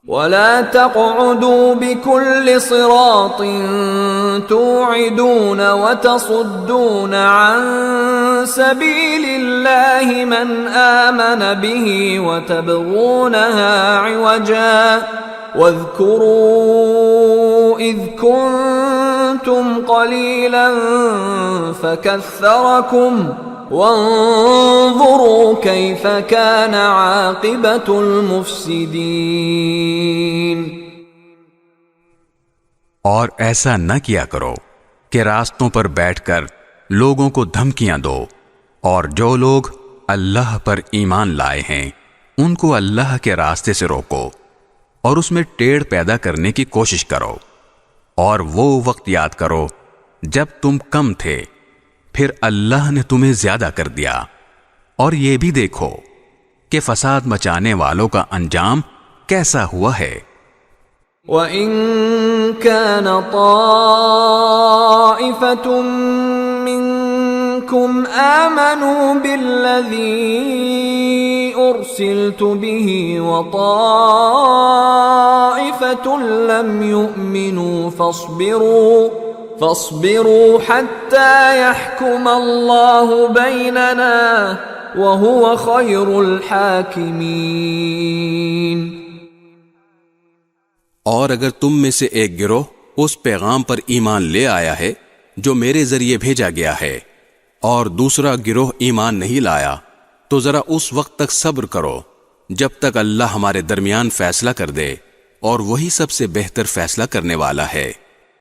Speaker 1: وَلَا تَقْعُدُوا بِكُلِّ صِرَاطٍ تُوعِدُونَ وَتَصُدُّونَ عَن سَبِيلِ اللَّهِ مَنْ آمَنَ بِهِ وَتَبْغُونَهَا عِوَجًا وَاذْكُرُوا إِذْ كُنتُمْ قَلِيلًا فَكَثَّرَكُمْ وَانظُرُوا كَيْفَ كَانَ عَاقِبَةُ الْمُفْسِدِينَ۔
Speaker 2: اور ایسا نہ کیا کرو کہ راستوں پر بیٹھ کر لوگوں کو دھمکیاں دو، اور جو لوگ اللہ پر ایمان لائے ہیں ان کو اللہ کے راستے سے روکو اور اس میں ٹیڑھ پیدا کرنے کی کوشش کرو، اور وہ وقت یاد کرو جب تم کم تھے، پھر اللہ نے تمہیں زیادہ کر دیا، اور یہ بھی دیکھو کہ فساد مچانے والوں کا انجام کیسا ہوا ہے۔
Speaker 1: وَإِن كَانَ طَائِفَةٌ مِّنكُمْ آمَنُوا بِالَّذِي أُرْسِلْتُ بِهِ وَطَائِفَةٌ لَّمْ يُؤْمِنُوا فاصبروا حتى يحكم الله بيننا وهو خير الحاكمين۔
Speaker 3: اور اگر تم میں سے ایک گروہ اس پیغام پر ایمان لے آیا ہے جو میرے ذریعے بھیجا گیا ہے، اور دوسرا گروہ ایمان نہیں لایا، تو ذرا اس وقت تک صبر کرو جب تک اللہ ہمارے درمیان فیصلہ کر دے، اور وہی سب سے بہتر فیصلہ کرنے والا ہے۔